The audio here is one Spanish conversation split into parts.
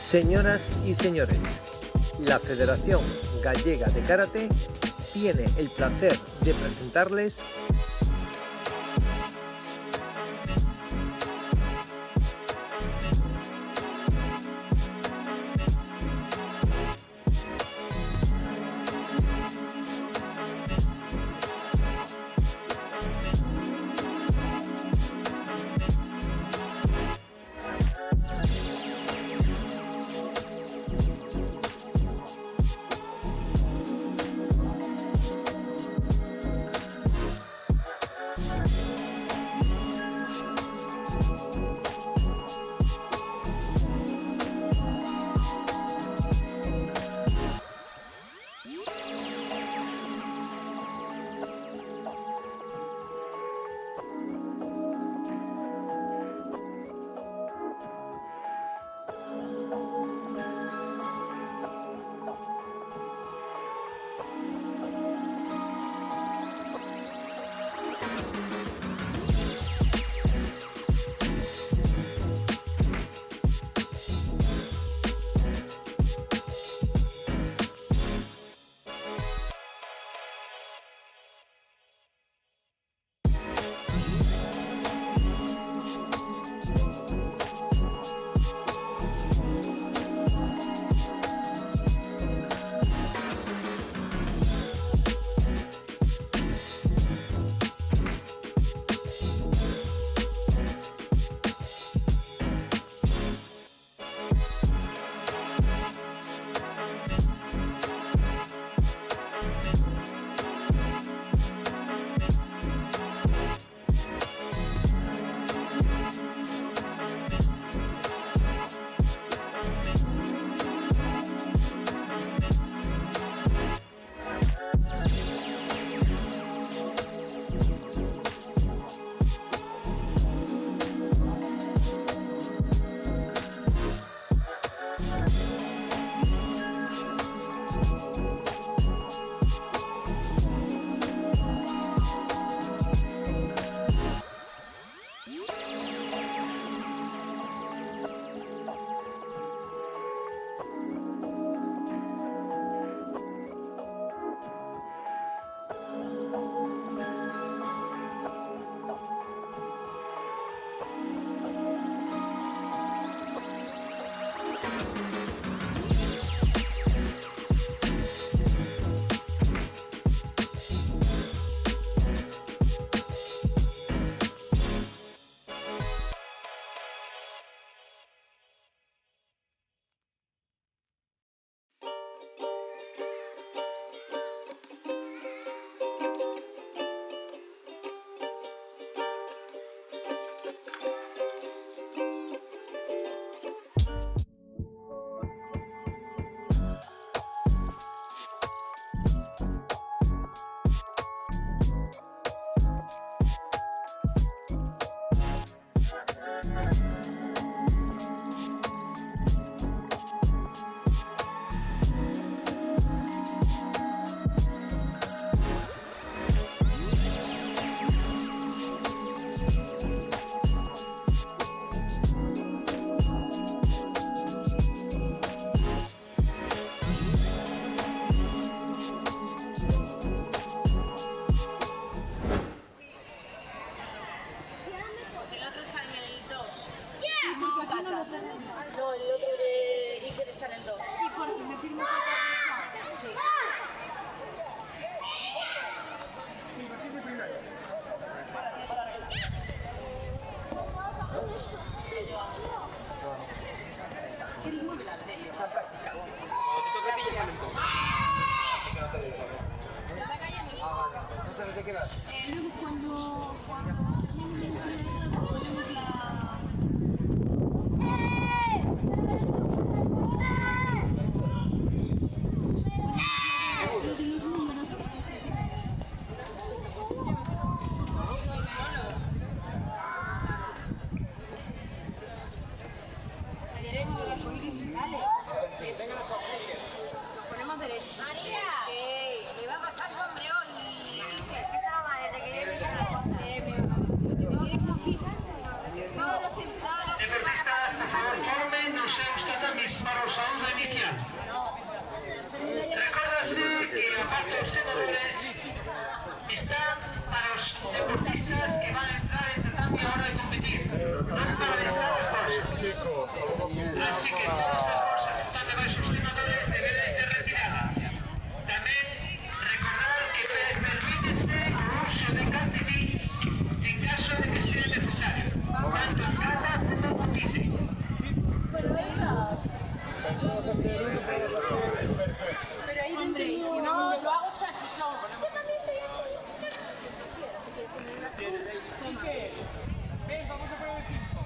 Señoras y señores, la Federación Gallega de Karate tiene el placer de presentarles No, el otro de Iker está en el 2. Sí, porque me firmas el Sí. ¿Entonces de qué vas? Luego cuando ponemos la... Ponemos derecho. María, me va a pasar hambre hoy. ¿Qué se va a desde que yo le dije? Ven, vamos a poner el 5.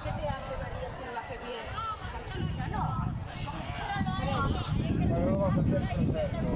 ¿Qué te hace María si no la hace bien? Salchicha, no. Luego vas a hacer proceso.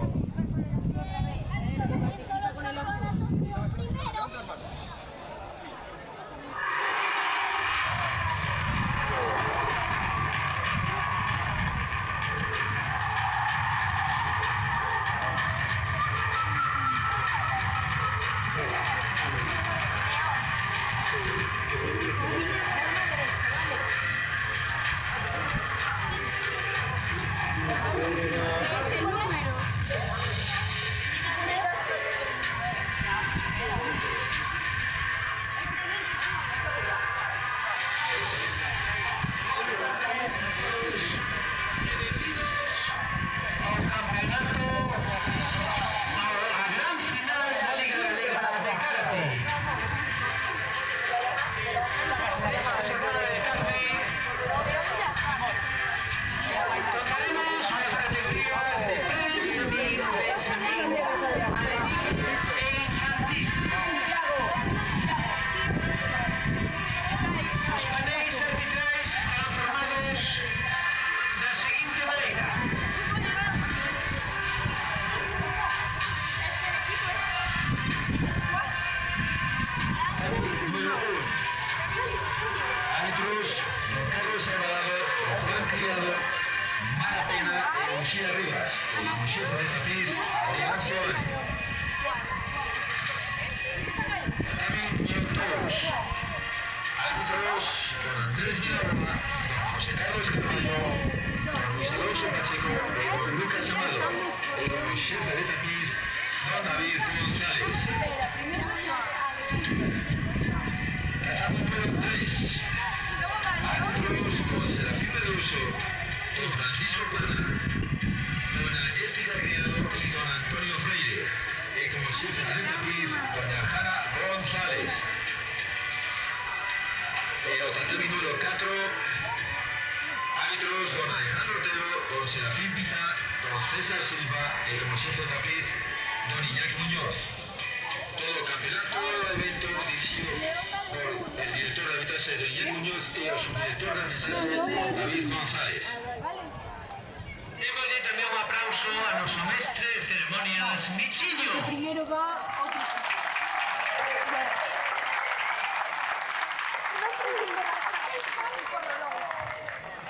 César Silva, como jefe de tapiz, don Iñaki Muñoz. Todo campeonato, evento dirigido por el director de arbitraje de Iñaki Muñoz y el subdirector de arbitraje David González. Temos tamén un aplauso a noso mestre de ceremonias, Michiño. Primero va otro.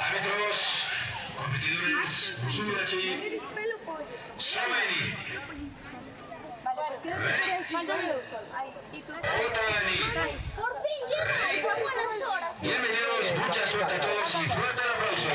Árbitros, competidores, Musurachi, Someni, Otani. Por fin llegamos a buenas horas. Bienvenidos, mucha suerte a todos y fuerte el aplauso.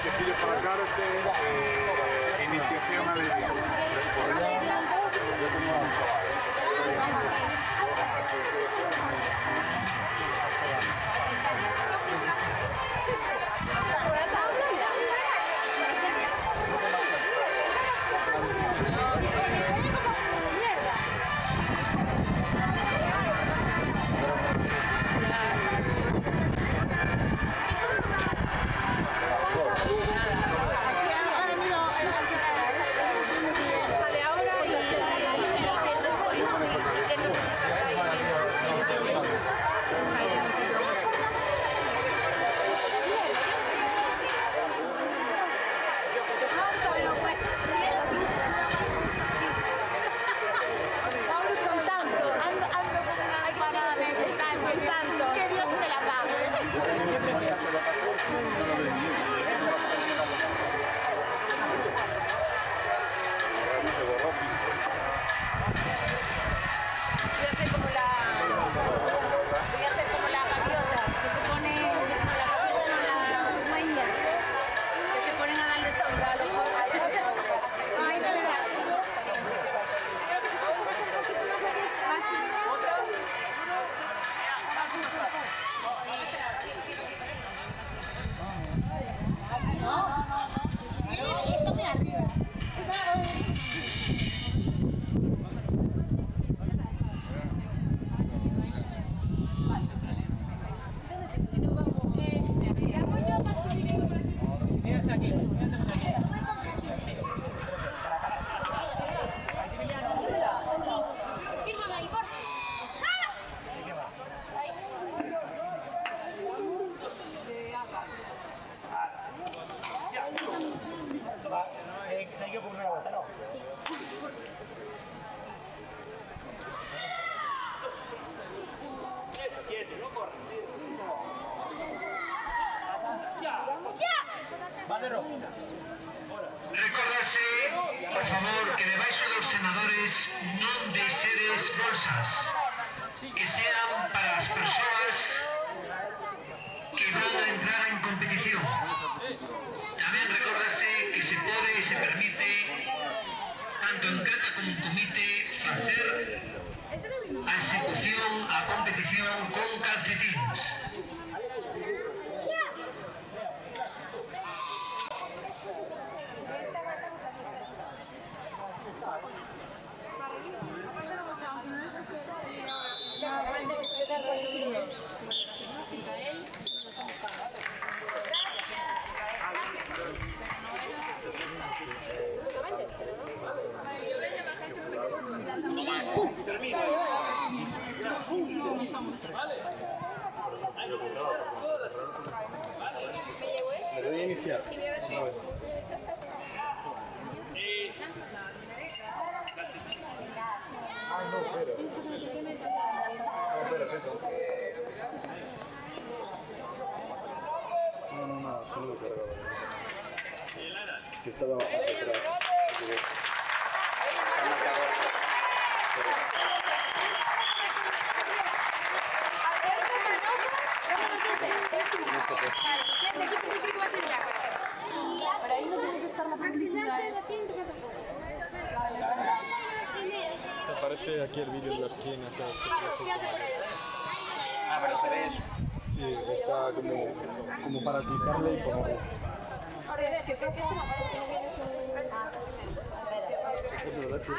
Cecilio para Cárate, iniciación a Sale ahora y que no sé si saldrá ahí. hay que poner una vuelta, ¿no? Quieto, no corras. Valero. Recordase, por favor, que debaixo dos senadores non deixedes bolsas, que sean para as persoas que van a entrar en competición. Tamén recordase que se pode e se permite, tanto en cata como en comité, facer a execución, a competición con calcetines. Le doy a iniciar. No, pero. No, es que no lo cargaba. Que estaba atrás. Para ahí no tiene que estar la publicidad. Te aparece aquí el vídeo en la esquina, ¿sabes? Ah, pero se ve eso. Sí, está como para clicarle y como... Es verdad que...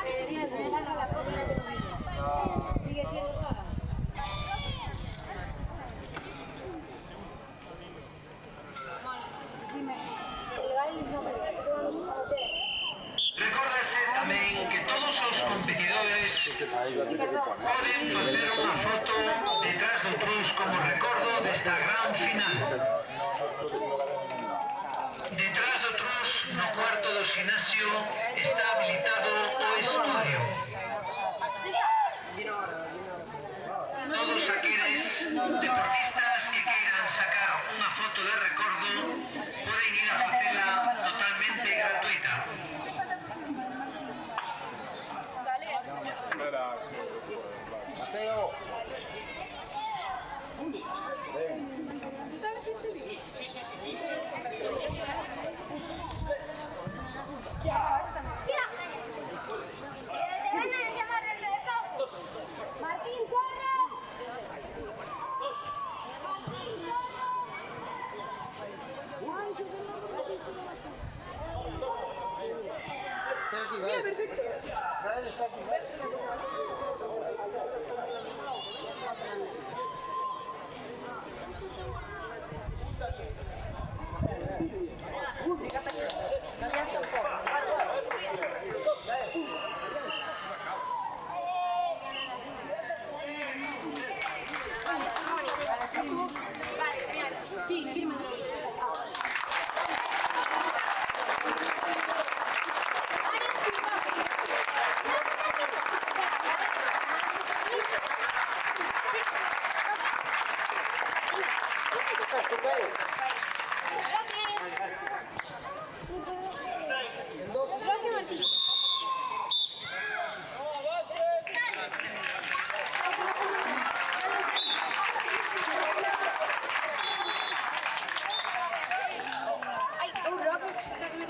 Sigue siendo sola. Recórdase tamén que todos os competidores poden facer unha foto detrás do trus como recordo desta gran final. Detrás do trus, no cuarto do ximnasio, está habilitado o estudio. Todos aqueles deportistas que queiran sacar unha foto de recordo poden ir a facela totalmente gratuita. Mateo. ¿Tú sabes si este vídeo? Sí. Martín, corre. Mira, perfecto. Vale, genial. Sí, firma. Ay, Europa es casi me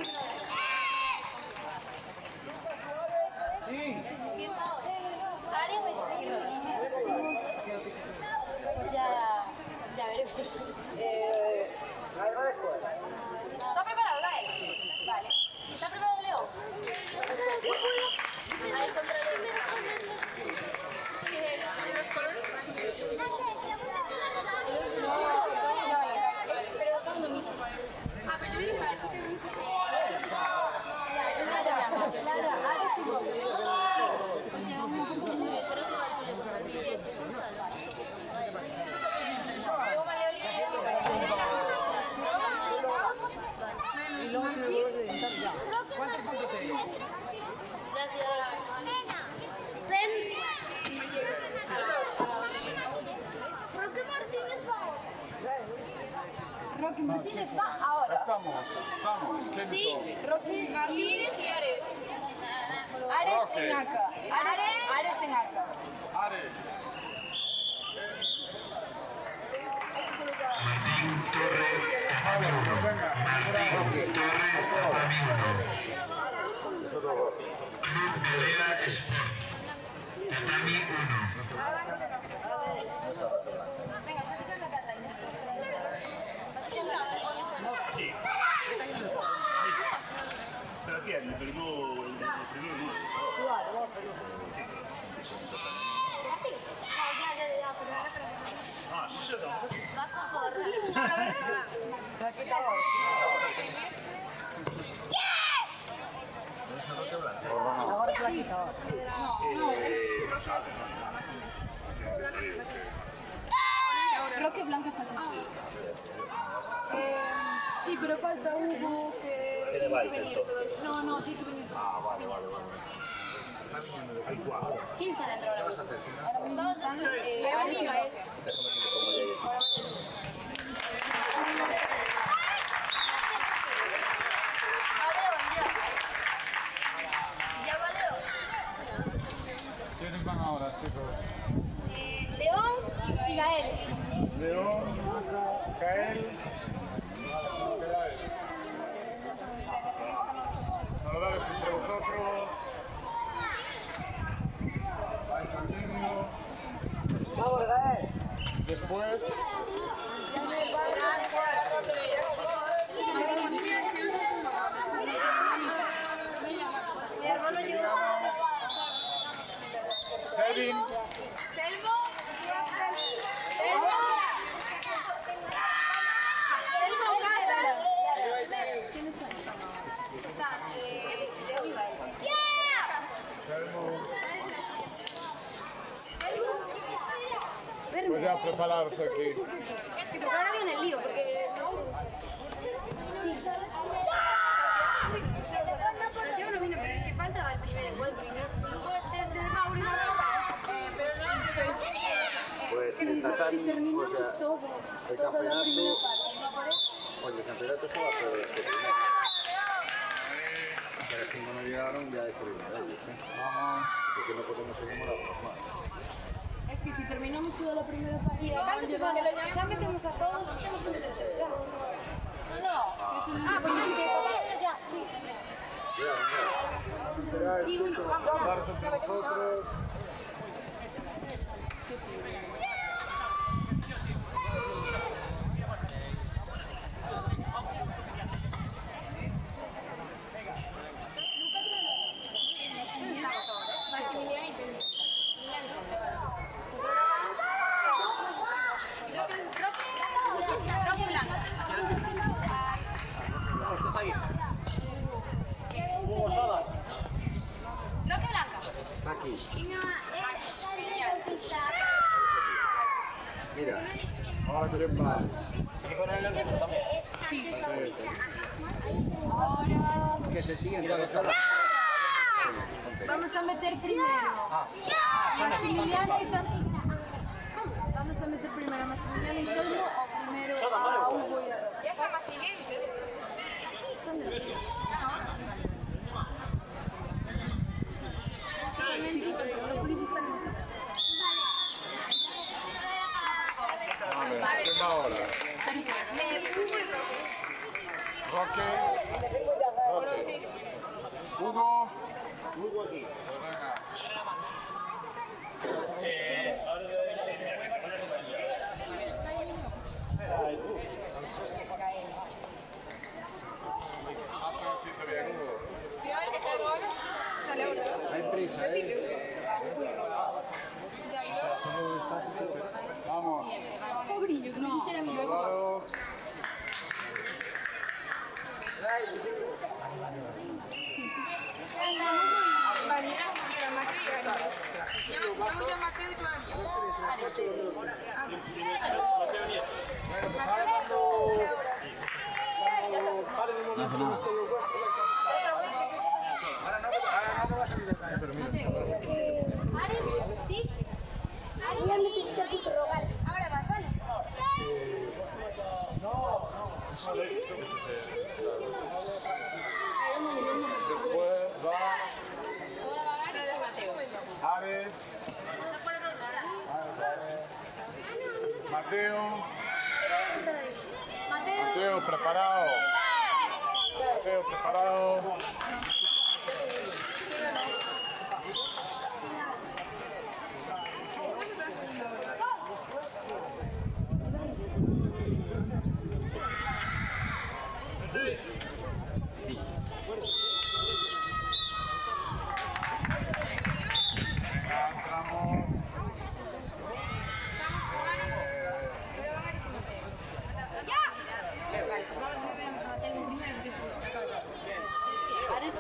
ya veremos. ¿Está preparado, Gael? Vale. ¿Está preparado, Leo? Ahí contra los colores. Pero son lo mismo. Ah, pero yo dije para la chica de Y luego se ¿Cuántos puntos te dio? Roque Martínez va ahora. Roque Martínez va ahora. Estamos. ¿Quiénes Sí. son? Roque Martínez y Ares. Ares Roque. en Aca. Ares en Aca. Ares. Martín Torres, Tatami 1. Martín Torres, Tatami 1. Club Vereda Sport, Tatami 1. Pero aquí, el primero no. Ah, sí, sí, Roque Blanco está aquí. Sí, pero falta Hugo que tiene que venir. No, tiene que venir. ¿Quién está dentro ahora mismo? Vamos a hacer Ares y Roque. ¿Quiénes van ahora, chicos? León y Gael. León, Gael. Saludades entre vosotros. Vais conmigo. Vamos, Gael. Después, Kevin. Telmo. Voy a prepararse aquí. Sí, pero ahora viene el lío, porque Santiago no vino, pero es que falta el primer encuentro. Y luego este es de Mauri. Pues Si terminamos todo la primera parte. Oye, el campeonato se va a hacer este primero. Pero si no llegaron ya descubrimos de ellos, ¿eh? Porque no podemos enamorar normal. Es que si terminamos toda la primera partida, Ya metemos a todos, tenemos que meter a todos. Ya, sí. Esperáis, chicos, hablarse entre vosotros. Maximiliano y Telmo. Roque Blanco. ¿Estás ahí? Hugo Soda. Roque Blanca. Está aquí. No, Mira. Ahora quién va. Hay que ponerle el otro también. Sí. Que se siguen todos los Vamos a meter primero a Maximiliano y Telmo. Vamos a meter primero a Maximiliano y Telmo o primero a Hugo y a Roque. Ya está Maximiliano y Telmo. A ver, ¿quién va ahora? Roque. Hugo. Hugo aquí. Pues venga. Bien, Hugo. Hay prisa, ¿eh? Vamos. Pobrillo, que me dice mi luego. Saludado. Paren un momento los vuestros. Ares, ¿sí? Ares, ya me tienes que rogar. Ahora vas, ¿vale? Después va Ares. Mateo. Mateo, preparado. Mateo, preparado.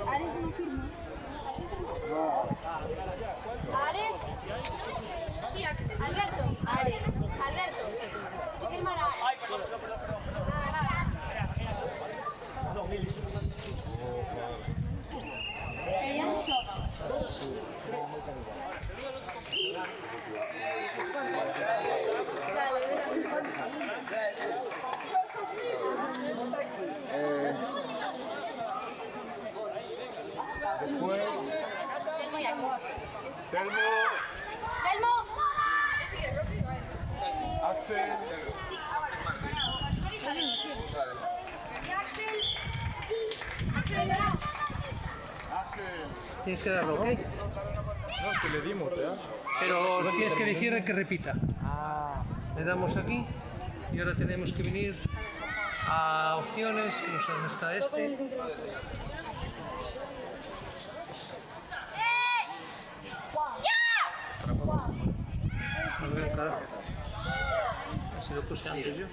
Ares no firma. Ares. Sí, Alberto. Ares. Alberto. ¿Qué firmará? Ella no shot. Después, Telmo y Axel. Telmo, ¡Telmo! Axel. Axel. Axel. Tienes que darlo, ¿ok? No, es que le dimos, ¿ya? Pero no tienes que decir que repita. Le damos aquí y ahora tenemos que venir a opciones, que no sé dónde está este. A ver, carajo. Si lo puse antes yo.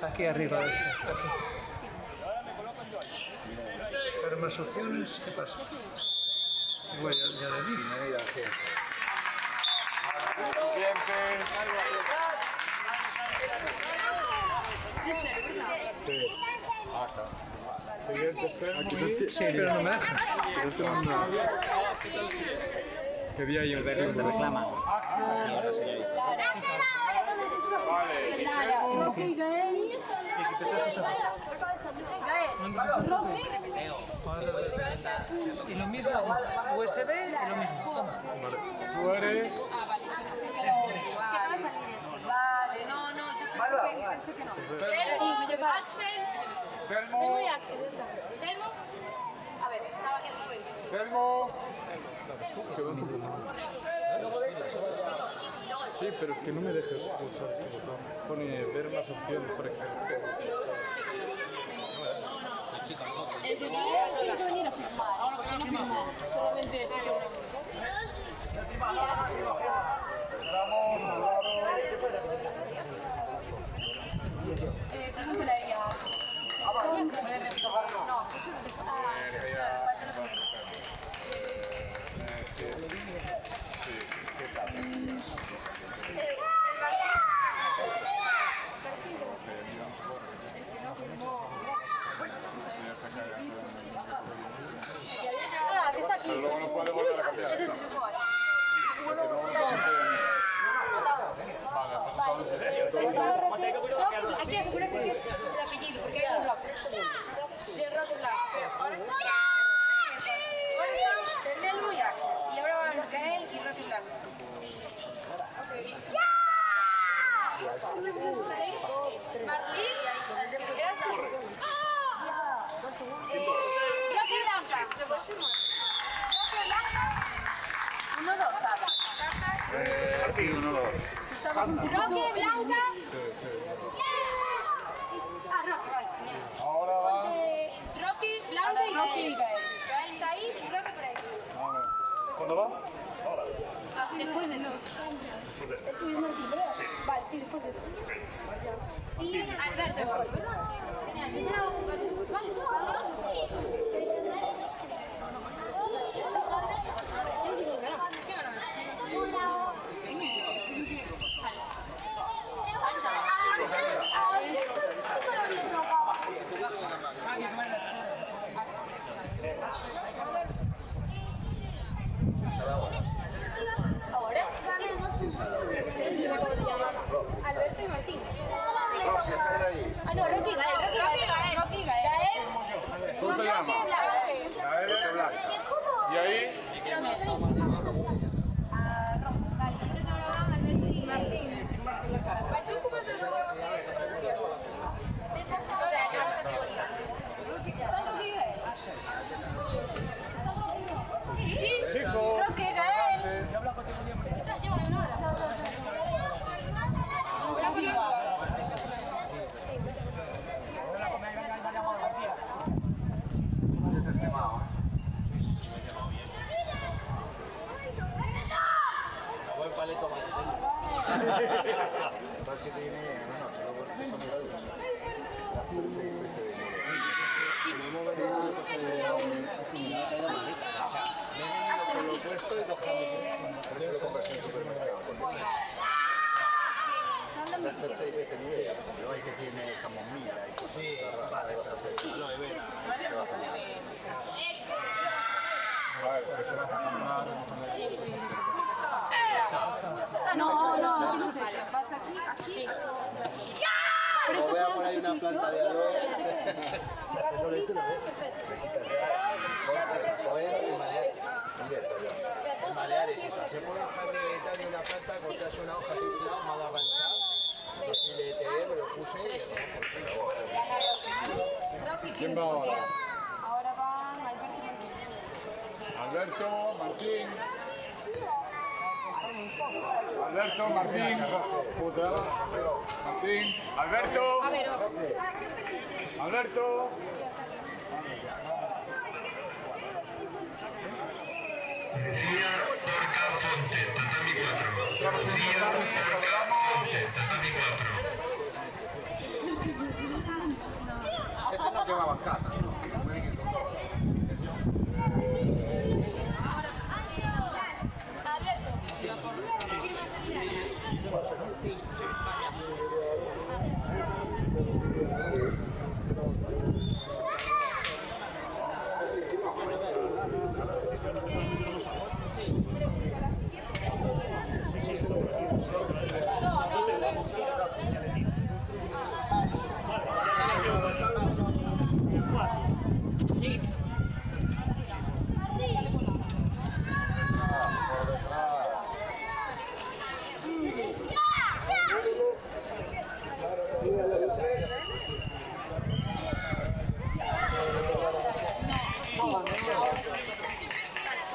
Aquí arriba, aquí. Pero más opciones, ¿qué pasa? Igual ya le di. Siguientes. Sí. Acá. Siguientes Telmo y... Sí, pero no me deja. Que día yo te reclama. Vale. Roque y Gael. Roque. Y lo mismo, USB y lo mismo. Toma. Tú eres... Vale, no, pensé que no. Axel. Telmo. Y Axel, ya está. Telmo. A ver, estaba aquí. Telmo. Sí, pero es que no me deja pulsar este botón. Pone ver más opciones, por ejemplo. El que tiene que venir a firmar. Porque no firmó. Solamente yo. Vamos, Pregúntale a ella. No. Que está aquí. pero luego no puede volver a cambiar. Ese es el juego. Hay que asegurarse que es el apellido, porque hay un bloque. De rock blanco. Ahora están Telmo y Axel. Y ahora van a Gael y Rocky Blanco. Martín, eras tú. Rocky Blanca. ¿Lo puedes firmar? Rocky Blanca. 1-2, Sara. Sí, 1-2. Rocky Blanca. Ah, Rocky, vale. Ahora va... Rocky, Blanca y Gael. Gael está ahí y Rocky por ahí. ¿Cuándo va? Ahora. Después de los. Vale, sí, después de esto. Y Alberto. Vale, vamos. Alberto y Martín. Roxy, sale ahí. Ah, no, Rocky Gael. Rocky Gael. ¿Cómo te llamas? Gael. ¿Y ahí? Entonces ahora van Alberto y Martín. ¿Tú cómo te juegos en estos tiempos? De esa categoría. ¿Está Rocky Gael? ¿Está Rocky Gael? Sí. Chico. Rocky Gael. Lleva una hora. Estás quemado, buen paleto más. Sabes que tiene, bueno, solo por la fuerza y fuerza de lo puesto y dos camisetas. Por eso lo compras en el supermercado. Las persegues de este nivel, pero hay que tiene camomila y cosas. Sí, vale, esas de aloe vera. No, no sé. Vas aquí. Pero voy a poner ahí una planta de aloe. Sobre esto lo ves. Joder, y malear es esta. Se pone un jardín de una planta, cortas una hoja de lado, mal arrancada. Y le te pero lo puse y ¿Quién va ahora? Ahora van Alberto, Martín. Alberto, Martín. ¿Cómo te llamas? Martín. Alberto. Alberto. Lucía Porca Fonte, tatami 4. Lucía Porca Fonte, tatami 4. este no quemaba cata.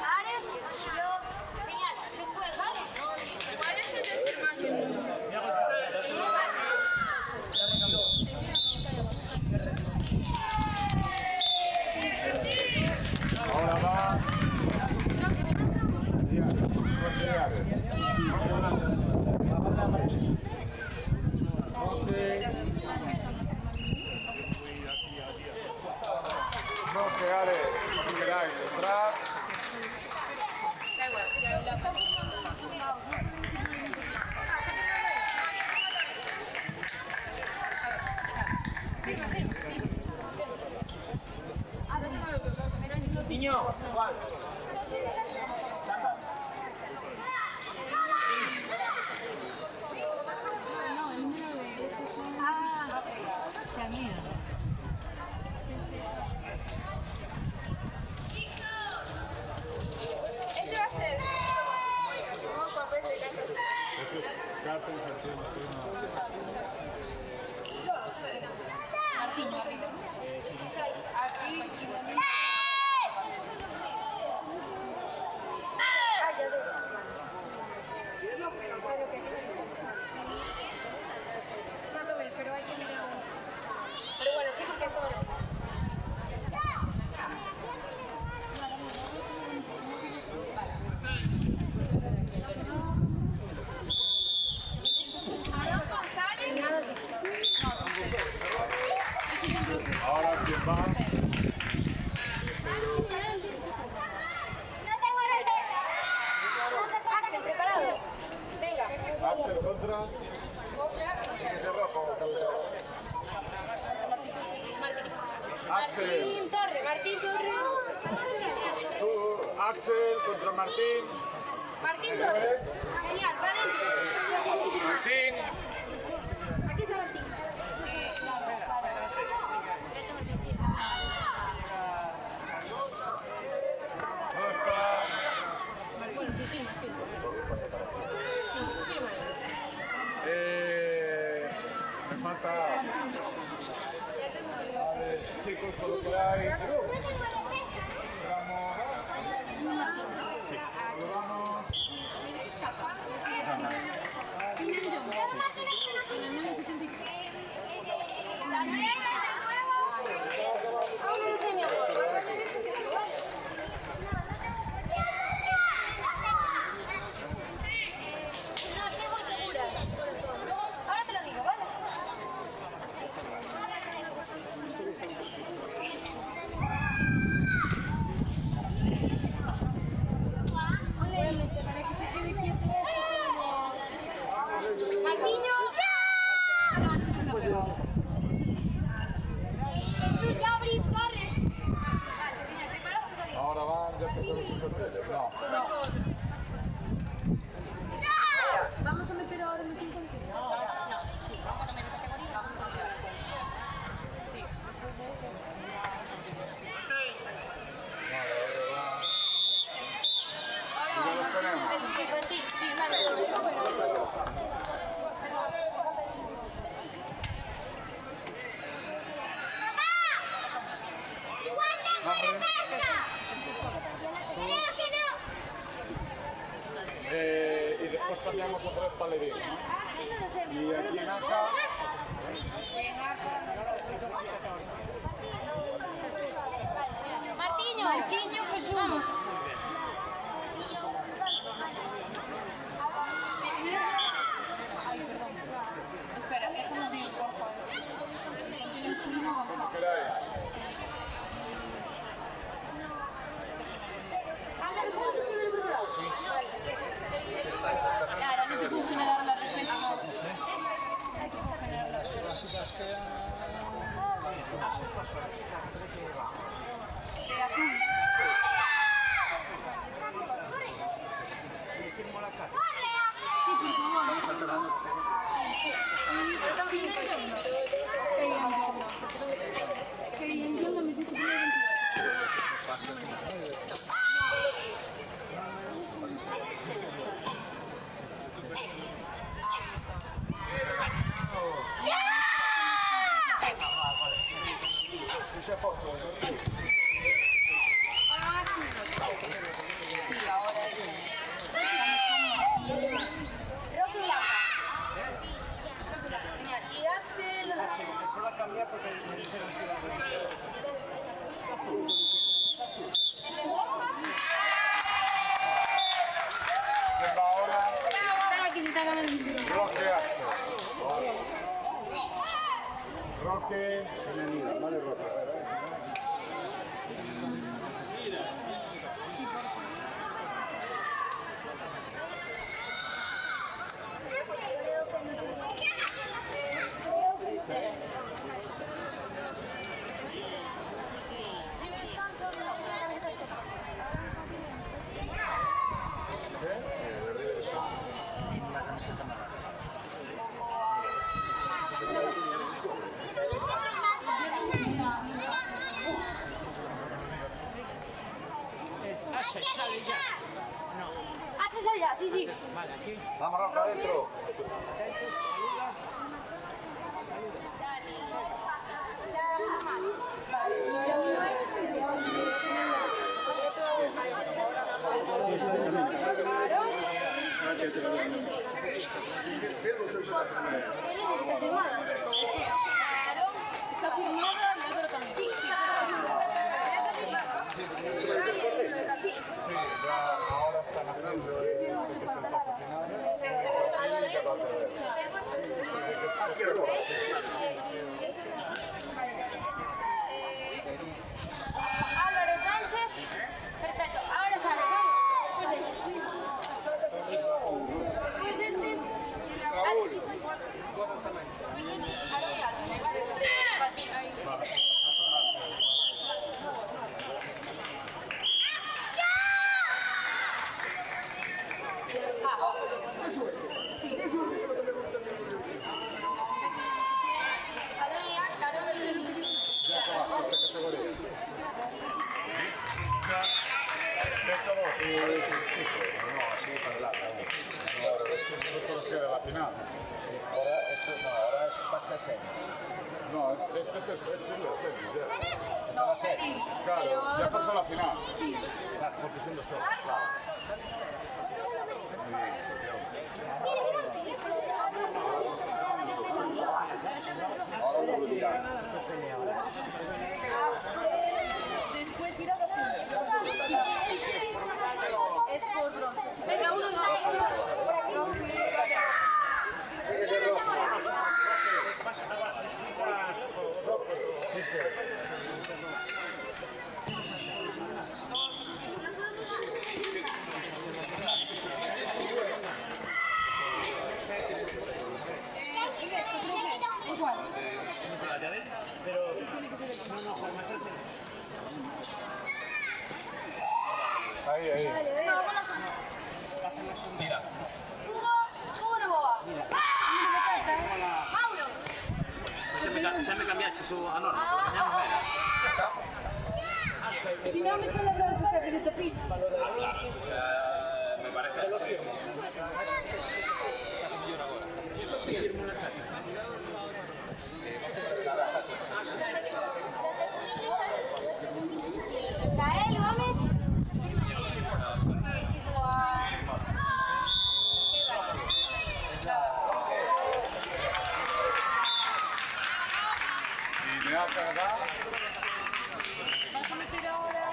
Ares y yo. Genial. Después, ¿vale? ¿Cuál es el tercer Ahora va. No quedaré, si queráis entrar. Niño, ¿cuál? Este va a ser. Martín, aquí. Pero hay que mirar. Pero bueno, sí que está todo. Ahora quién va. Axel, preparado. Venga. Axel contra. Axel. Martín Torre. Axel contra Martín. Martín Torres. Genial, va adentro. Martín. Marta. Chicos, por lo que hay. Ahora van, ya empezamos a perder. No. Vamos a meter ahora en el 5. Y después cambiamos otra vez para Levín, ¿no? Y aquí en acá... Martiño, Jesús. Vamos. Espera, déjame bien, por favor. Como queráis. Ahora no te puedo generar la respuesta. De azul. Sí, por favor. Que entiendo, me dice Esa foto, ¿no? sí, ahora es. Y Axel. ¿Quién va ahora? Roque Axel. Roque. Vale, Roque. Axel, sale ya, sí. Vamos, Roque, adentro. Está firmada y Álvaro también. Sí, ya ahora están haciendo el paso final. Y ya va a perder. vas a semis. No, este es el semis, ya. Está la semis. Claro, ya pasó la final. Claro, porque son dos horas, claro. Después ir a la final. Es por bronce. Venga, uno, dos, por aquí. Ahí, ahí. Mira. Hugo Novoa. Mauro. Ya me cambiaste su anor, lo cambiamos ahora. Si no me echan la bronca que te pido. Claro, eso ya me parece. Eso sí, firmo una carta. Gael Gómez. Y me da Canadá. Vas a meter ahora.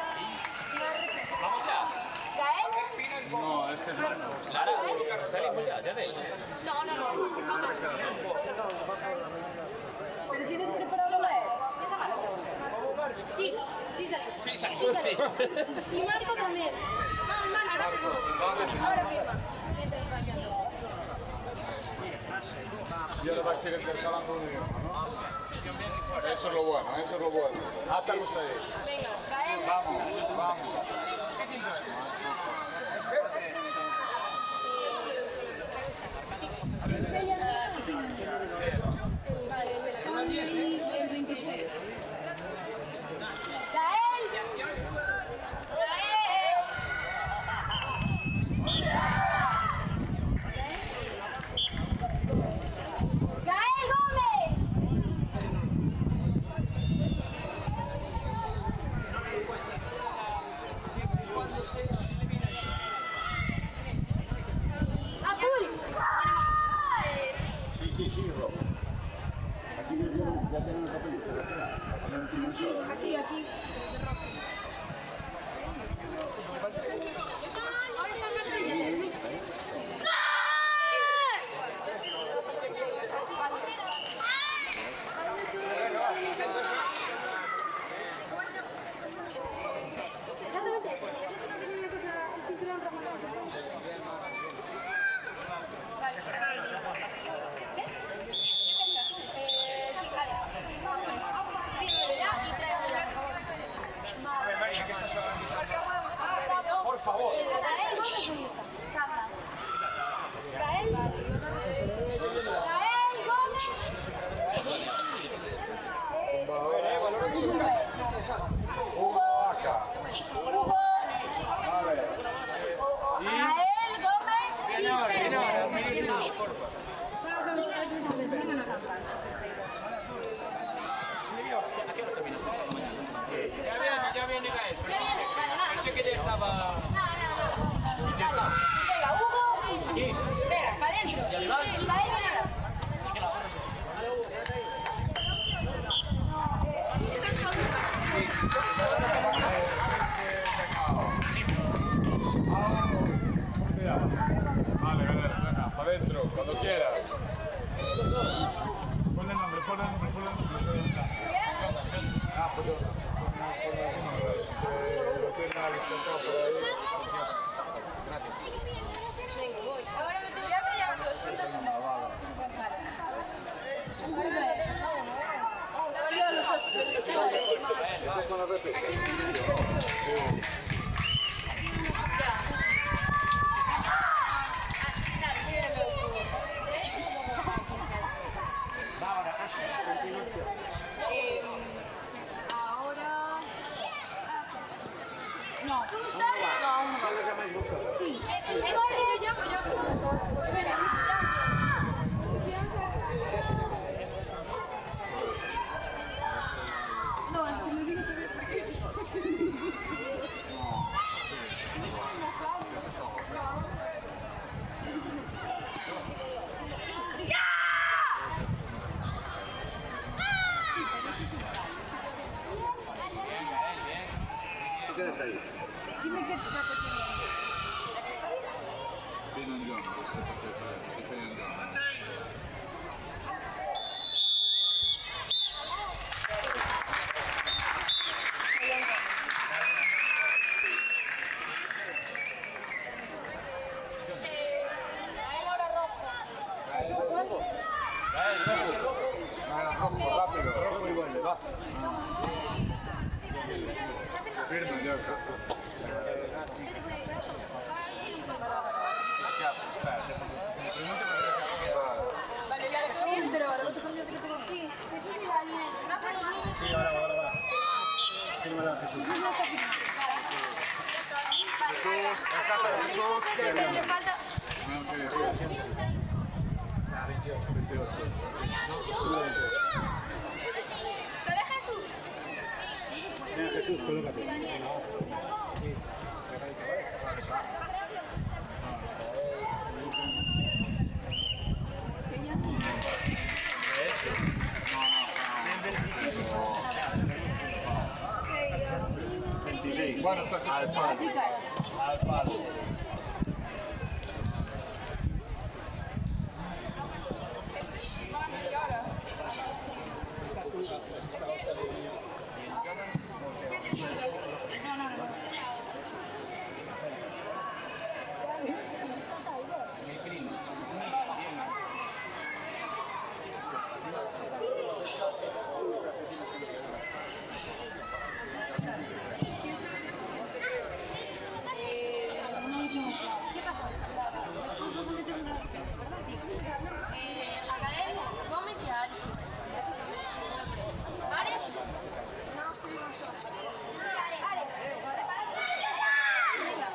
Vamos ya. Gael. No, este es Marcos. Lara, salimos ya de él. No. ¿Te tienes preparado la E? Sí, salimos. Sí, sí. Y Marco también. No, hermano, ahora firma. Ahora firma. Y ahora vais a ir intercalando un idioma, ¿no? Eso es lo bueno, eso es lo bueno. Átalos ahí. Venga, Gael. Vamos, vamos. Aquí. Por favor. Hugo acá. Vale. Ya viene Gael. Pensé que ya estaba. Venga, Hugo. Venga, para adentro. Y Gael viene ahora. Vale, venga, para adentro, cuando quieras. Ponle el nombre, ponle el nombre. Ah, pues yo. Ahora me tengo que llamar los puntos. ¿Estás con la repita? Sí. rojo, rápido, rojo y vuelve, va. Firma, yo. Vale, ya lo sí, pero ahora te cambio otro color. Sí, sí, Daniel. Sí, ahora. Fírmala, Jesús. Jesús, el caja de Jesús. Le falta. Ah, 28. ¿Sale Jesús? Venga, Jesús, colócate. Bueno, está al palo. Al palo. ¿Qué pasó? Después vas a meter una defensa, ¿verdad? Sí. A Gael Gómez y a Ares. Ares. Venga.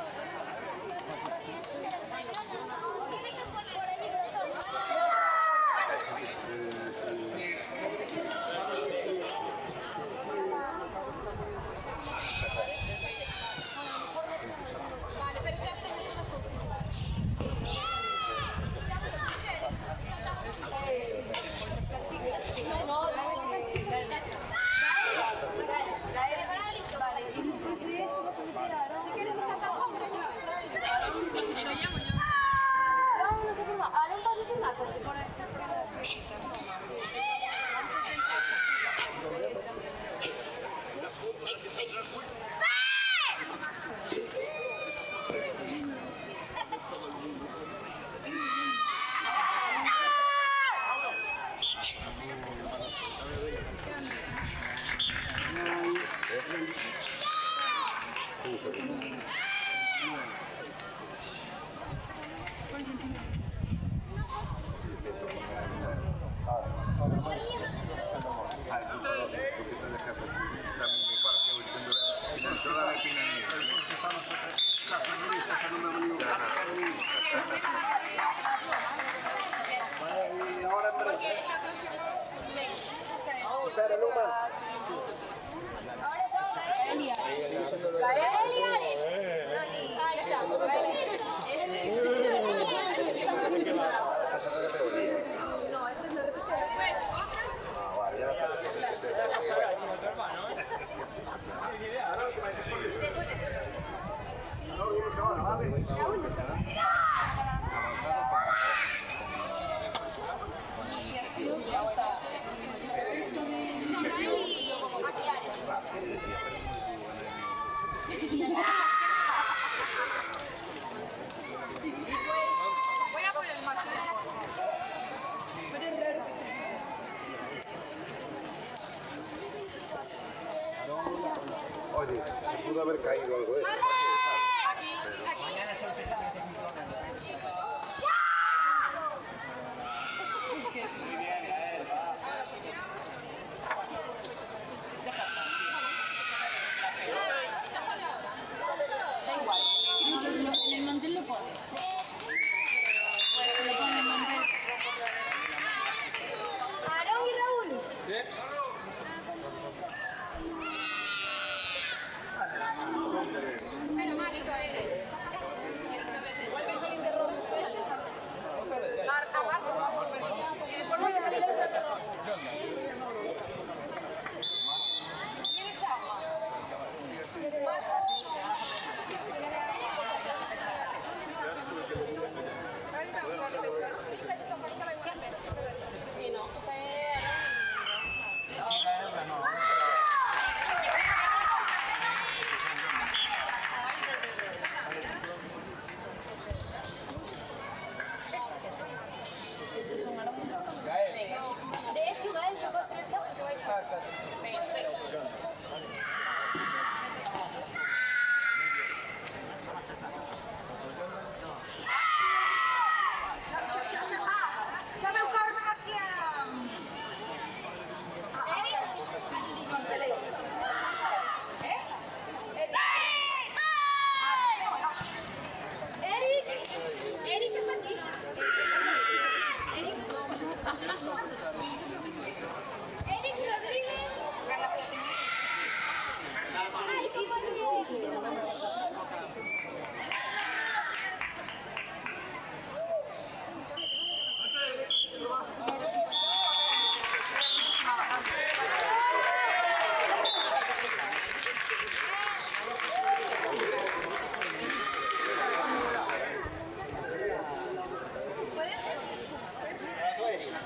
Vale, pero si has tenido unas confirmadas. La chica. No, la chica. Vale, y después de eso vas a meter a Aaron. Si quieres esta caja, hombre, que nos trae. Lo llamo yo. No, no se firma. Aaron va a firmar porque por el chat Y ahora en breve. Espera, no marches. Ahora son Gael y Ares. Sigue siendo lo Gael y Ares. Ahí está. Gael. Esta es otra categoría. No, este es la respuesta. Después, otra. Ah, vale, ya no vienes ahora, ¿vale? Voy a poner el máximo. Oye, se pudo haber caído algo de eso. Da igual. En el mantel lo pones. Pues se lo pone en el mantel. Aarón y Raúl. Venga, Eric está aquí. Eric Rodríguez.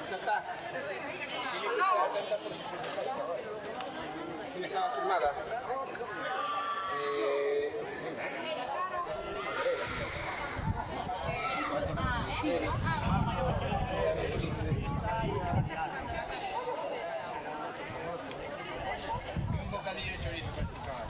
Ya está. Sí, estaba firmada. Un bocadillo de chorizo para tu chaval.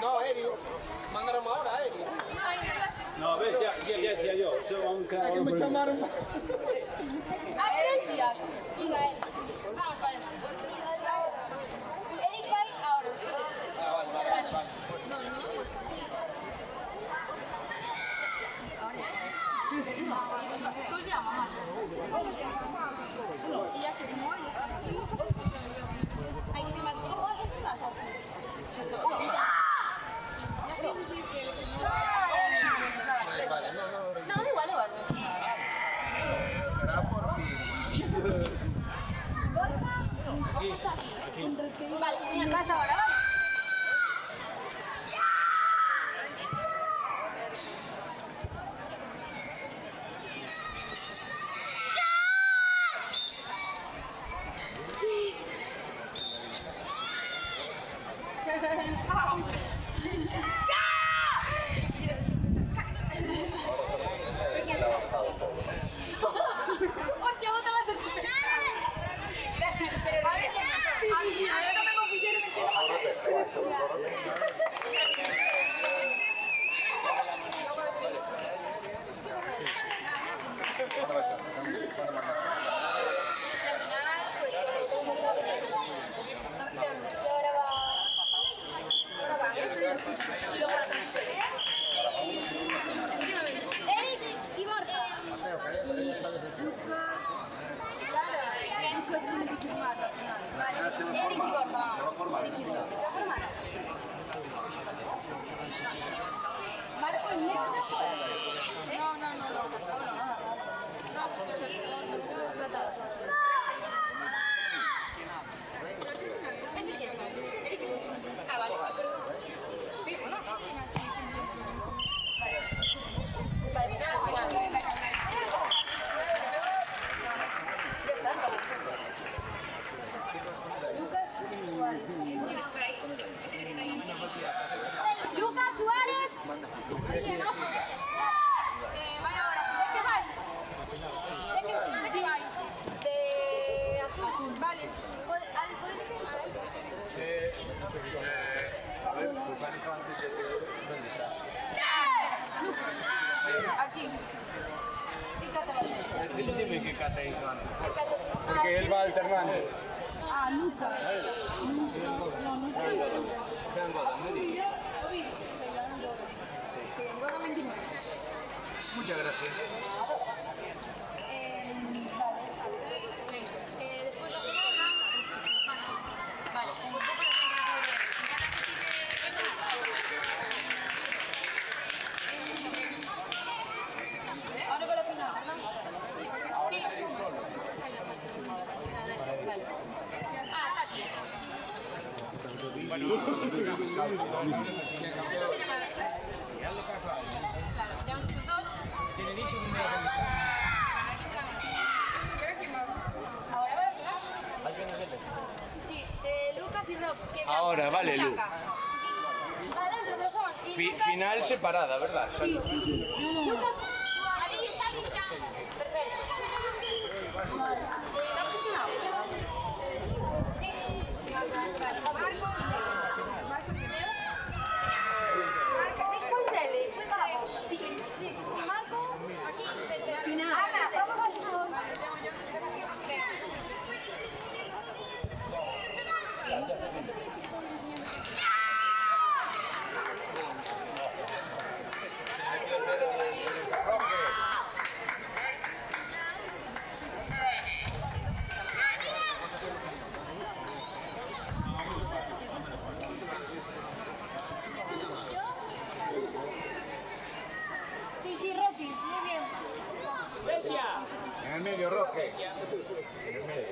No, Eri. Mandaron ahora, Eri. No, ves, ya decía yo. Eso aún queda Que me llamaron. Eric va ahora. Hay que firmar. Sí, es que... Vale, no. No, igual. Será por fin. Vale, mira, pasa ahora, vale. Eric y Borja. Eric y Borja. Marco, ¿el mío ya fue? No. Ah, vale. Sí, ¿o no? Lucas Suárez. Vaya ahora. ¿De qué va? ¿De qué va? De azul. Vale. ¿Puedes decir? A ver, tu pánico antes de... ¿Dónde está? Aquí. Dime qué cata hizo antes. Porque él va alternando. Ah, Lucas. Muchas gracias. Ahora para la final. Sí. Ah, está aquí. Claro, metemos estos dos. Ahora va. Sí, Lucas y Rob. Ahora, vale, Lu. Adentro, por favor. Final separada, ¿verdad? Sí. Lucas, ahí está Alicia. Perfecto. Vale. ¿Está funcionado? Sí. Marco primero. Marco, después de él. Sí. Marco, aquí. Final. Ana, vamos a ver. Sí, Rocky, muy bien. En el medio, Roque. En el medio.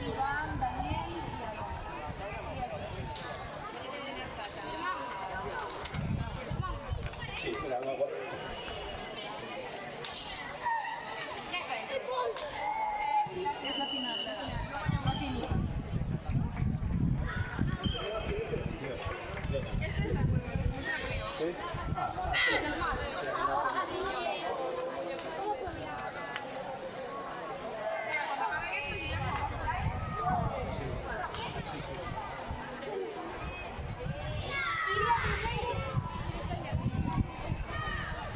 Iván, Daniel y es la final. Martín.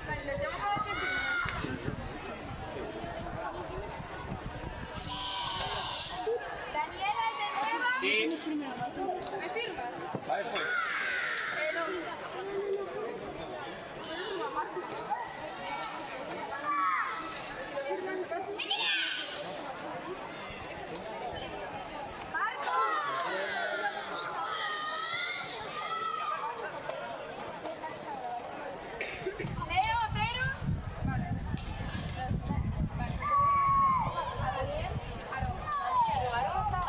Vale, les llamo para la siguiente. Daniela y de nueva. Sí. ¿Me firmas? Va después. No. ¿Puedes firmar, Marcos? Leo, Otero. Vale. Ariel. Aaron está.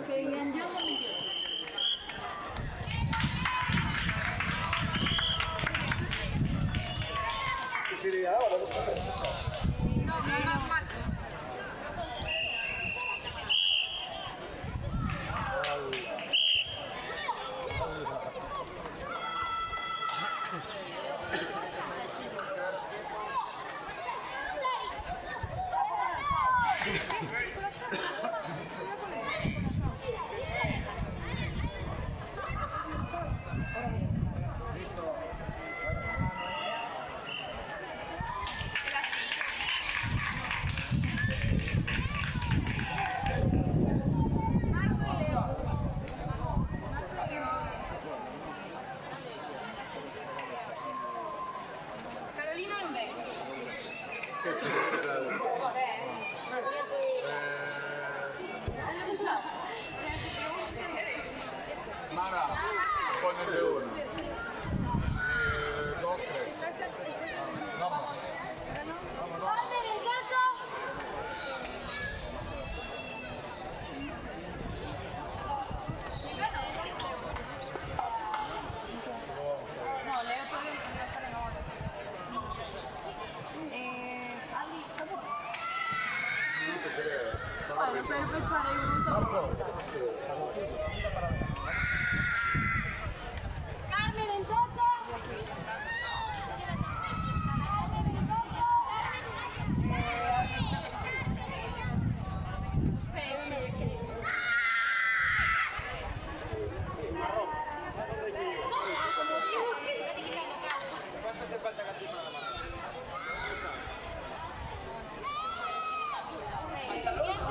Querían yo 2018. ¿Qué sería ahora? No, más Marcos. Marco y Leo. Carolina non vengo. Mara, ponete uno. Dos, tres. Vamos. ¡Orden en casa! No, Leo todavía no se está renovando. Vale, per fecciare il Carmen en casa. ¿Cuánto te falta a ti para la mano? Hasta luego.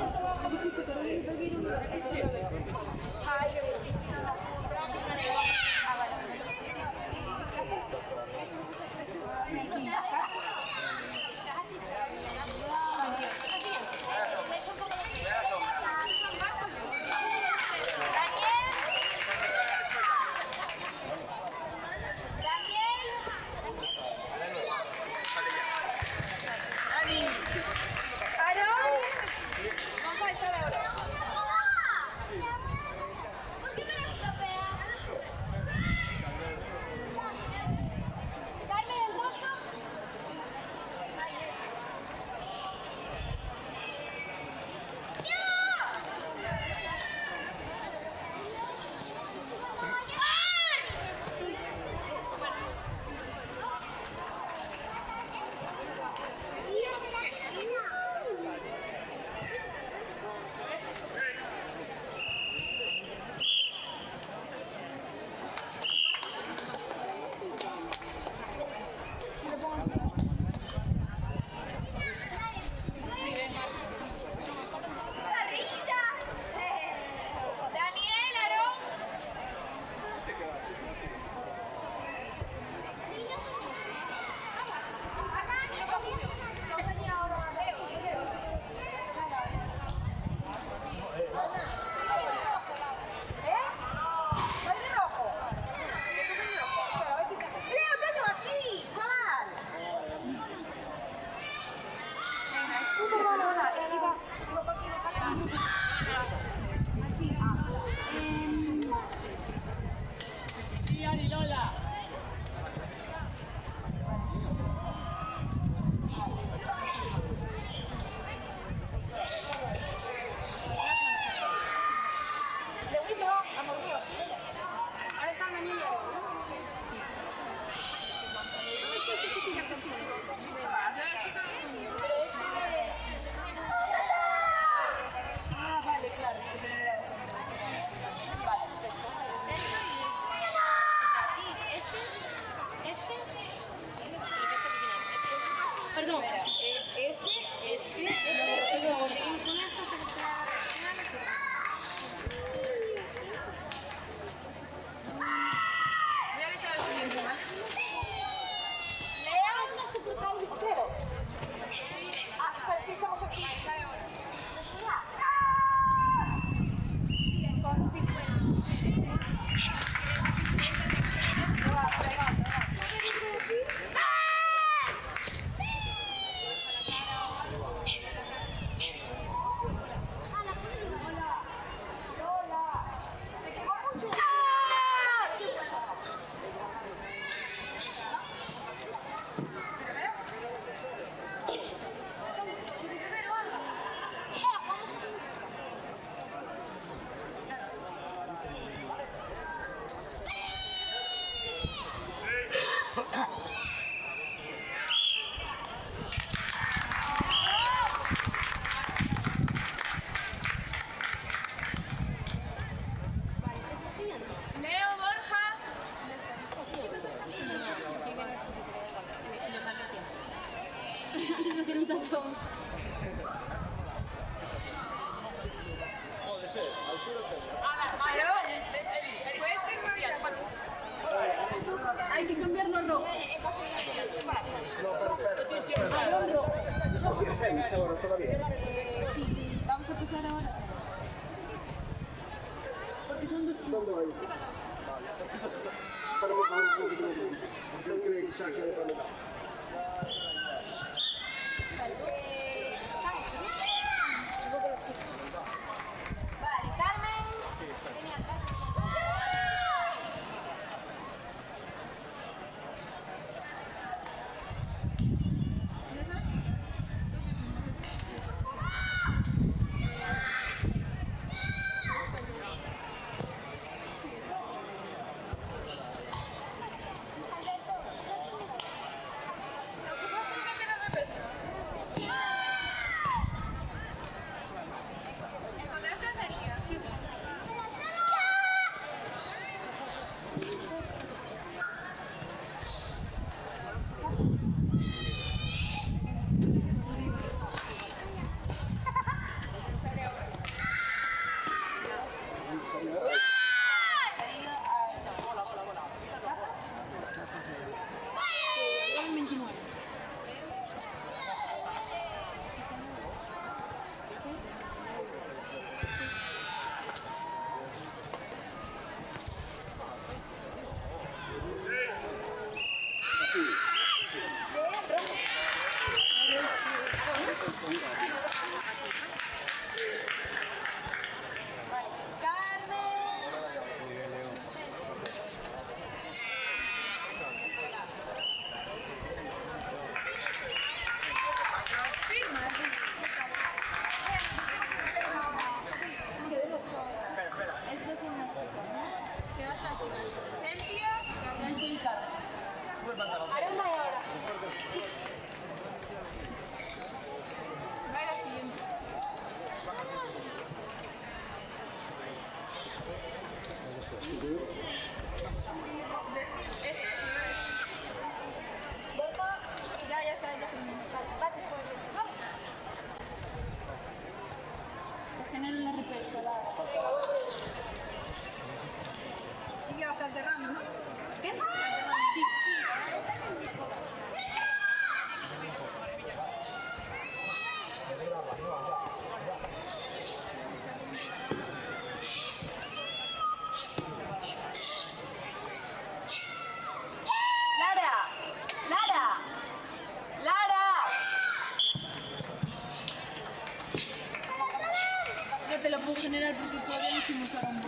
Perdón, voy a avisar al siguiente, ¿vale? Pero sí estamos aquí. Leo, Borja. Antes de hacer un tachón. Hay que cambiarlo rojo. No, pero espera. ¿Esto qué es semis ahora todavía? Sí, vamos a pasar ahora. Porque son dos. ¿Dónde va a ir? Estaremos a ver un poquito de tiempo. Porque él cree que se ha quedado para mitad. Vale, Carmen. Vení acá. No te lo puedo generar porque todavía no hicimos a bomba.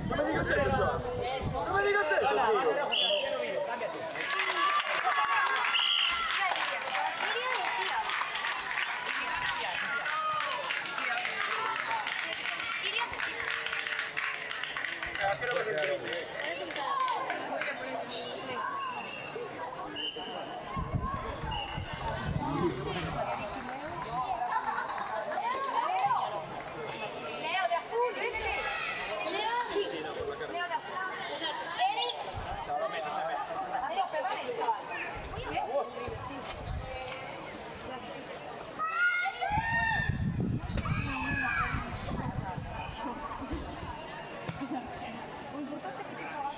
No me digas eso, Joan. No me digas eso, tío. Leo de azul, vete. Leo, sí. Leo de azul. Eric. A tope, vale, chaval.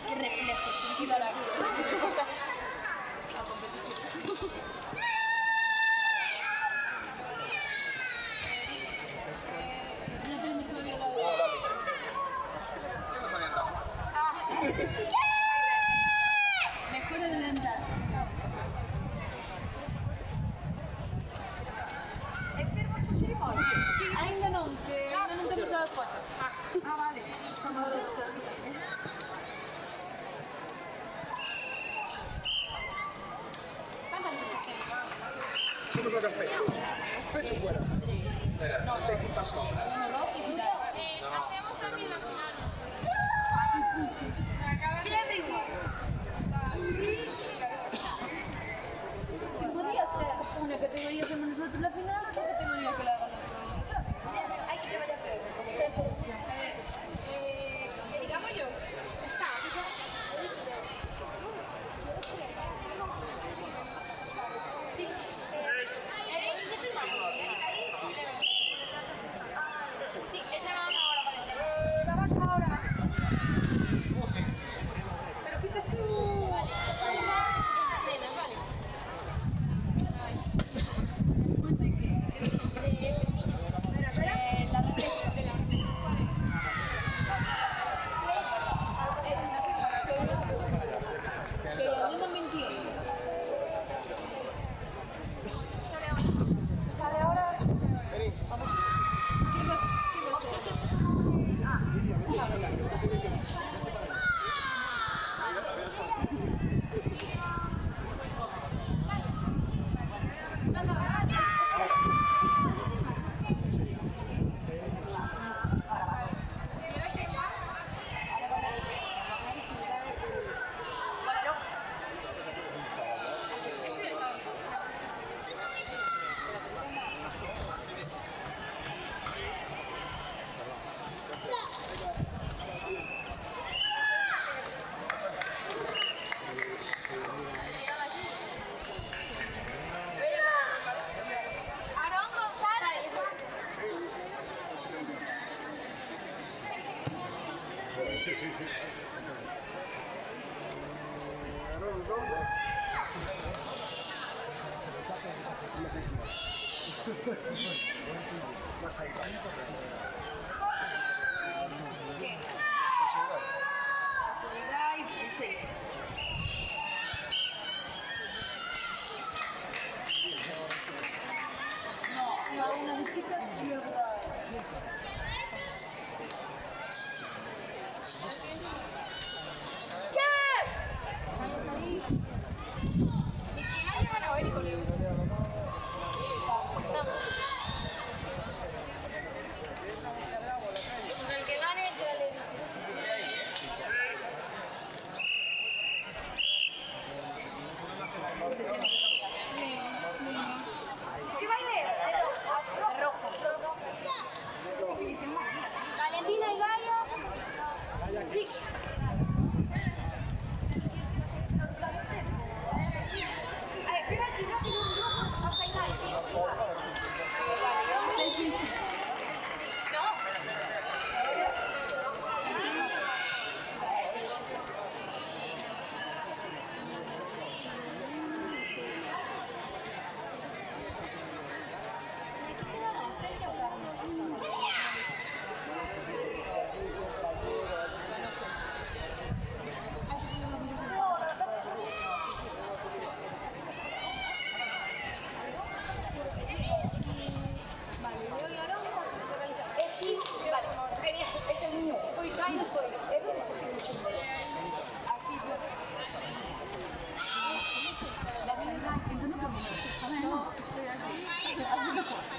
Qué reflejo, sentido arácnido. No tenemos todavía la mejor adelantar. Ainda non, que ainda non temos as fotos. Vale. fuera pecho. Pecho fuera. ¿Qué pasó? Hacemos también la final. ¿Qué podría ser? Una categoría hacemos nosotros la final, otra categoría que la haga nosotros. Hay que llevar digamos yo. Está. Sí. Sí, esa va ahora, parece. ¿La vas ahora? Pero quitas tú. Vale. Nenas, vale. Después de qué? La represa. Que yo también quiero. ¿Sale ahora? Vamos. ¿Qué vas? Aarón González. Vas ahí, ¿vale? Seguridad y sí. No, una de chicas y otra. ¿Y quién la llevan a ver, Nicoleo? El que gane, ya le digo. ¿Qué baile? De rojo. Valentina y Gallo. Sí. Espera aquí, no, vas a ir al tío. Sí, vale, genial, es el niño. Pues Gaio, pues, es donde se firma mucho. Aquí, la verdad, entiendo que me lo está no, estoy así, haciendo cosas.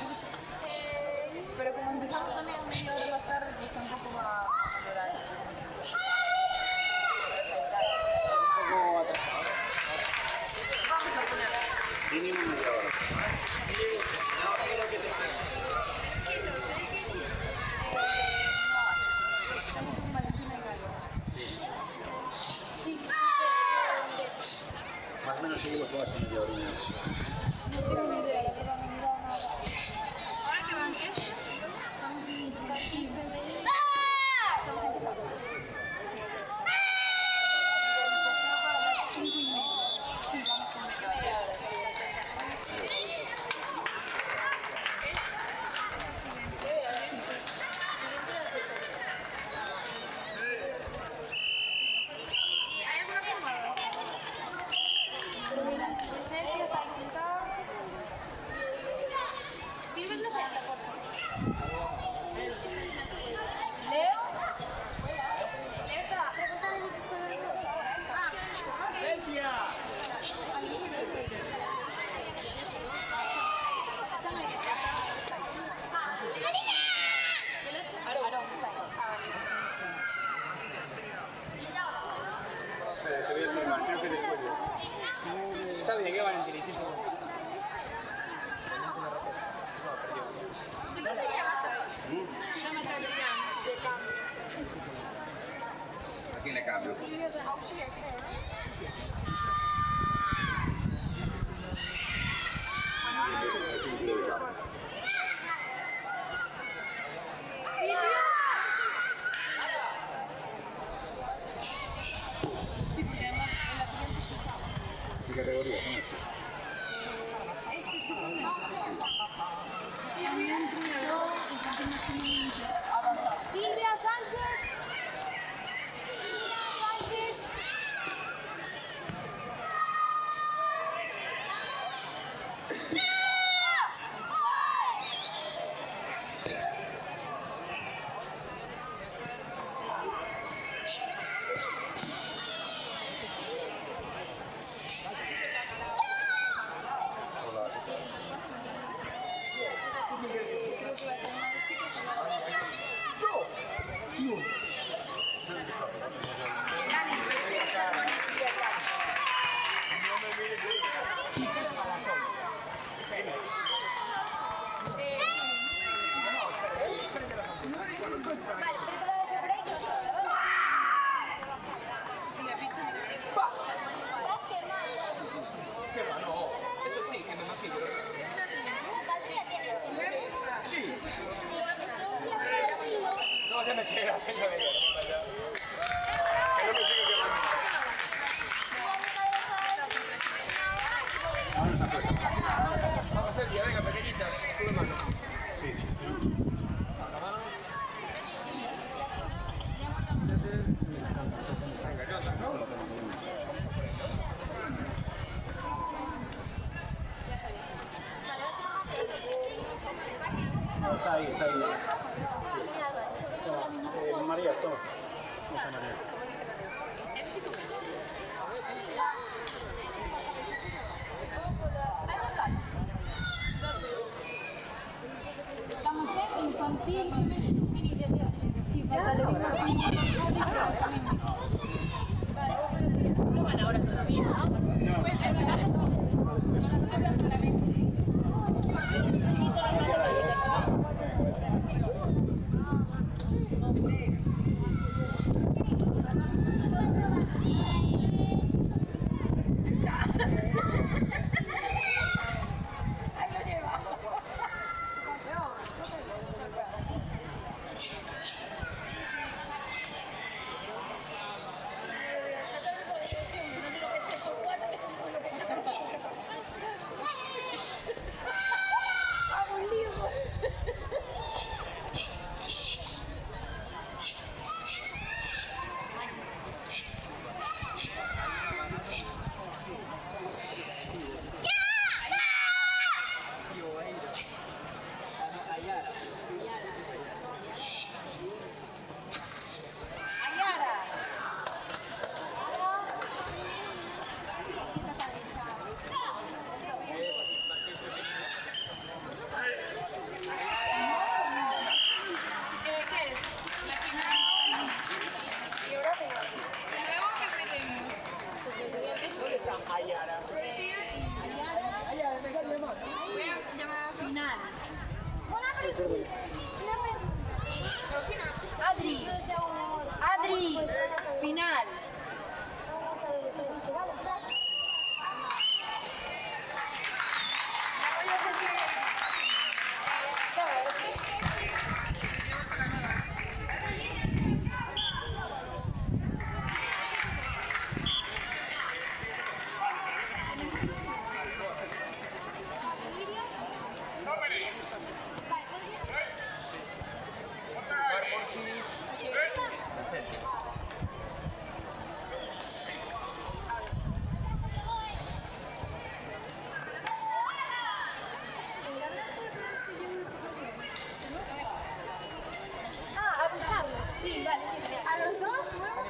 Pero como empezamos también media hora más tarde, pues tampoco va a valorar. Un poco atrasado. Vamos a poner. Mínimo media hora. Más o menos seguimos con esa media hora. No tengo ni idea, la verdad, no he mirado nada. Ahora que van estos, Estamos en aquí. Sí, vamos con media hora. ¿y hay alguna forma? Pero mira, Sergio está ahí sentado. Viven los centros, por favor. Sé que Valentín hizo. ¿A quién le cambio? ¿Qué categoría son estos? Silvia Sánchez. Eso sí, que me imagino. Sí. No, ya me llega, venga, venga. Que no me siga llamando. Vamos a hacer bien, venga, pequeñita. Sube manos. Sí. Está ahí, está ahí. María, toma. Estamos en infantil femenino. Sí, falta de mismo también. Vale, vamos a la siguiente. No van ahora todavía, ¿no? Pues Adri, final. Sí, vale, sí. A los dos, vale,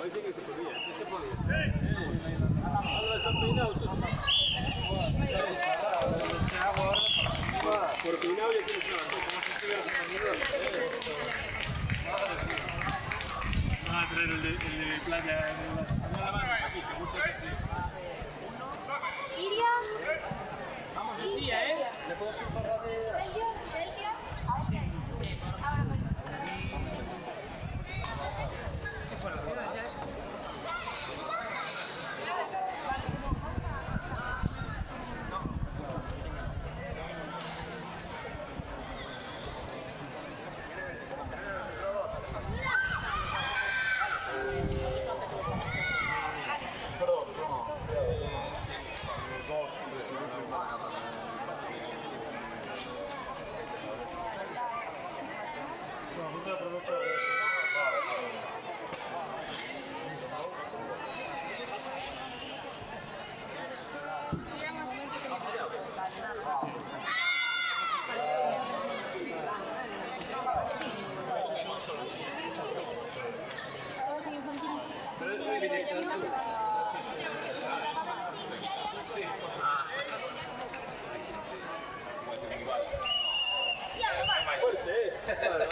Parece que se podía. Que se podía. Allora sta peinato. Por peinado ya tienes una como si estuvieras caminando. Van a traer el de playa en la mano aquí, que mucho Iria. Vamos, decía, ¿eh? ¿Le puedo filtrar de...? Sergio. Sergio.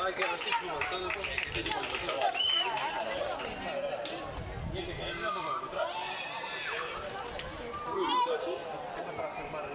Hay que así suman todo el que tenemos los chavales. Y el que hay una poco detrás. Para firmar el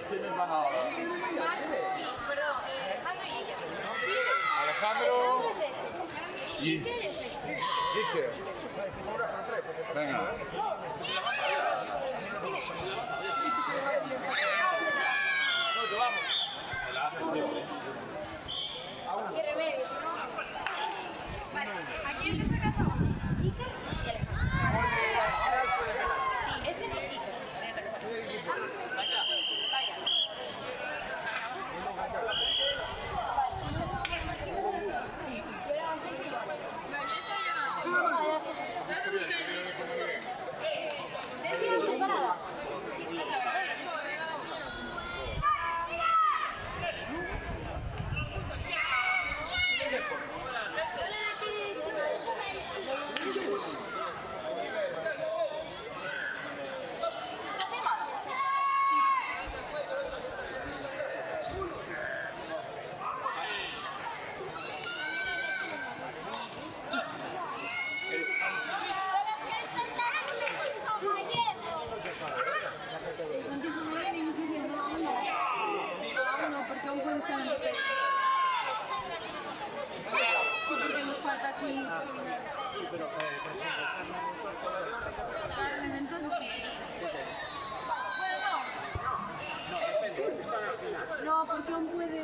¿Quiénes van ahora? Perdón, Alejandro y Iker. Alejandro es ese. y Iker es ese. Iker. Venga. Qué remedio, ¿no? Vale, aquí el que saca todo. Iker y Alejandro. Sí, ese es Iker. Vaya. Sí. Preparada. Porque aún pueden estar en el... Sí, porque nos falta aquí terminar. Carmen, entonces sí. Bueno, no. No, porque aún puede...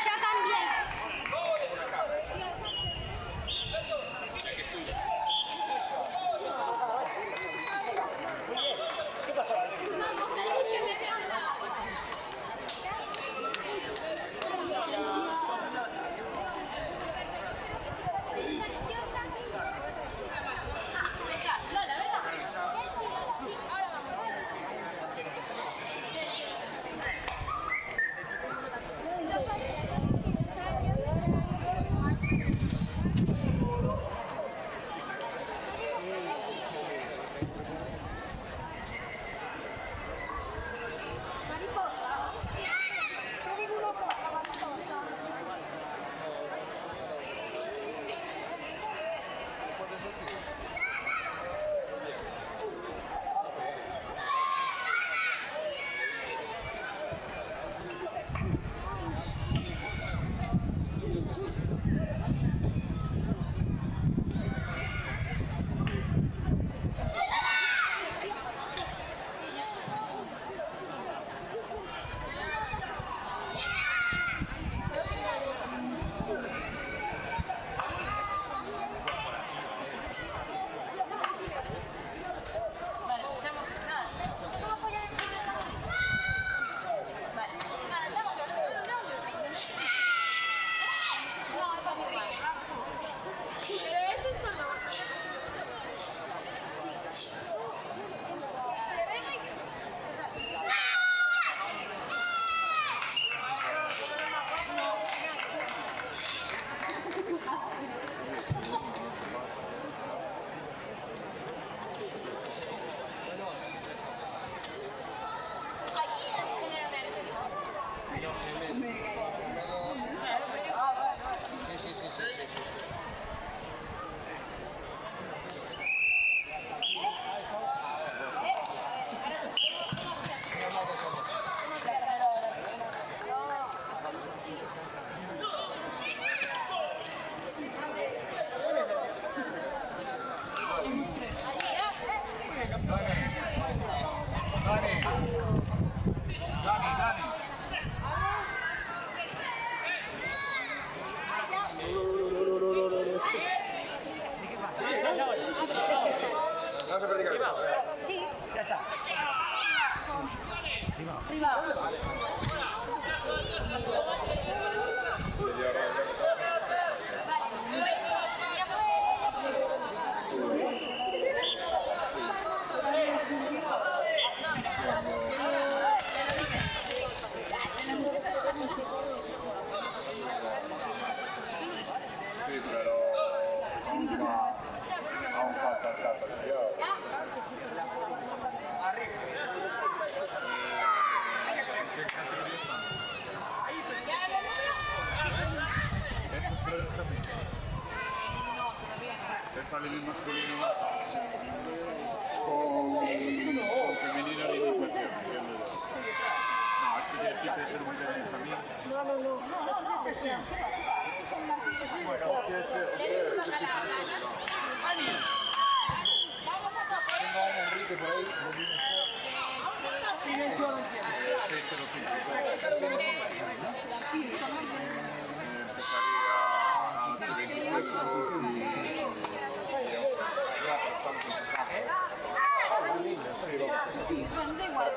Ya cambié. Vamos a practicar esto. Sí, ya está. Sí, pero aún falta estar perfecto. sale el masculino con femenino de iniciación. No, este tiene que ser un Benjamín. Bueno, Enrique por ahí. 605. Sí, Empezaría a 28 sí, bueno, da igual.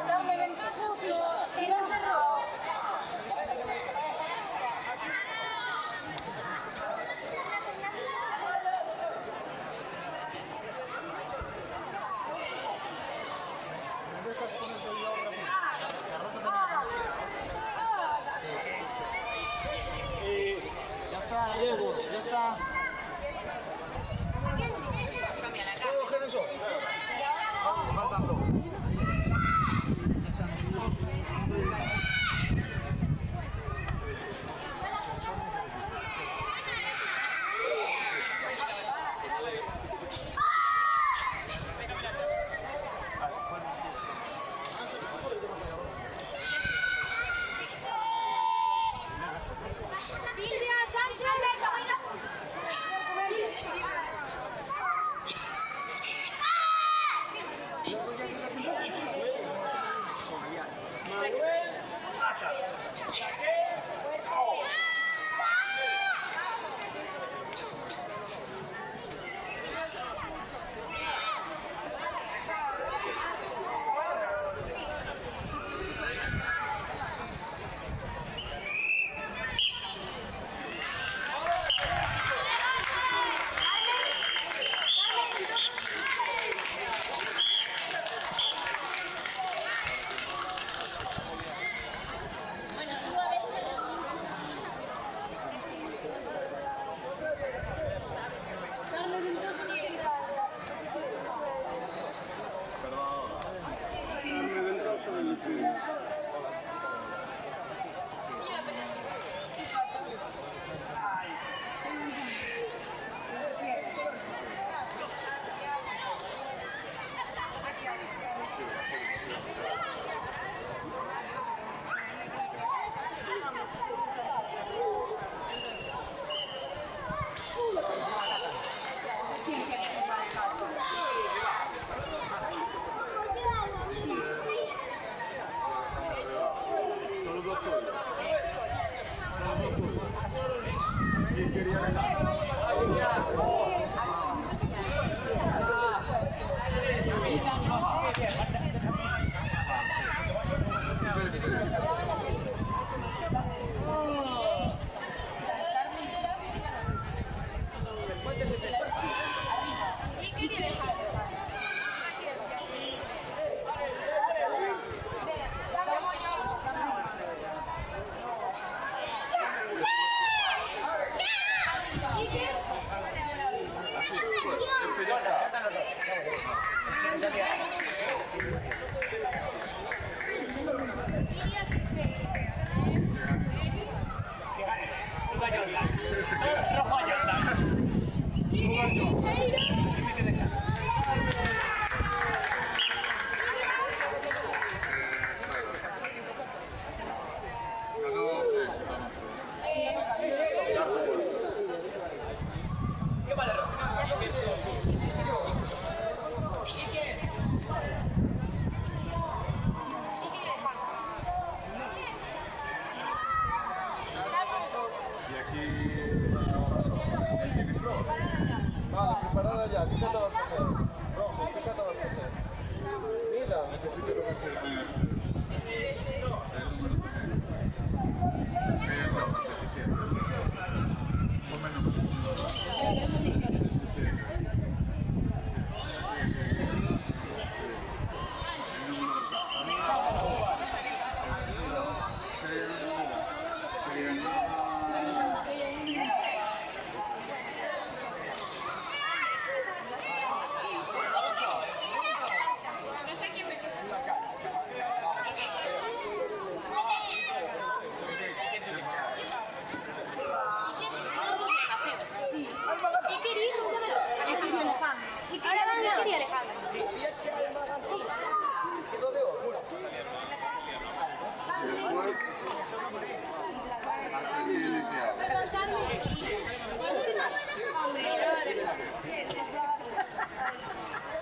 Carmen Ventoso, serás de rojo. Ya está, Diego, ya está. ¿Todos quiénes son? Faltan dos. Ya están los dos. Silvia Sánchez. Preparada ya, ¿qué te vas a hacer? Rojo, ¿qué te vas a hacer? Mira, necesito que me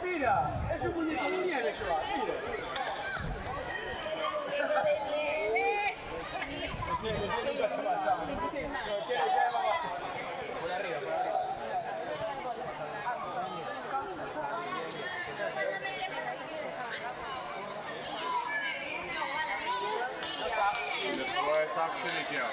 Mira, es un muñeco de nieve eso. Después Axel y Thiago.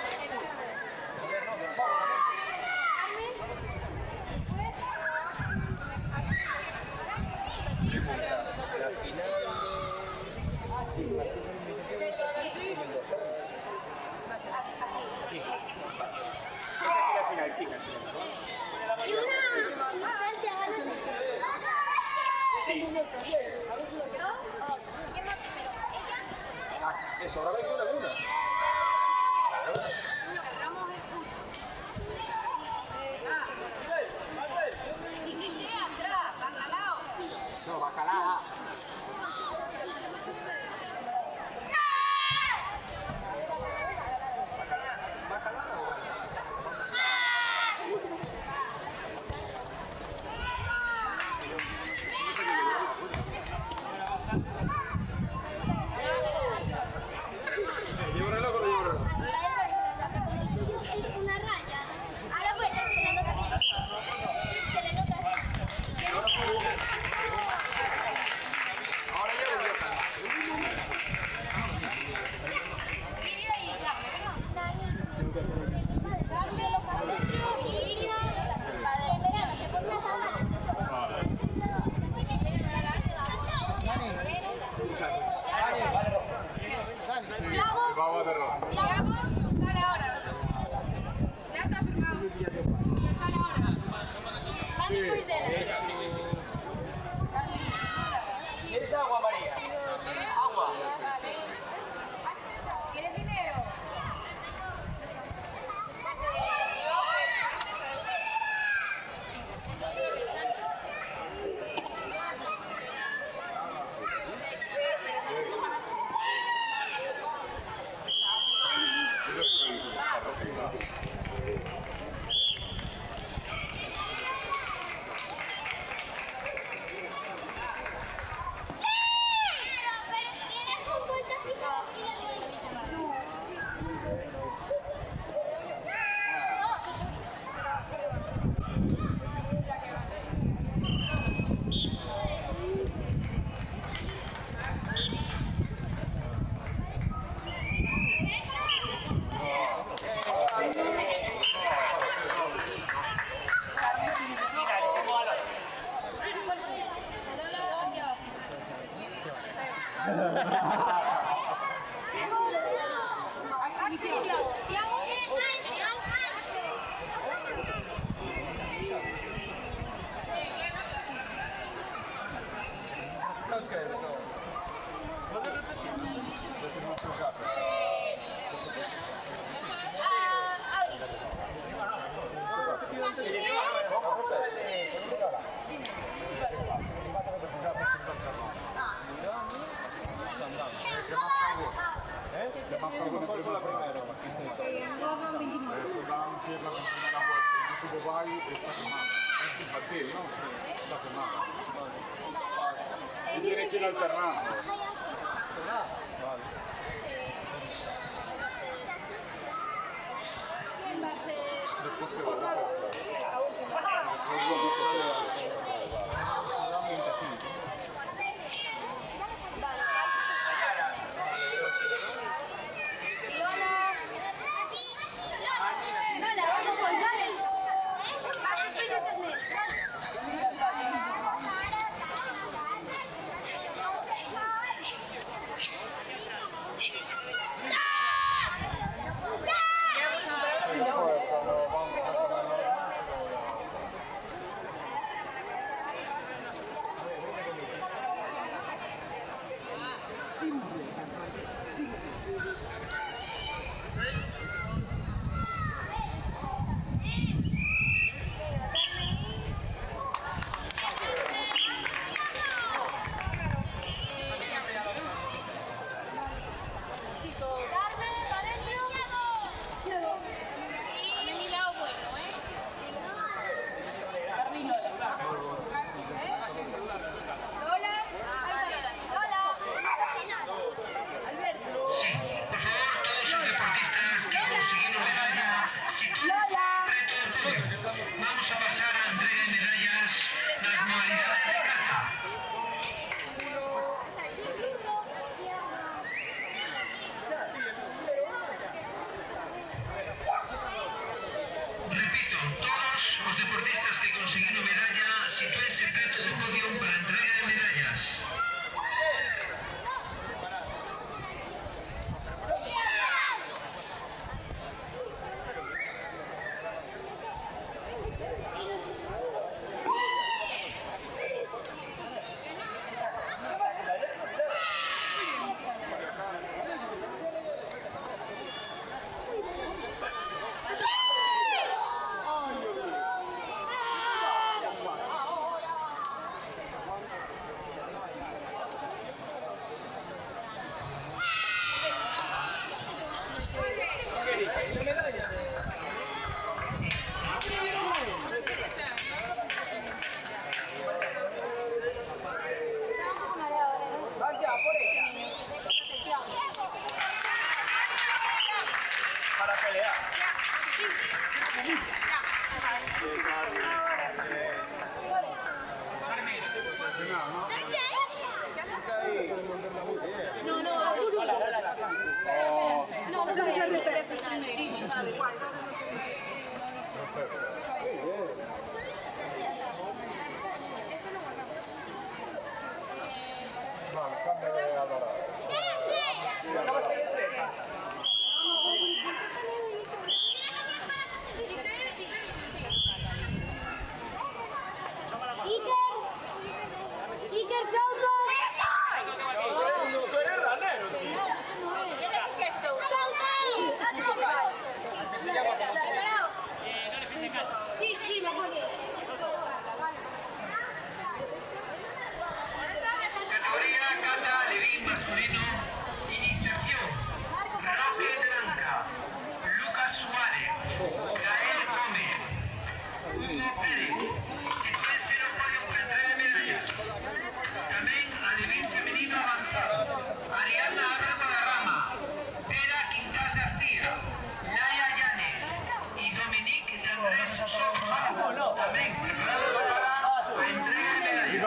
La final, chicas. Sí. Eso, ahora vais una a una. No, bacalao. Una raya. Ahora pues se le nota que se le nota. Ahora llevo yo. Vamos de rojo. Sale ahora. Ya está firmado. Ya sale ahora. Vamos por delante. ¿Quieres agua, María? Agua. ¿Quieres dinero? Pero tienes un puesto fijado. Y tiene que ir alternando. Después que va a Vale. Iker Souto. Tú eres ranero. ¿Quién es Iker Souto? Sí, me acuerdo. Categoría Cata Levín masculino. Iniciación. Roque Blanca. Lucas Suárez. Gael Gómez. Hugo Pérez. Después se nos pone por entrega de medallas. También a Levín femenino avanzado. Ariadna Abra Guadarrama. Vera Quintas García. Laia Llanes. Y Dominique de Andrés Sosa. También preparados para la entrega de medallas.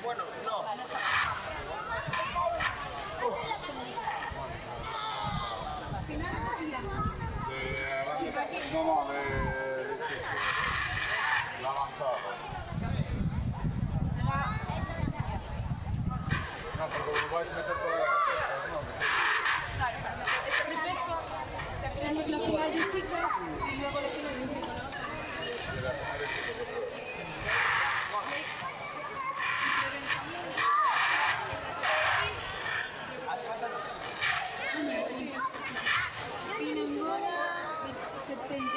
Bueno, no. No, de chico. La avanzada. No, porque vos vais a meter todas las pescas, ¿no? Esto de pesca, tenemos la final de chicos y luego la final de chicos. Y la final de chico, ¿qué tal? Pinangola 74.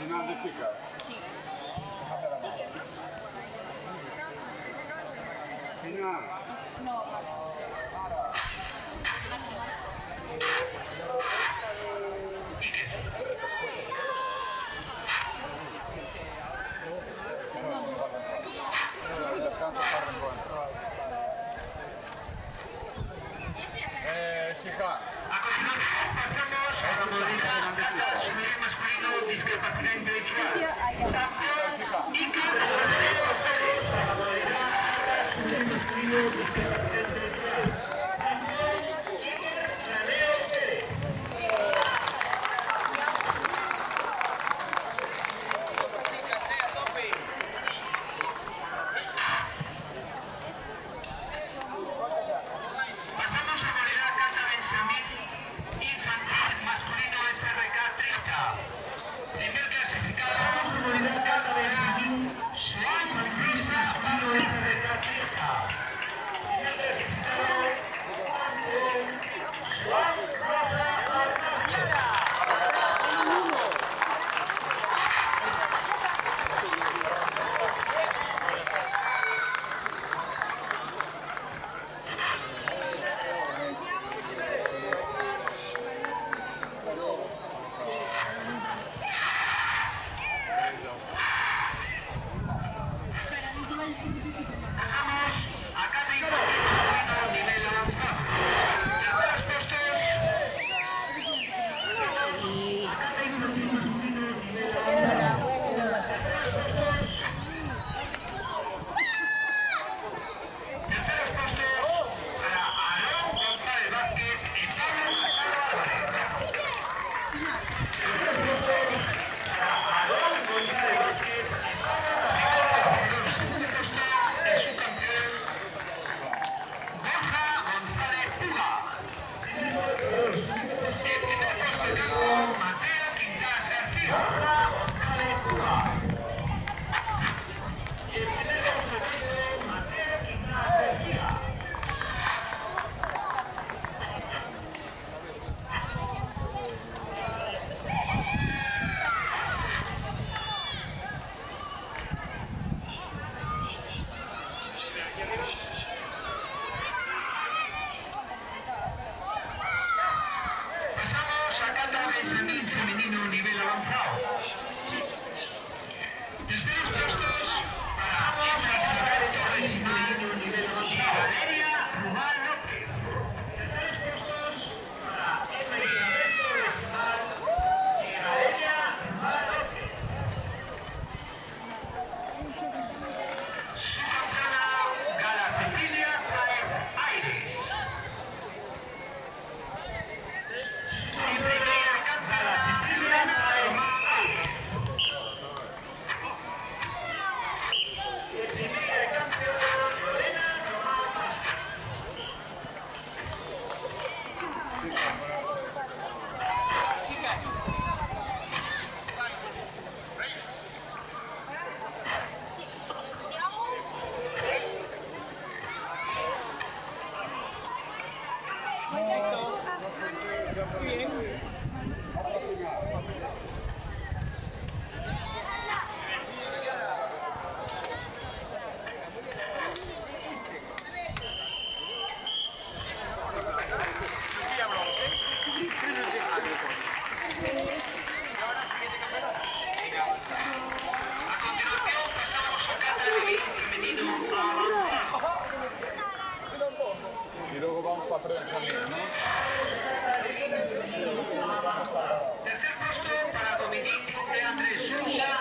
Final de chicas. Sí. Final. No, Sija. A continuación pasamos a la modalidad femenino masculino discapacidad intelectual. Campeón la modalidad masculino discapacidad intelectual. Y luego vamos para prensa, ¿no? Tercer puesto para Dominique de Andrés Sousa.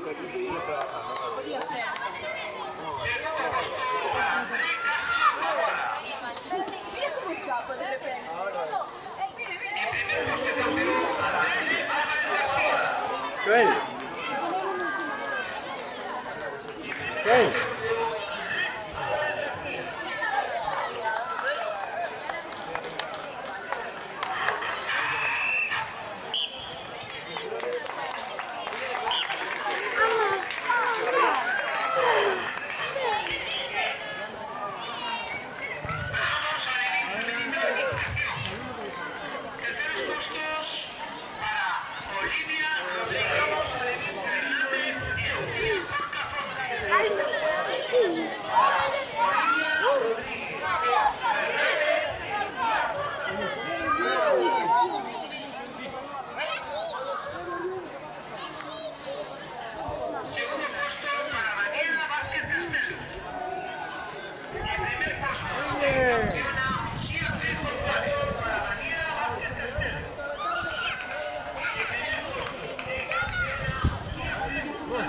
Pues aquí se viene trabajando. Mira cómo escapa de repente. Joel. Joel.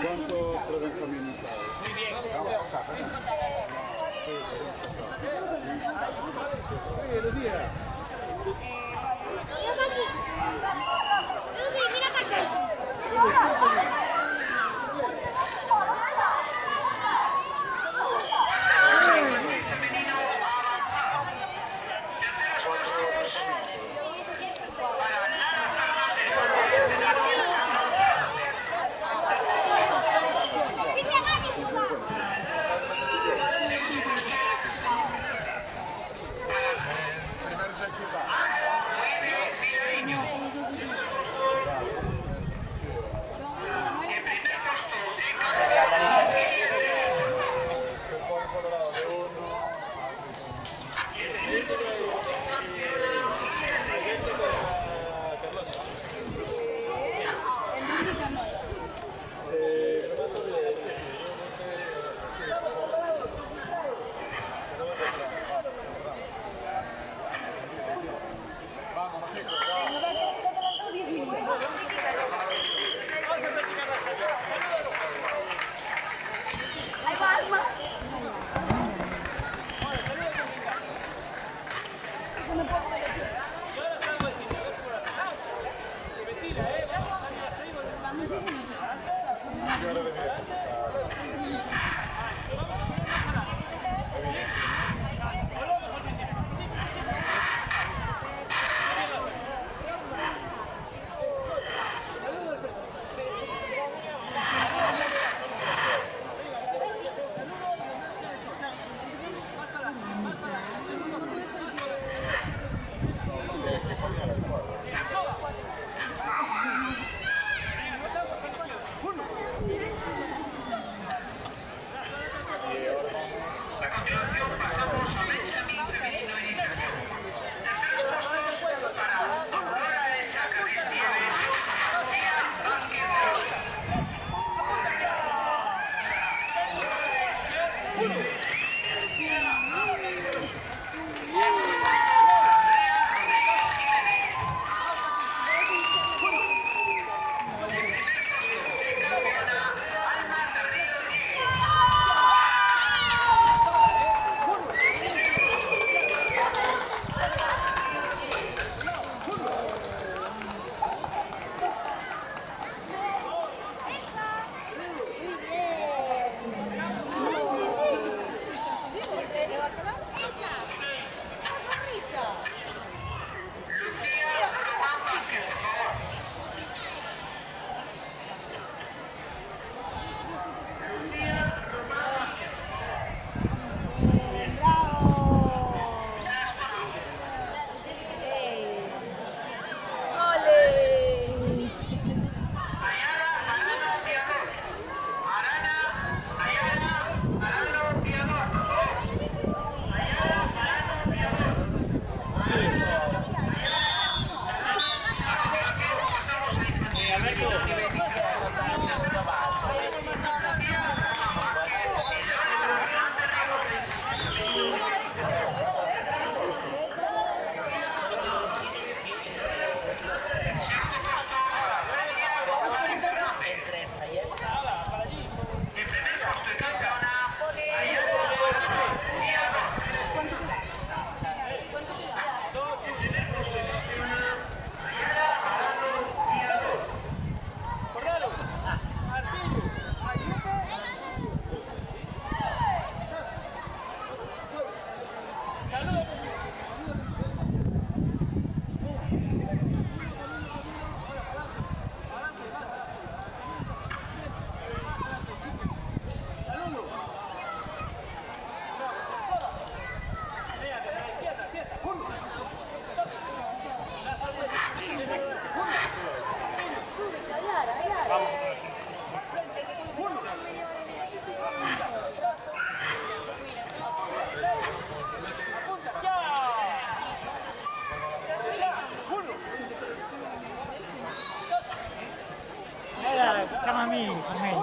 ¿Cuántos prebenjamines sabes? Muy bien.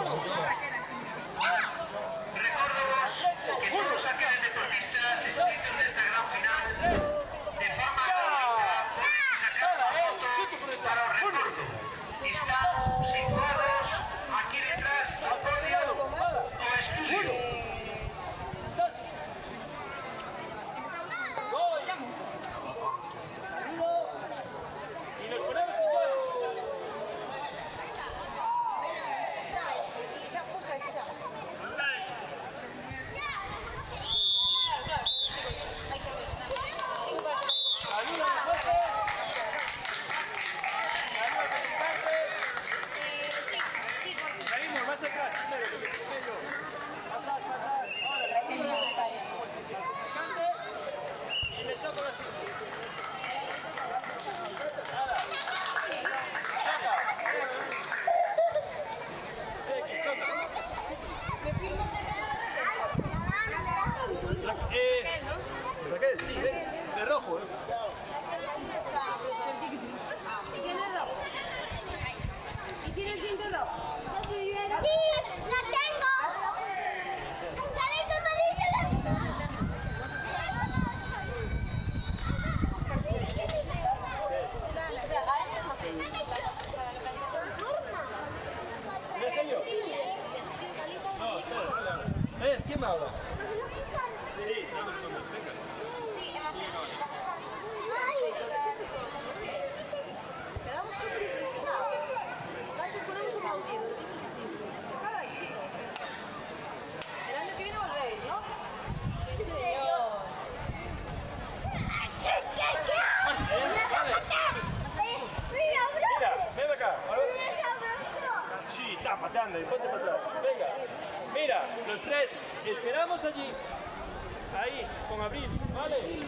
Recordamos que todos aquellos deportistas inscritos en esta gran final, de forma gratuita, pueden sacar una foto para el recuerdo. Están situados aquí detrás del podio o estudio. Y nos ponemos igual. Salimos, más atrás, primero, que se quede yo. Atrás, atrás. Ahora, y le saco la cinta. Raquel, sí, ven, de rojo, ¿Y tienes cinta roja? ¡Sí! ¡La tengo! ¿Sabes cómo dice la...? ¿En serio? No, espera. ¿Quién me habla? Sí, dame el nombre, venga. Quedamos súper impresionados. Casi ponemos un audífono. Caray, chicos. El año que viene volvéis, ¿no? Sí, señor. Mira, ven acá. Sí, tápate, anda, y ponte para atrás. Venga. Mira, los tres esperamos allí. Ahí, con Abril, ¿vale?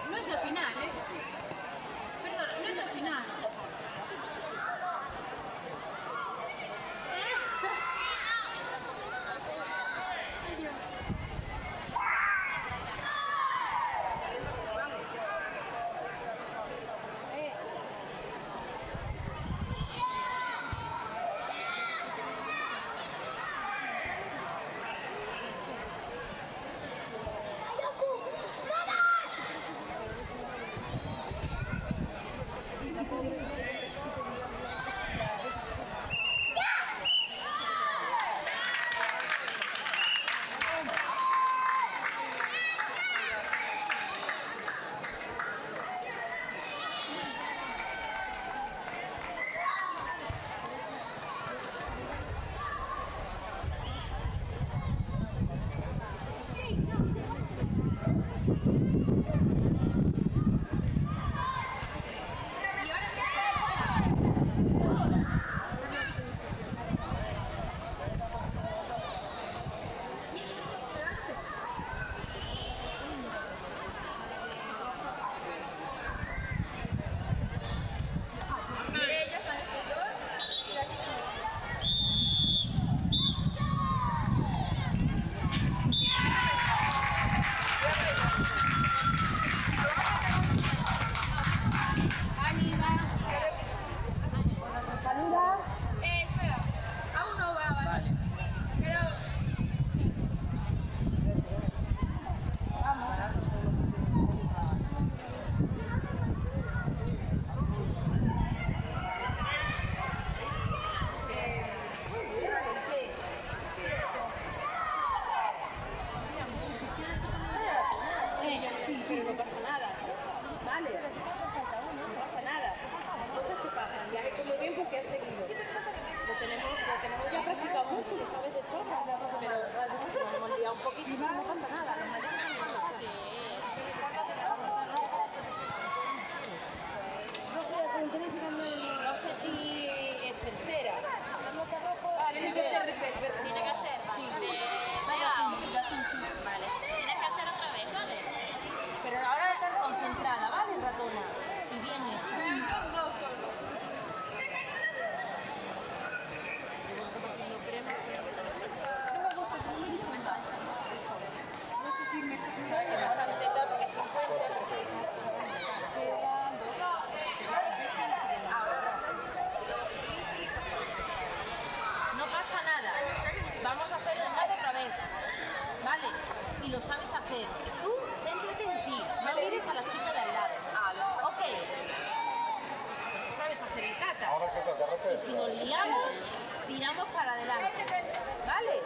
No es el final, ¿eh? Perdona, no es el final. Espera. Aún no va, ¿vale? Pero... Sí, no pasa nada. Vale. No pasa nada. Cosas que pasan. Y has hecho muy bien porque has seguido. Lo tenemos ya practicado mucho, lo sabes de sobra. Pero nos hemos liado un poquito y no pasa nada. Sí. No sé si es tercera. Tiene que ser de pez, ¿verdad? Tiene que ser, sí. lo sabes hacer. Tú céntrate en ti, no mires a la chica de al lado. Ok. Sabes hacer el kata. Y si nos liamos, tiramos para adelante. ¿Vale?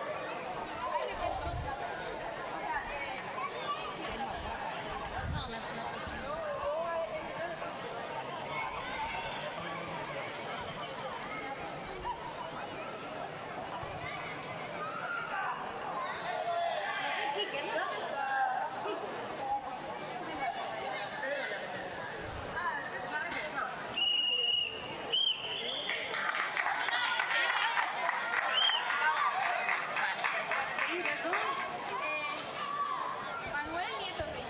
Manuel Nieto Reyes.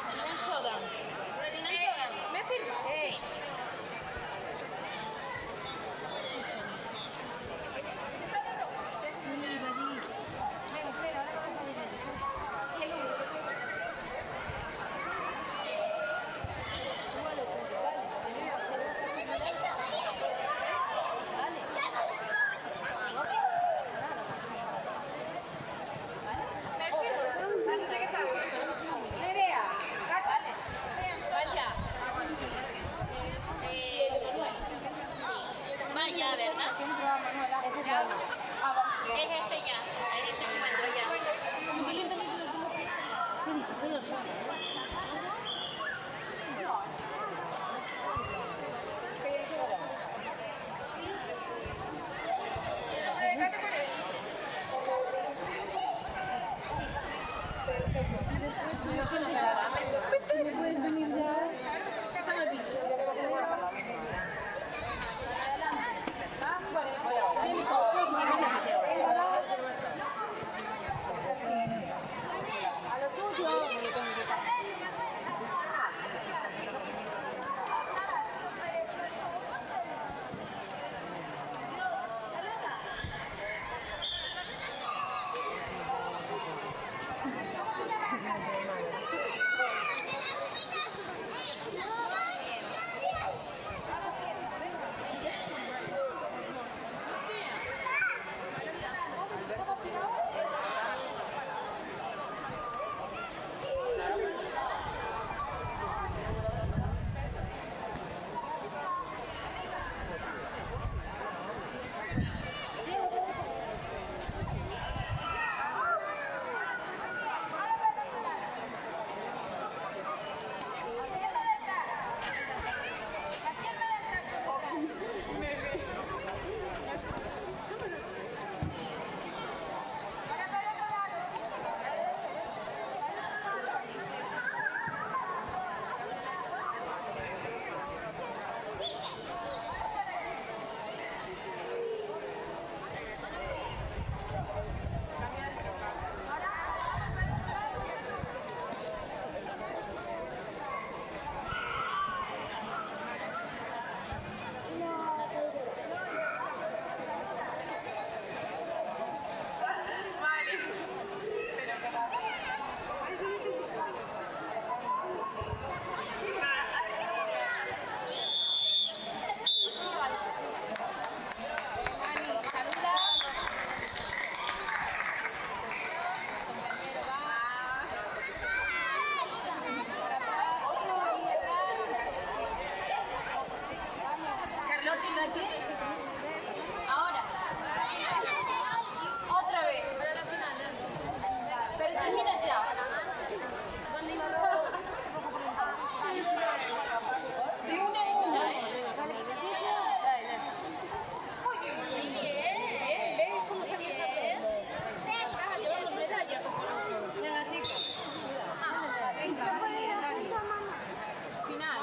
Sinan Shodan. ¿Me firmas? Sí. Venga, espera, ahora vamos a ver. Y el uno. Vaya, ¿verdad? Es este ya. Es este encuentro ya. Si me puedes venir ya. Estamos aquí. A lo tuyo. Ahora. Otra vez. Pero terminas ya. De una en una. Muy bien. ¿Ves cómo sabías hacerlo? Llevamos medalla. Venga, chicas. Venga, Dani. Final.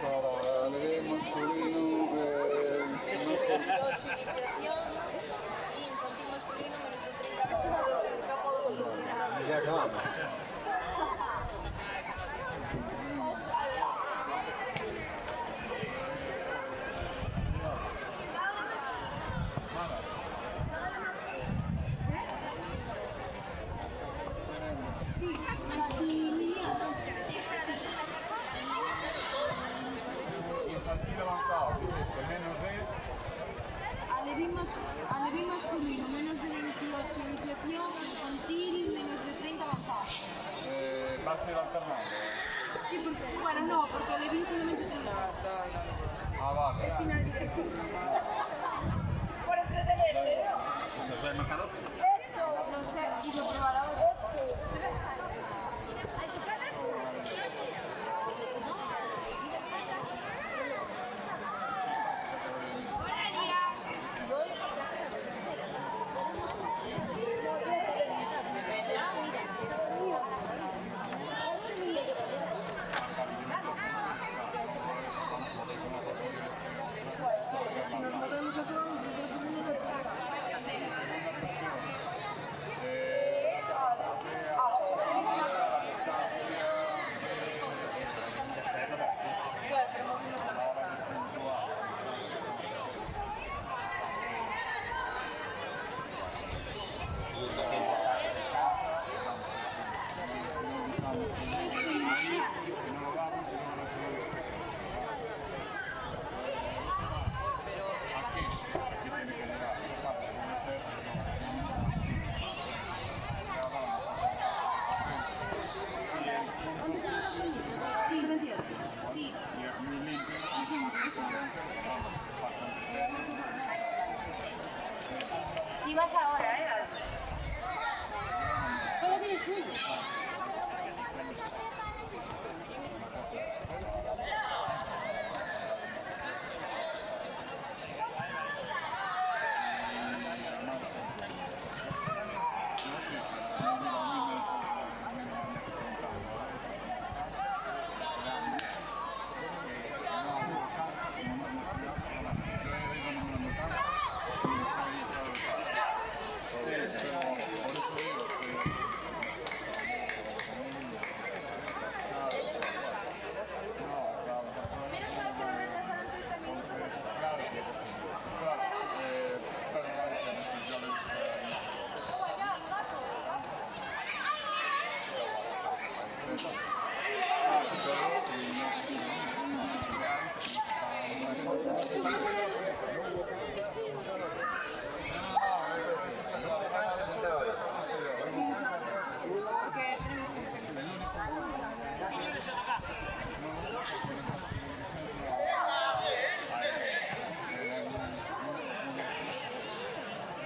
para el masculino, Menos de 28 iniciación y infantil masculino menos de 30 de campo de volumen. ya acabamos. Infantil avanzado, menos de... Alevín masculino, menos de 28 iniciación, infantil, menos de 30 avanzado. va a ser alternado. Sí, porque, bueno, no, porque Alevín solamente 30. Ah, vale. Por entretenerte. ¿Eso es el marcador? No sé, si lo probar ahora. Y vas ahora, ¿eh? Solo tienes uno.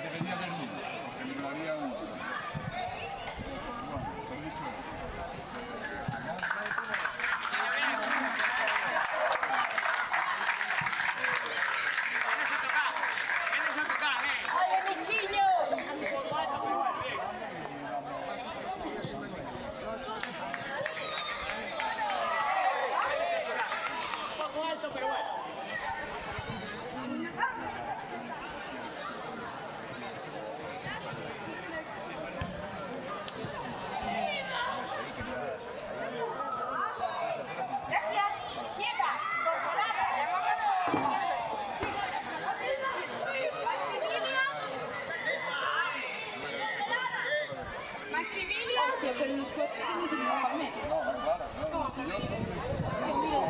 Debería haber uno, porque liberaría uno. Bueno, por dicho ¡Oye, Michillo! Maximilian. Hostia, pero los coches tienen que ir al metro. ¿Cómo se ve? Que mira,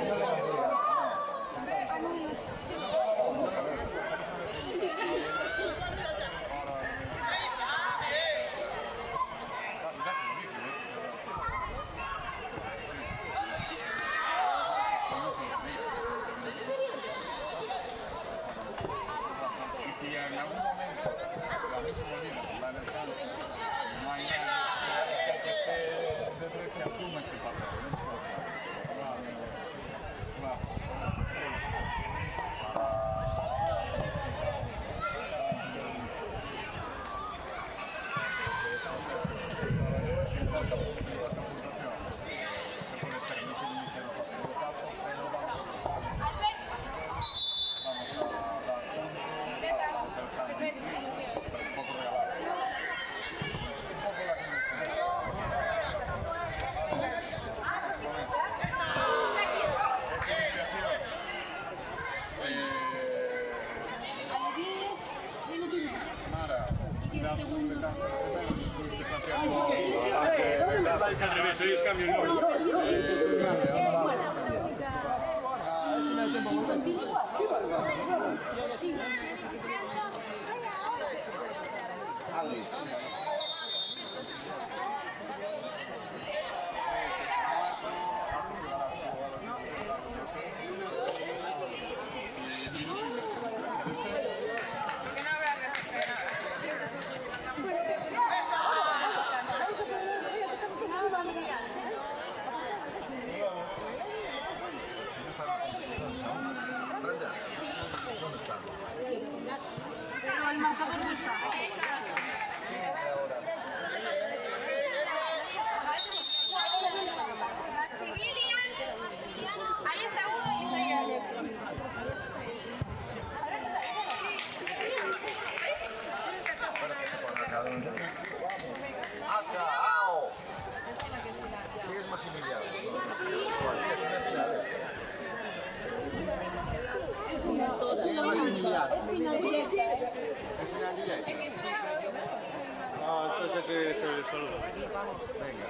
y si en algún momento la misma unidad, la del cáncer, no hay nadie que esté de frente, asume ese papel. Claro. Vale, es al revés, hoy es cambio el nombre. Pero el marcador no está. Ahí está uno y está ahí. ¡Acao! ¿Qué es Massimiliano? Es una final. ¿Qué es Massimiliano? Es final directa, Es final directa. No, entonces es el solo. Venga.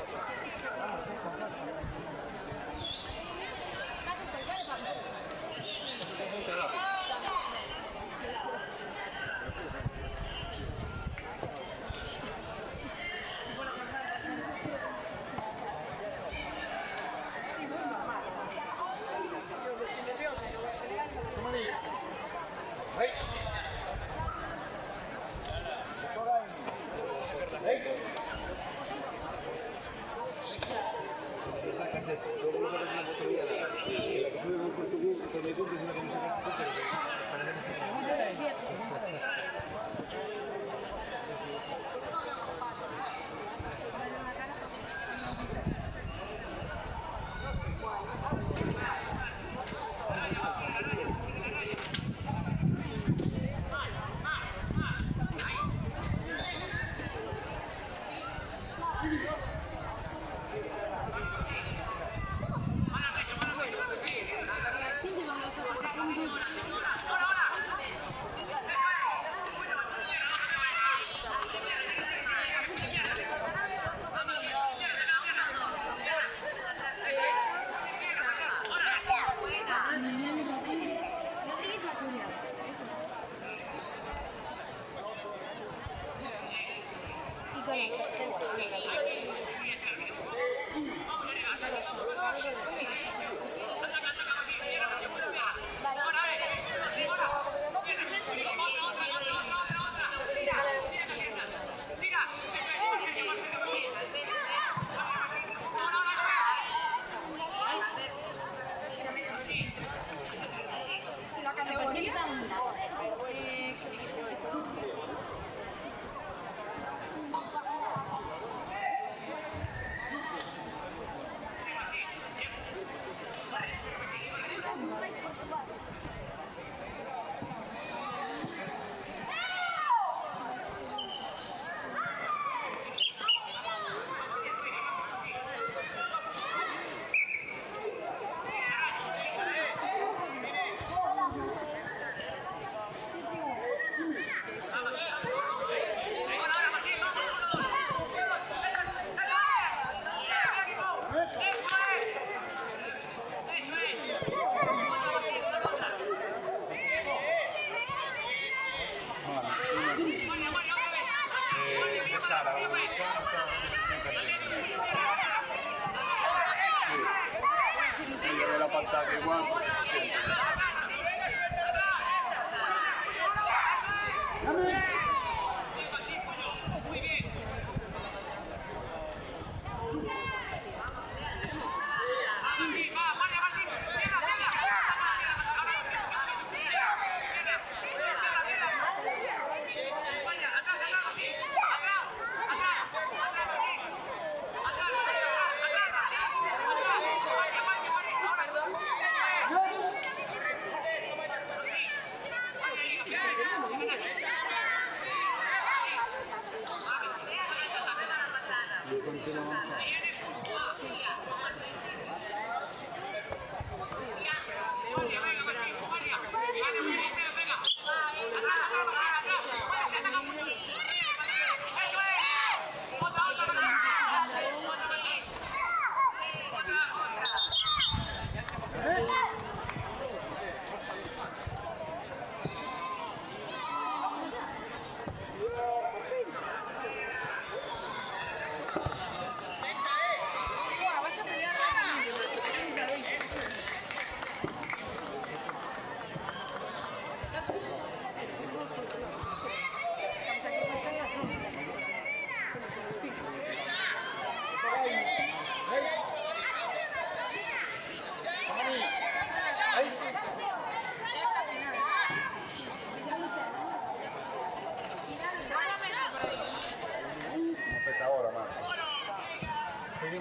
Eso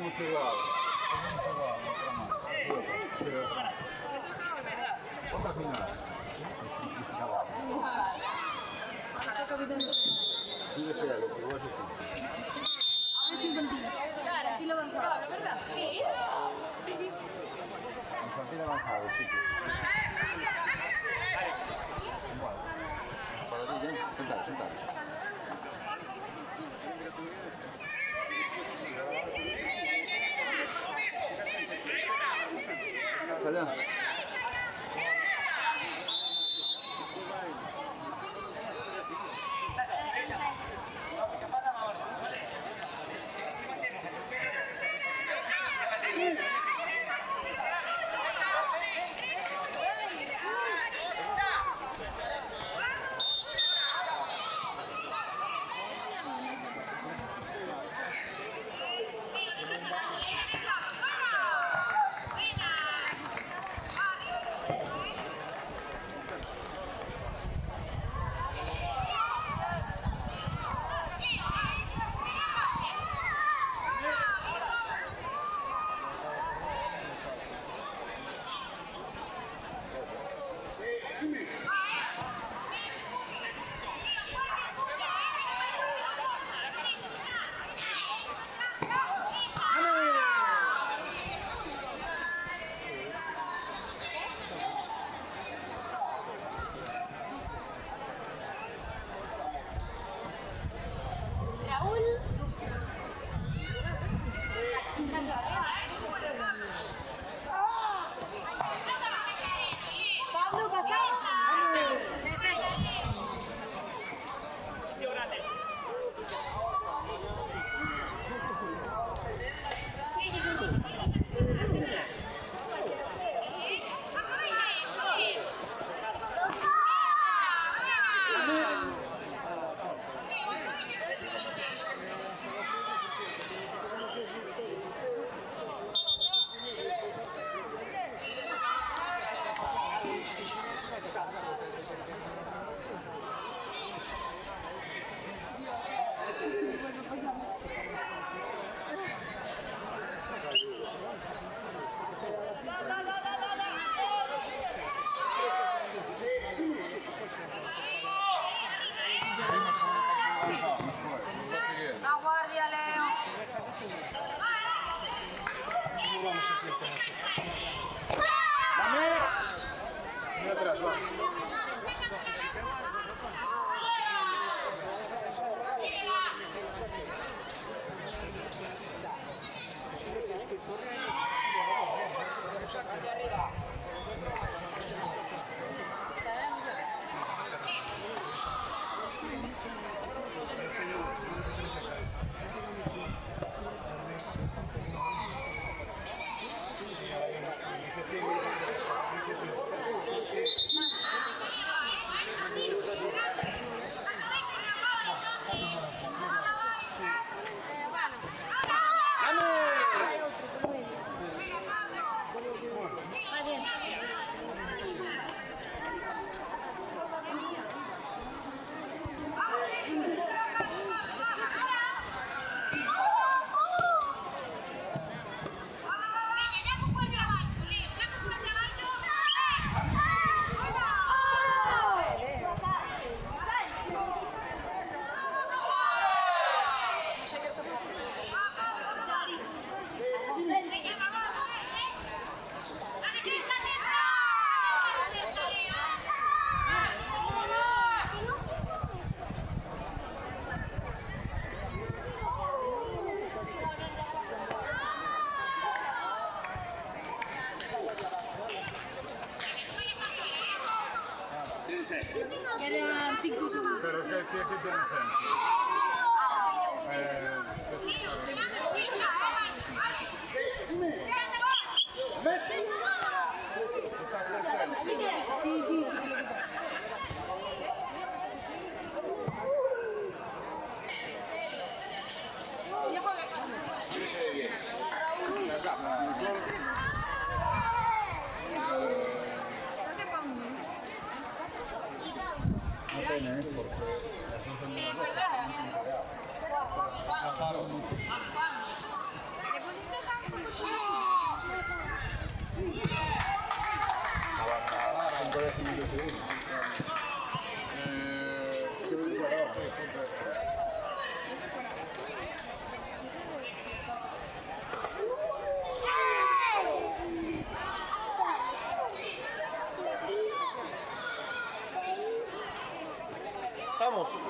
Seguimos igual. Otra más. Otra final. Sí, desea lo que voy a decir. Ahora es infantil. Infantil avanzado. ¿Verdad? Sí. Infantil avanzado, chicos. Para ti, ven. Sentados. Hasta allá. Pablo Casado. La guardia, Leo. Mira atrás, va. Pero ¿qué tiene senso? Sí, sí. Perdona. ¿Te pusiste Vamos.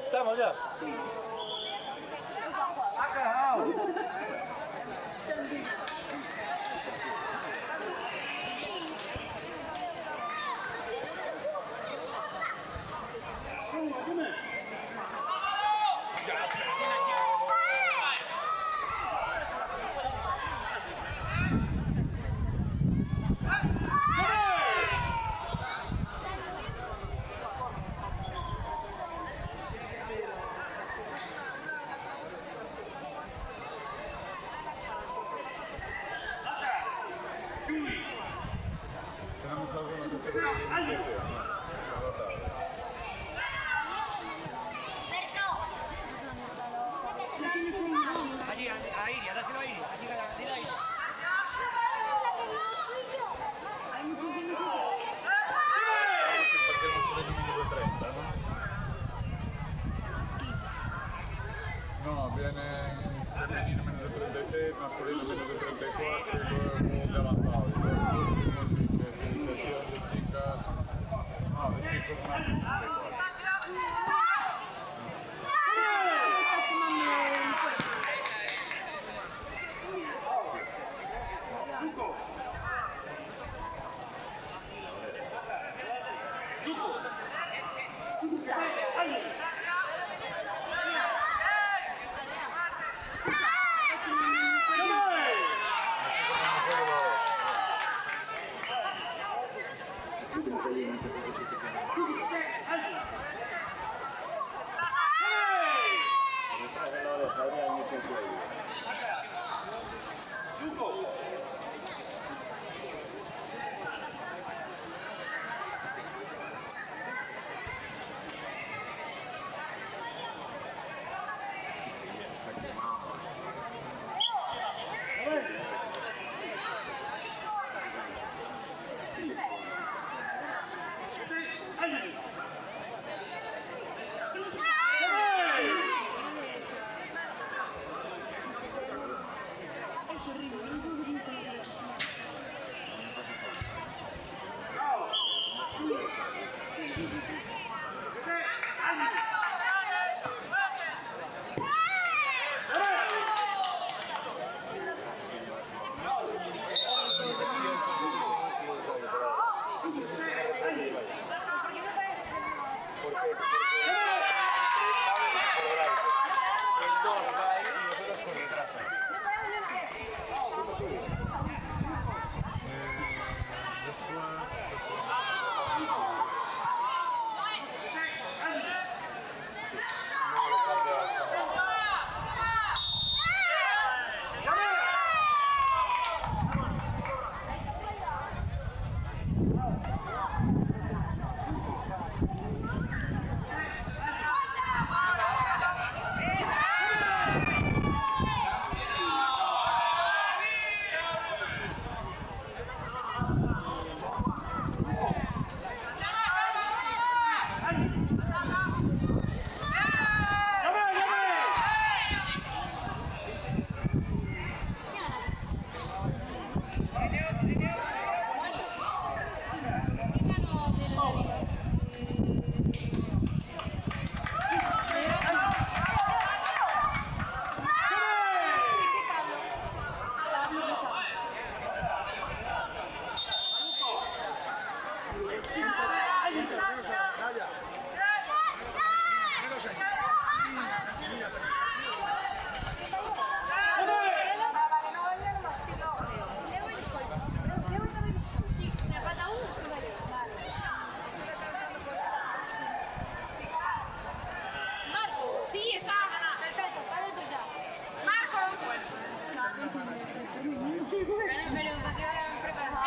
Estamos ya. Ha cagado. vienen femenino menos de 36, masculino menos de 34 y luego de avanzado. Y luego el último sí, que es sección de chicas, no, de chicos más de 34.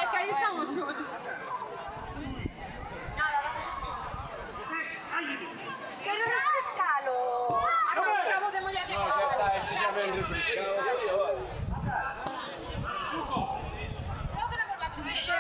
Es que ahí estamos solos. Que non é frescalo. Acabamos de mollar de No, ya está, este ya me he refrescado. Tengo que recordar chumita.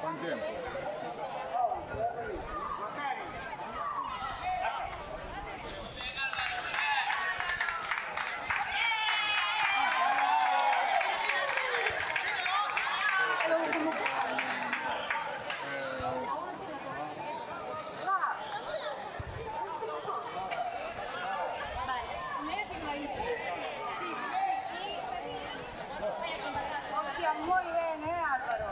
¿Cuánto tiempo? Hostia, muy bien, Álvaro.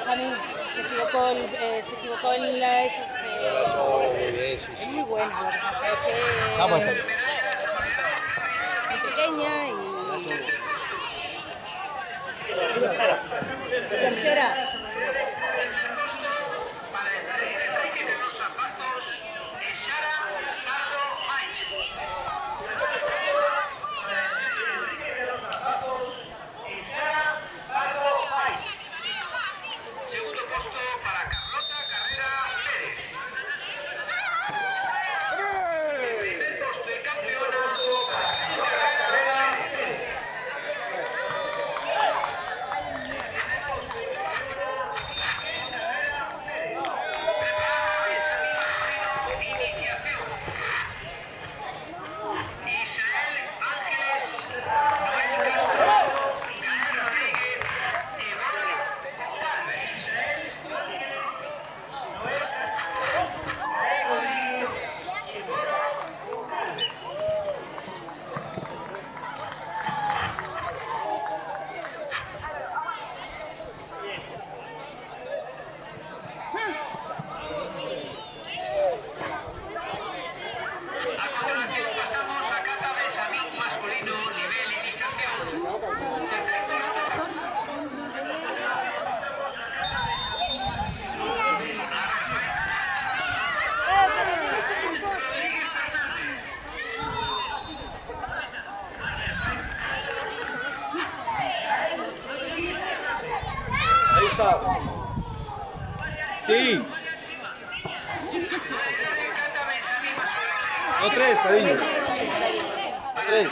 Benjamín. Se equivocó en la... Eso, es muy buena, lo que pasa es que... muy pequeña y... Tercera. Sí. No tres, cariño. No tres.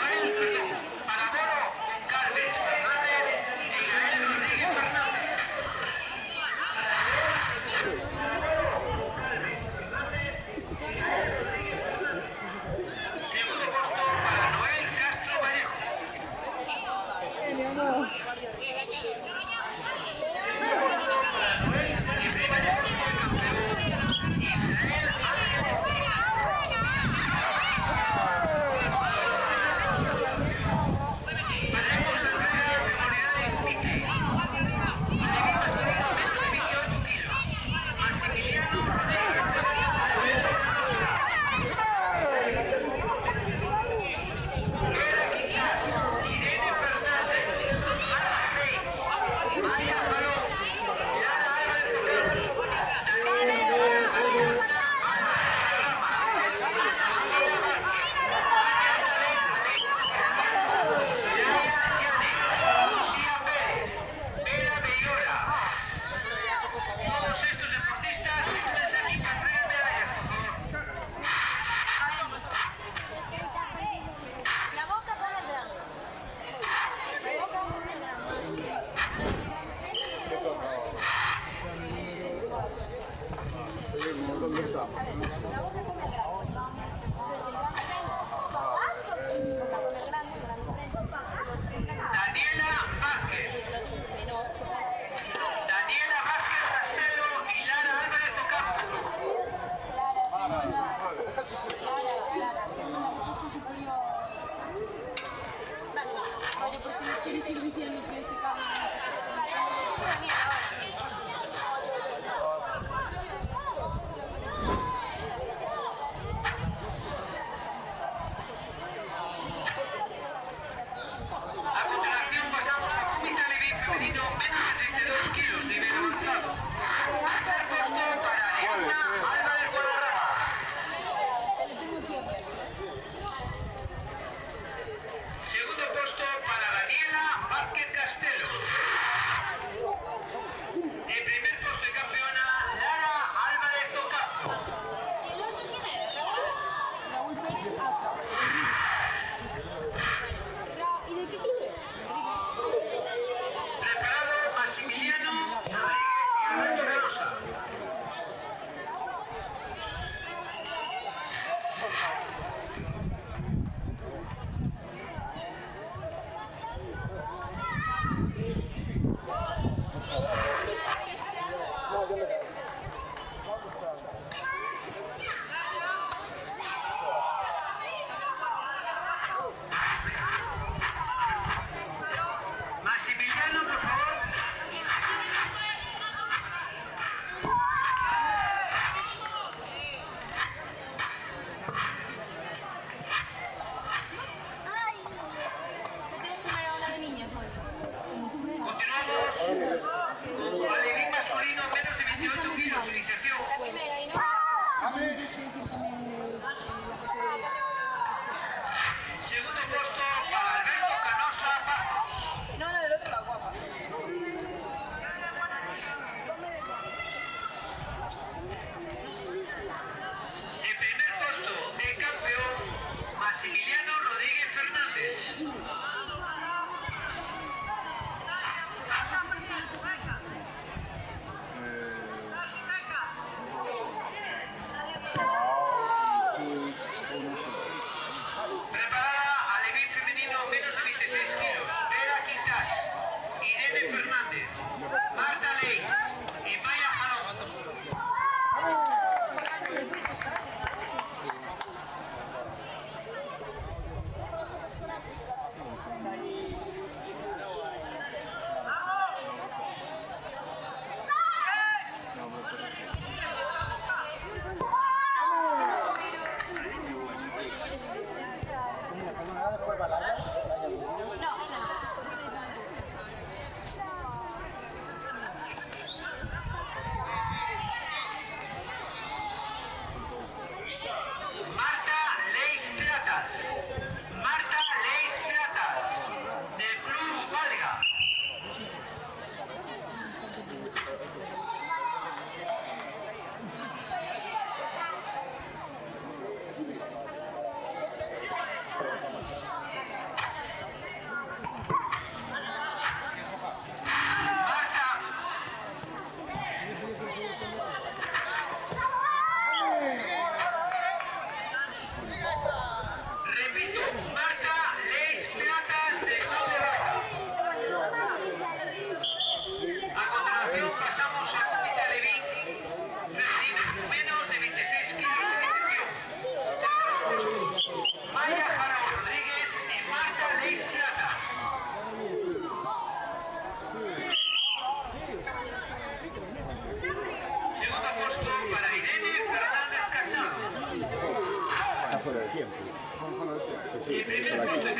sí, se la quita.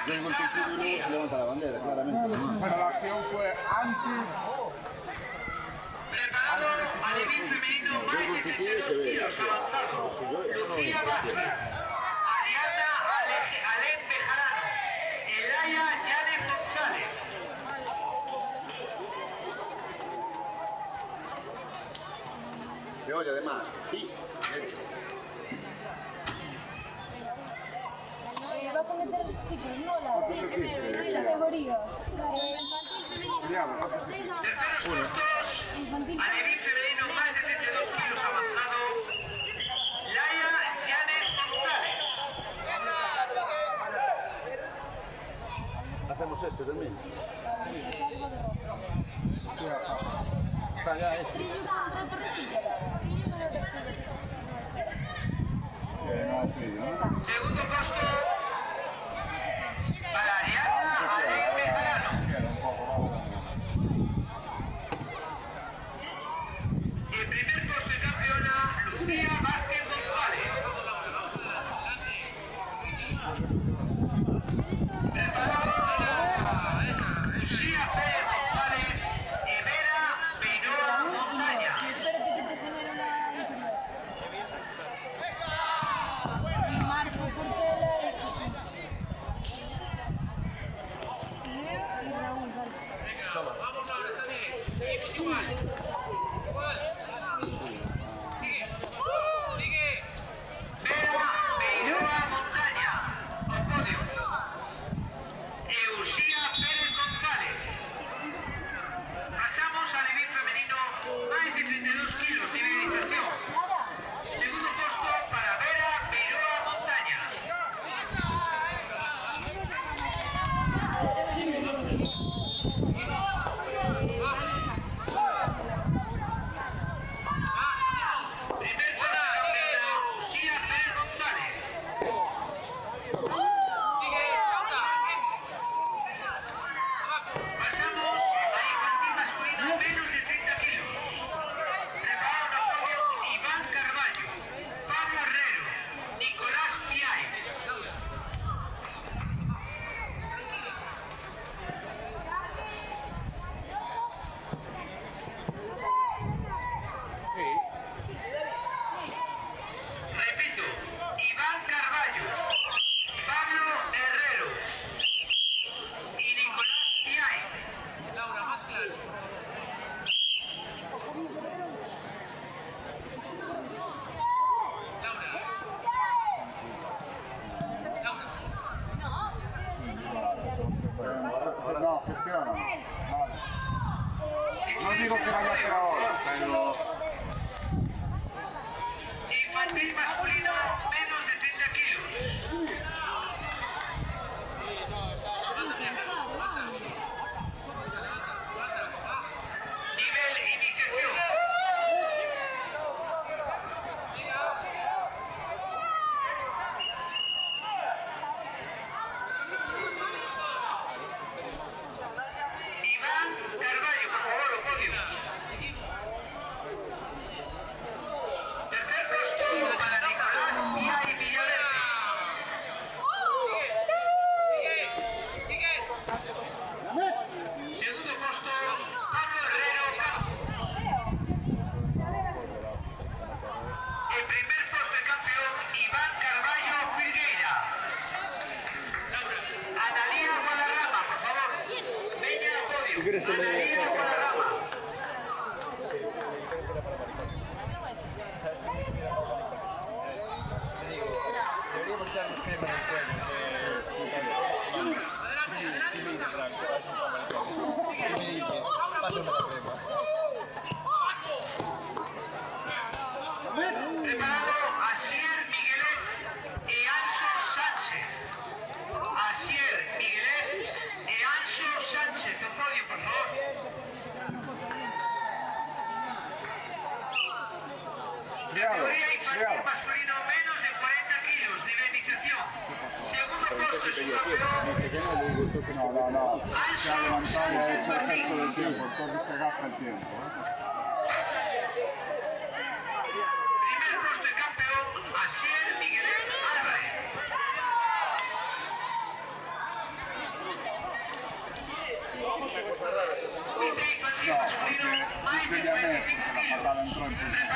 Yo el golpe y luego se levanta la bandera, claramente. Pero la acción fue antes. Preparado al evento femenino No, yo el golpe y se ve. Eso no es cualquiera. Ariadna Alem Bejarano, Elaya Yane González. Se oye además. Sí. Vas a meter chicos, no la categoría. Infantil. Al evento femenino más de 32 kilos avanzado, Laia Yane González. Hacemos este también. Está ya este. Trillo contra Torrecilla. Trillo contra Torrecilla. Segundo paso para Ariadna Alem Bejarano. El primer puesto de campeona, Lucía Vázquez González. Lucía Pérez González, Evera Peinoa Montaña. Espero que te genere una inferior. Marco Portela y Jesús. Y Raúl, vale. Vamos, Laura, está bien. Seguimos igual. Sigue. Vera Peinoa Montaña. Al podio. Eusía Pérez González. Pasamos al evento femenino más de 32 kilos de nivelización. Segundo puesto para Vera Peinoa Montaña. Primer lugar, Lucía Pérez González. Pasamos a infantil masculino menos de 30 kilos. Preparado al podio Iván Carballo, Pablo Herrero, Nicolás Piay. Repito, Iván Carballo, Pablo Herrero y Nicolás Piay. Laura, más claro. No, gestiona. Vale. No digo que vaya a ser ahora, pero. Infantil masculino menos de 30 kilos. Nivel iniciación. Iván Carballo, por favor, o podio. Tercer puesto para Nicolás Piay Villaverde. Segundo puesto, Pablo Herrero Campo. El primer puesto de campeón, Iván Carballo Filgueira. Analía Guadarrama, por favor. Venga al podio. Analía Guadarrama. Deberíamos echarnos crema en el cuello. Pásame la crema. Preparado Asier Miguelet y Anso Sánchez. Asier Miguelet y Anso Sánchez. Tu podio, por favor. Categoría infantil masculino menos de 40 kilos. Nivelización. Segundo puesto, su campeón. No. Se ha levantado y ha hecho el gesto del tiempo, entonces se gasta el tiempo. Primer puesto de campeón, Asier Miguelet Álvarez. cosas raras esa. No, porque usted ya me porque la patada entró, entonces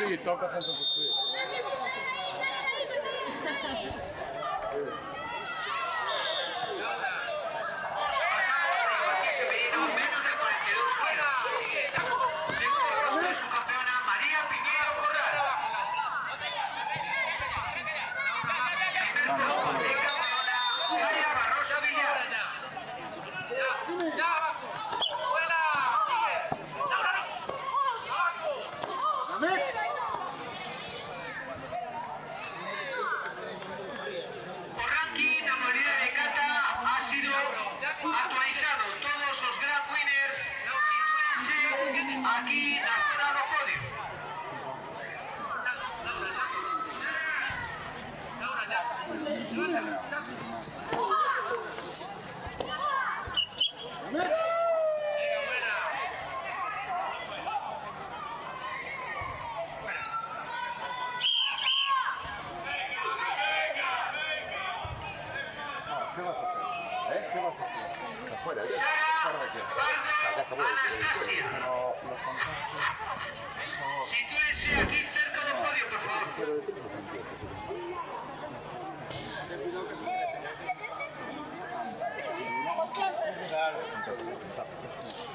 sì, tocca tanto qui. Aquí nacional o podio. Laura, ya. ¿Qué vas a hacer? ¿Eh? ¿Qué vas a hacer? Afuera, ya. ¿Para qué? Ya acabó. Pero los contactos... Sitúense aquí cerca del podio, por favor.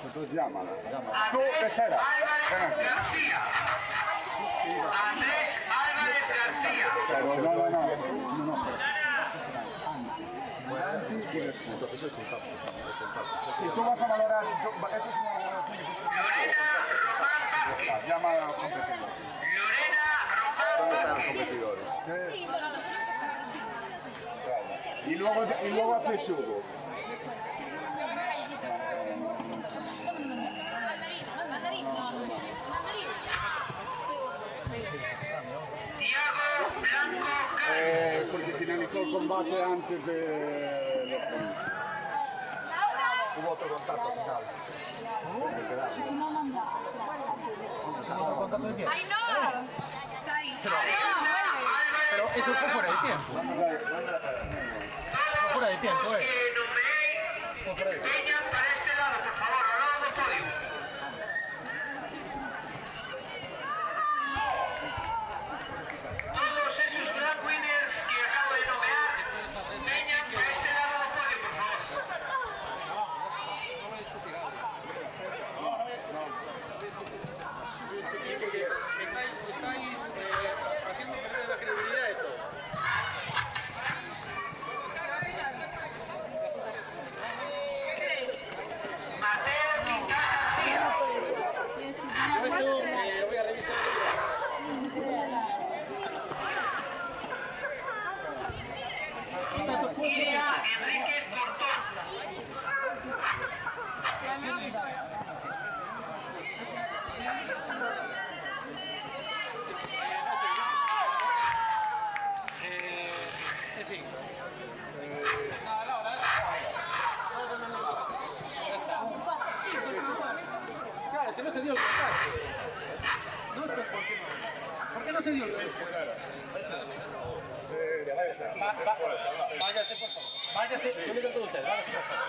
Entonces llámala. Tú, espera. Álvarez García. Andrés Álvarez García. Pero no. Entonces es contacto. Si tú vas a valorar, eso es una valoración. Lorena Román Vázquez. Llama a los competidores. Lorena ¿Dónde Román están los Vázquez. competidores? Y luego haces subo. Tiago Blanco Carlos. Porque finalizó el combate antes de los combos. Hubo otro contacto final. ¡Ay, no! Pero eso fue fuera de tiempo. Fue fuera de tiempo, Que nombréis Váyase, yo me canto de usted, váyase por favor.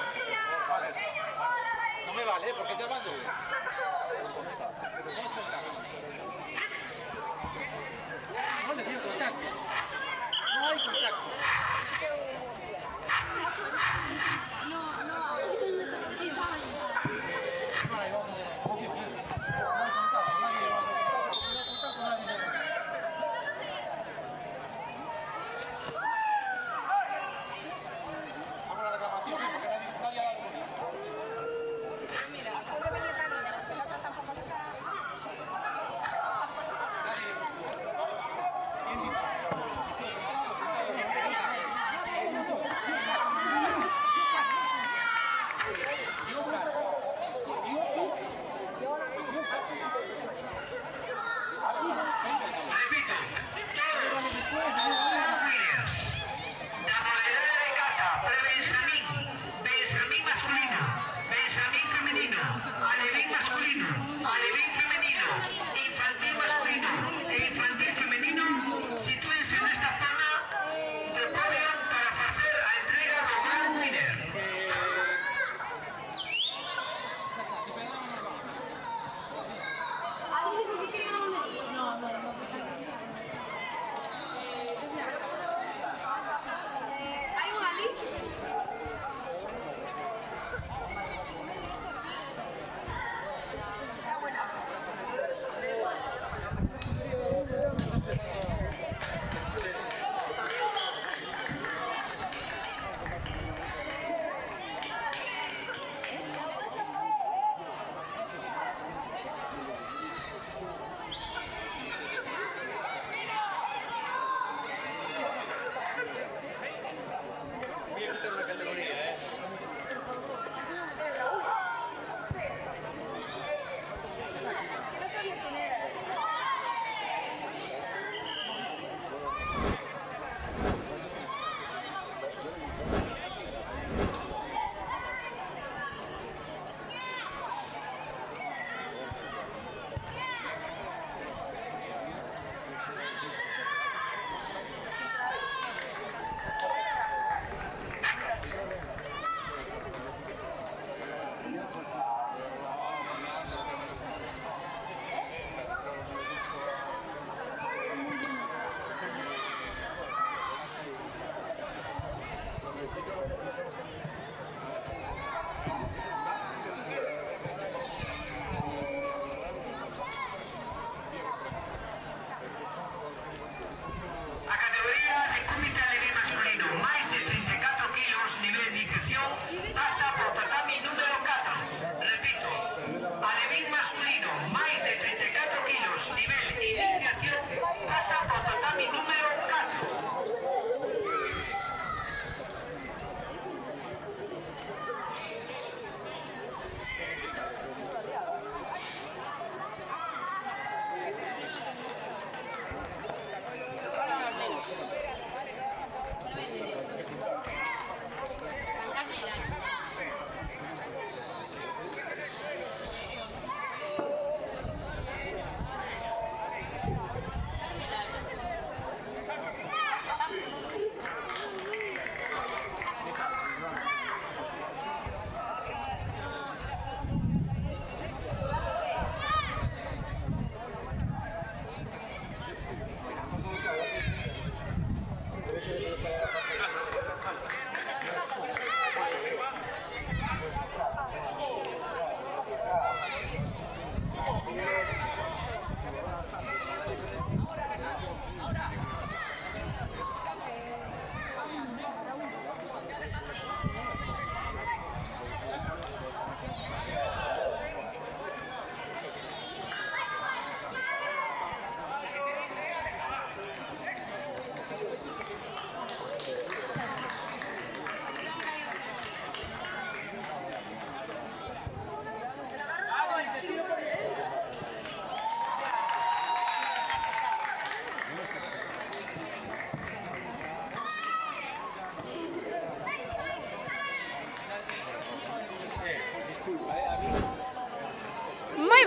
Vale. No me vale, porque ya van de ver. Vamos con cara. No le dio contacto. No hay contacto.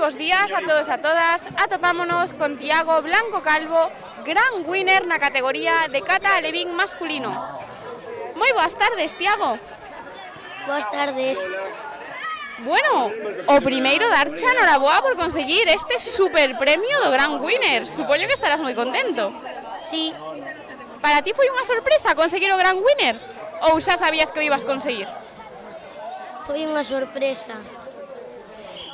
Bos días a todos e a todas. Atopámonos con Tiago Blanco Calvo, gran winner na categoría de kata alevín masculino. Moi boas tardes, Tiago. Boas tardes. Bueno, o primeiro darche a noraboa por conseguir este super premio do Grand Winner. Supoño que estarás moi contento. Sí. Para ti foi unha sorpresa conseguir o Grand Winner? Ou xa sabías que o ibas conseguir? Foi unha sorpresa.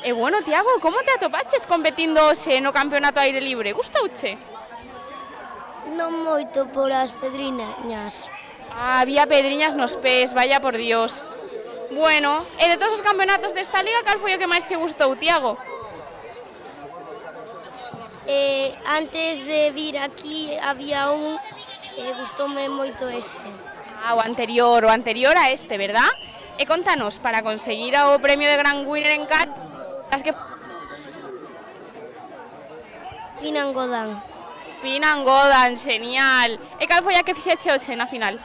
E bueno, Tiago, como te atopaches competindo hoxe no campeonato aire libre? Gustouche? Non moito por as pedriñas. Ah, había pedriñas nos pés, vaya por Dios. Bueno, e de todos os campeonatos desta liga, cal foi o que máis che gustou, Tiago? Antes de vir aquí había un e gustoume moito ese. Ah, o anterior a este, verdad? E contanos, para conseguir o premio de Grand Winner en CAT, as que... Pinangodan. Pinangodan, genial. E cal foi a que fixeche hoxe na final?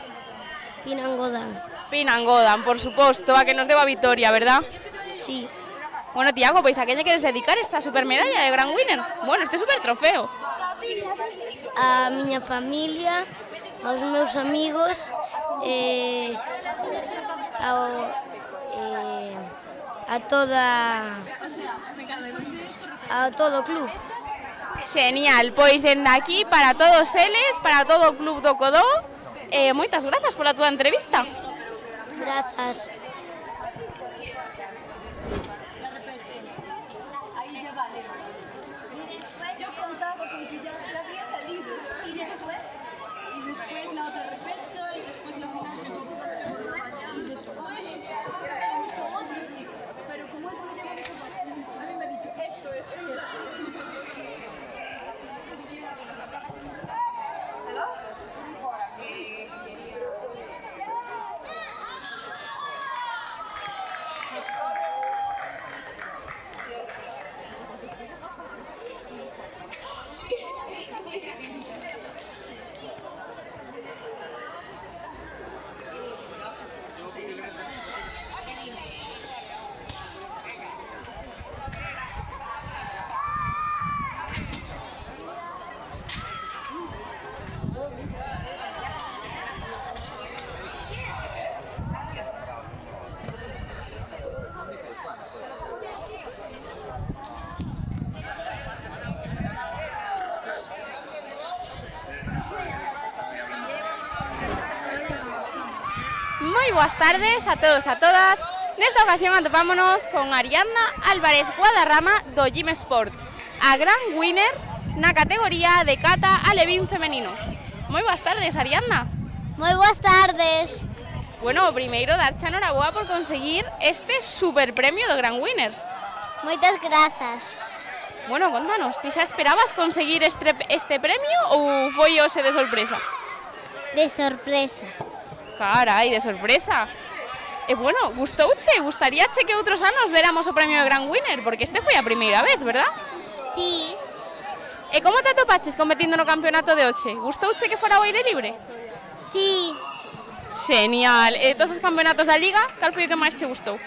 Pinangodan. Pinangodan, por suposto, a que nos deu a vitoria, verdad? Sí. Bueno, Tiago, pois a que lle queres dedicar esta super medalla de Grand Winner? Bueno, este super trofeo. A miña familia, aos meus amigos, a todo o club. Genial, pois dende aquí para todos eles, para todo o club do Codó, moitas grazas pola túa entrevista. Grazas. Yo contaba con que ya había salido. ¿Y después? Y después la otra repesca y después la final se jugó. Y después vamos con otros chicos. Pero como eso me llama mucho más, a mí me ha dicho esto. ¿Hello? Moi boas tardes a todos e a todas. Nesta ocasión atopámonos con Ariadna Álvarez Guadarrama do Gym Sport, a Grand Winner na categoría de kata alevín femenino. Moi boas tardes, Ariadna. Moi boas tardes. Bueno, primeiro darche a noraboa por conseguir este super premio do Grand Winner. Moitas grazas. Bueno, contanos, ti xa esperabas conseguir este premio ou foi hoxe de sorpresa? De sorpresa. Carai, de sorpresa. E bueno, gustouche? Gustaríache que outros anos déramos o premio de Grand Winner? Porque este foi a primeira vez, verdad? Sí. E como te atopaches competindo no campeonato de hoxe? Gustouche que fora o aire libre? Sí. Genial. E todos os campeonatos da Liga, cal foi o que máis che gustou?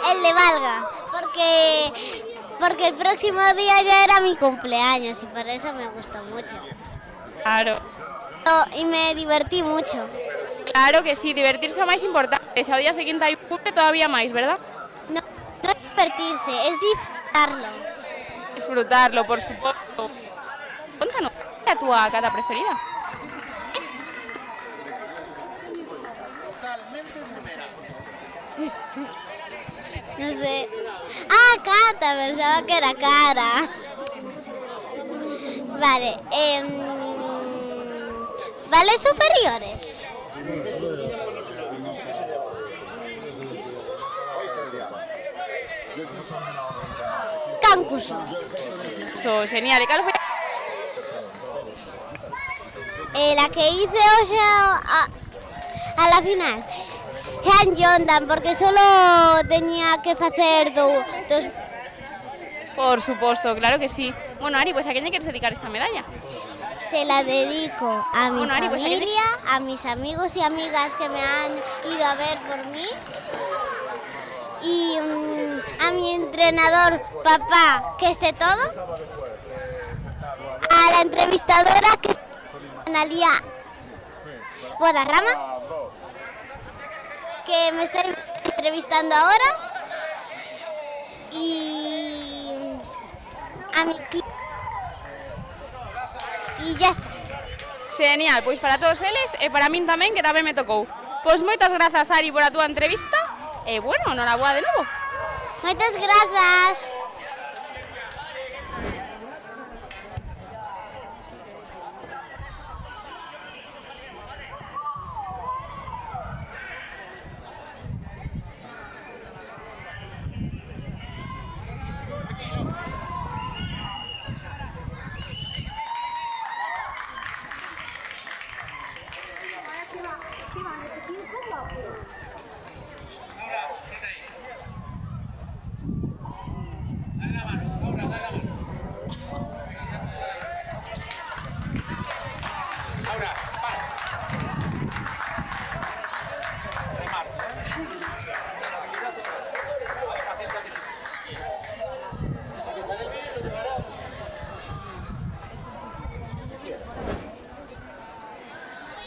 El de Valga, porque el próximo día ya era mi cumpleaños y por eso me gustó mucho. Claro. Y me divertí mucho. Claro que sí, divertirse é o máis importante. Se ao día seguinte hai cumple todavía máis, verdad? No es divertirse, es disfrutarlo. Disfrutarlo, por suposto. Contanos, ¿cuál é a túa kata preferida? No sé. Ah, kata, pensaba que era cara. Vale, ¿vales superiores? Cancuso. Genial, e cal foi? La que hice hoy a la final. Hand Jordan, porque solo tenía que hacer dos. Por suposto, claro que sí. Bueno, Ari, pues ¿a quién le quieres dedicar esta medalla? Se la dedico a mi Ari, pues, familia, a mis amigos y amigas que me han ido a ver por mí y a mi entrenador, papá, que esté todo, a la entrevistadora, que Analia Guadarrama, que me está entrevistando ahora, y a mi club. Y ya está. Genial, pois para todos eles e para min tamén, que tamén me tocou. Pois moitas grazas, Ari, por a túa entrevista e, bueno, noraboa de novo. Moitas grazas.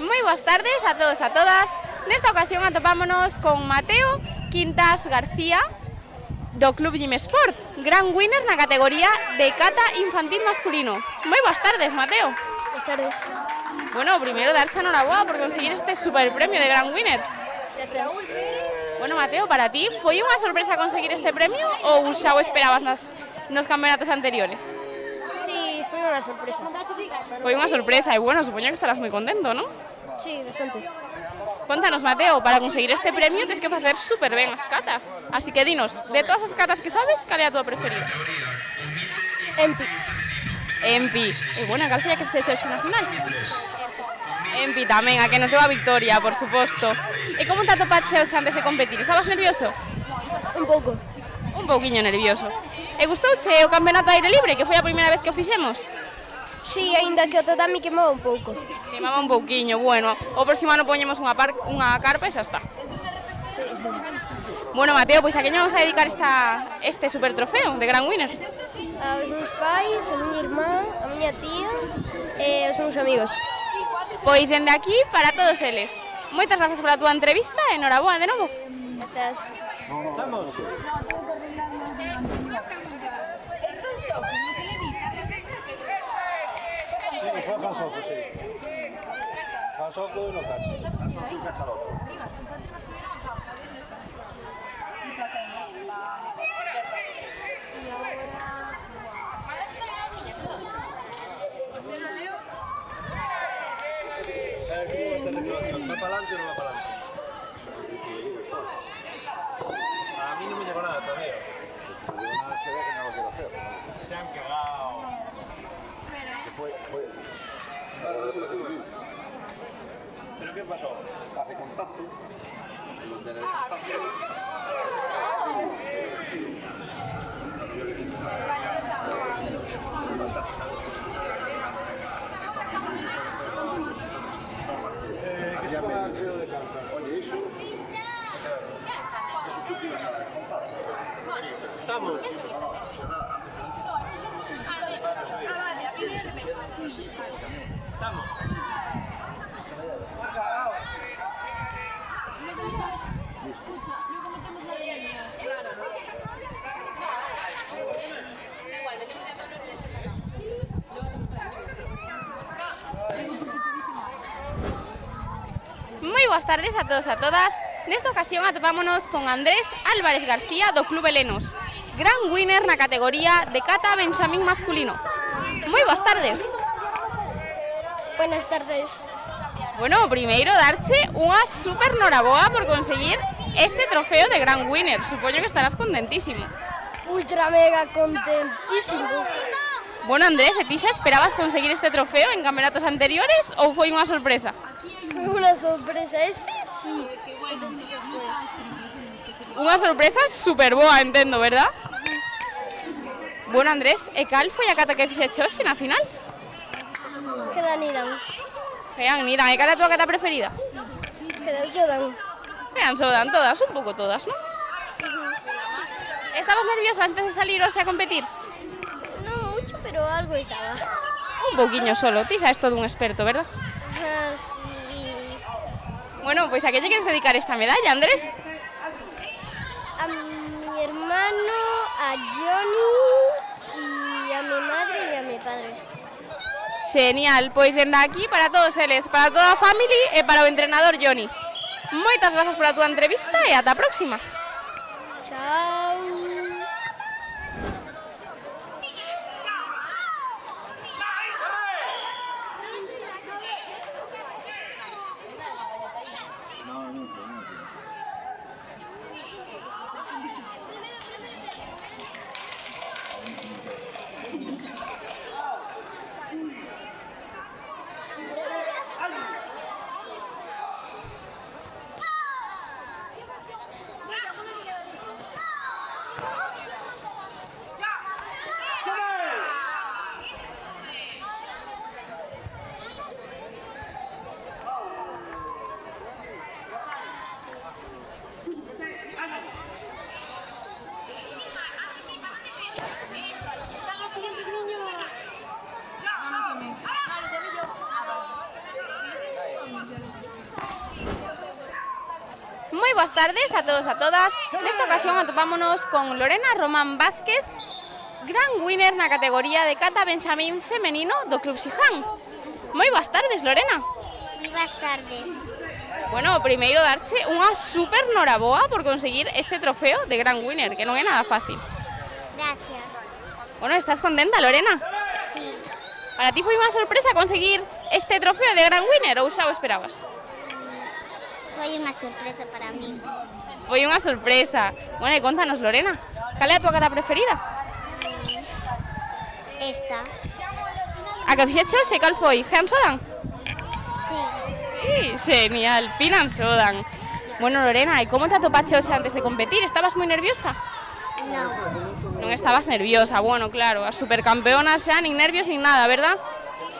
Moi boas tardes a todos e a todas. Nesta ocasión atopámonos con Mateo Quintas García do Club Gimesport, gran winner na categoría de kata infantil masculino. Moi boas tardes, Mateo. Boas tardes. Bueno, primeiro darche noraboa por conseguir este super premio de gran winner. Gracias. Bueno, Mateo, para ti foi unha sorpresa conseguir este premio ou xa o esperabas nos campeonatos anteriores? Sí, foi unha sorpresa. Foi unha sorpresa e, bueno, supoño que estarás moi contento, non? Sí, bastante. Contanos, Mateo, para conseguir este premio tens que facer super ben as catas. Así que dinos, de todas as catas que sabes, cal é a túa preferida? Empi. Empi. E, bueno, cal foi a que fixeches na final? Empi tamén, a que nos deu a victoria, por suposto. E como te atopaches antes de competir? Estabas nervioso? Un pouco. Un pouquiño nervioso. E gustouche o campeonato aire libre, que foi a primeira vez que o fixemos? Sí, aínda que o tatami quemaba un pouco. Quemaba un pouquiño, bueno. O próximo ano poñemos unha carpa e xa está. Sí. Bueno, Mateo, pois a que vamos a dedicar este super trofeo de gran winner? Aos meus pais, a miña irmá, a miña tía e os meus amigos. Pois dende aquí para todos eles. Moitas grazas pola túa entrevista e noraboa de novo. Grazas. Vamos. Sí, fue Hansoku, sí. Hansoku no cacho. Hansoku y Cachaloto. ¿Va para adelante o no va para adelante? A mí no me llegó nada todavía. Se han cagado. ¿Pero qué pasó? Hace contacto. Oye, eso. Estamos. Estamos. Moi boas tardes a todos e a todas. Nesta ocasión atopámonos con Andrés Álvarez García do Club Helenos, gran winner na categoría de kata benxamín masculino. Moi boas tardes. Buenas tardes. Bueno, primeiro darche unha super noraboa por conseguir este trofeo de gran winner. Supoño que estarás contentísimo. Ultra mega contentísimo. Bueno, Andrés, e ti xa esperabas conseguir este trofeo en campeonatos anteriores ou foi unha sorpresa? Foi unha sorpresa, sí. Unha sorpresa super boa, entendo, verdad? Bueno, Andrés, e cal foi a cata que fixeche hoxe na final? Queda Nidan. Quedan Nidan, e cal é a túa cata preferida? Queda Sodan. Quedan Sodan, todas, un pouco todas, non? Estabas nerviosa antes de salir hoxe a competir? No mucho, pero algo estaba. Un pouquiño solo, ti xa és todo un experto, verdad? Sí. Bueno, pois a que lle queres dedicar esta medalla, Andrés? A mi hermano, a Johnny y a mi madre y a mi padre. Genial, pois dende aquí para todos eles, para toda a family e para o entrenador Johnny. Moitas grazas por a túa entrevista e ata a próxima. Chao. Moi boas tardes a todos e a todas. Nesta ocasión atopámonos con Lorena Román Vázquez, gran winner na categoría de cata benxamín femenino do Club Siján. Moi boas tardes, Lorena. Moi boas tardes. Bueno, primeiro darche unha super noraboa por conseguir este trofeo de gran winner, que non é nada fácil. Gracias. Bueno, estás contenta, Lorena? Sí. Para ti foi unha sorpresa conseguir este trofeo de gran winner ou xa o esperabas? Foi unha sorpresa para min. Foi unha sorpresa. Bueno, e contanos, Lorena, cal é a tua cata preferida? Esta. A que fixeche hoxe, cal foi? Jean Sodan? Sí. Sí, genial, Pinan Sodan. Bueno, Lorena, e como te atopache hoxe antes de competir? Estabas moi nerviosa? Non. Non estabas nerviosa, bueno, claro, as supercampeonas xa, nin nervios, nin nada, verdad?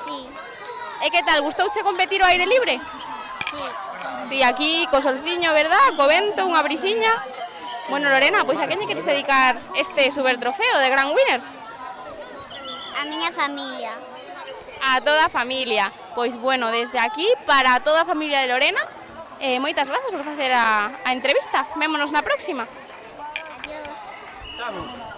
Sí. E que tal, gustouche competir ao aire libre? Sí. Sí, aquí co solciño, verdad? Co vento, unha brisiña. Bueno, Lorena, pois a quen lle queres dedicar este super trofeo de gran winner? A miña familia. A toda a familia. Pois bueno, desde aquí, para toda a familia de Lorena, moitas grazas por facer a entrevista. Vémonos na próxima. Adiós. Vamos.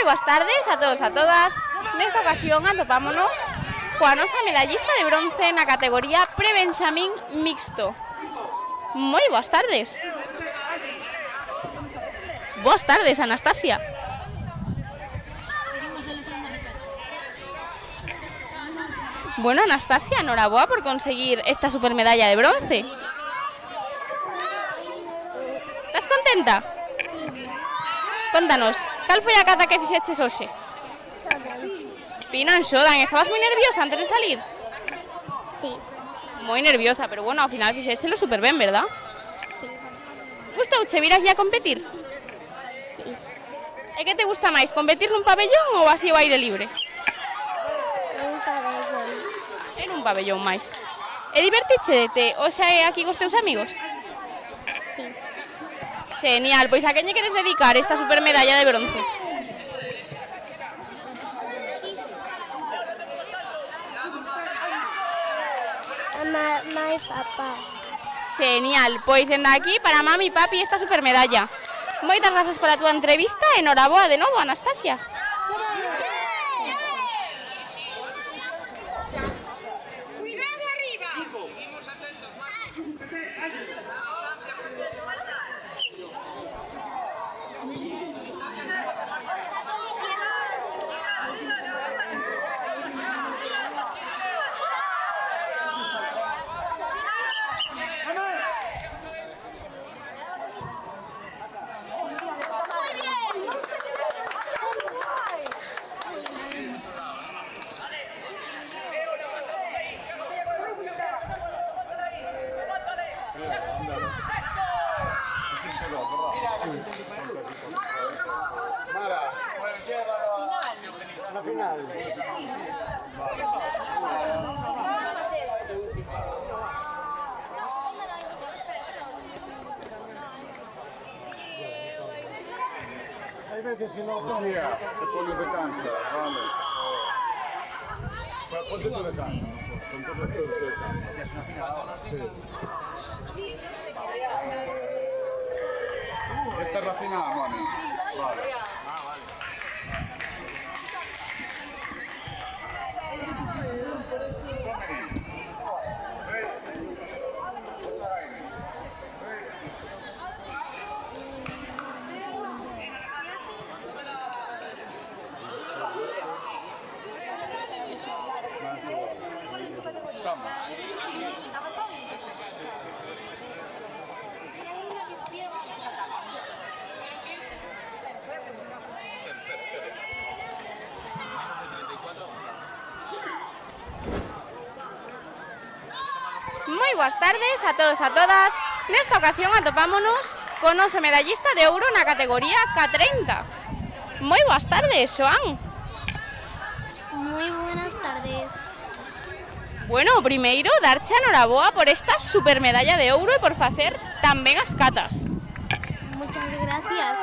Boas tardes a todos e a todas. Nesta ocasión atopámonos coa nosa medallista de bronce na categoría pre-benxamín mixto. Moi boas tardes. Boas tardes, Anastasia. Bueno, Anastasia, enhorabuena por conseguir esta supermedalla de bronce. Estás contenta? Contanos, ¿cal foi a cata que fixeches hoxe? Pino en Xodan, estabas moi nerviosa antes de salir? Sí. Moi nerviosa, pero bueno, ao final fixéchelo super ben, verdad? Sí. Gustouche vir aquí a competir? Sí. E que te gusta máis, competir nun pabellón ou así ao aire libre? Un pabellón. En un pabellón máis. E divertíchete hoxe aquí cos teus amigos? Sí. Genial, pois a quen lle queres dedicar esta supermedalla de bronce? A mamá y papá. Genial, pois dende aquí para mami e papi esta supermedalla. Moitas grazas pola túa entrevista e enhoraboa de novo, Anastasia. ¡Cuidado arriba! La final. Hay veces que no todavía te pones de cansa, vale. Ponte tú de cansa. Ponte tú de cansa. Ya es una final ahora. Sí. Esta es la final, Moni. Vale. Estamos. Moi boas tardes a todos e a todas. Nesta ocasión atopámonos con o noso medallista de ouro na categoría K30. Moi boas tardes, Xoán. Muy buenas tardes. Bueno, primeiro, darche a enhoraboa por esta supermedalla de ouro e por facer tan ben as catas. Muchas gracias.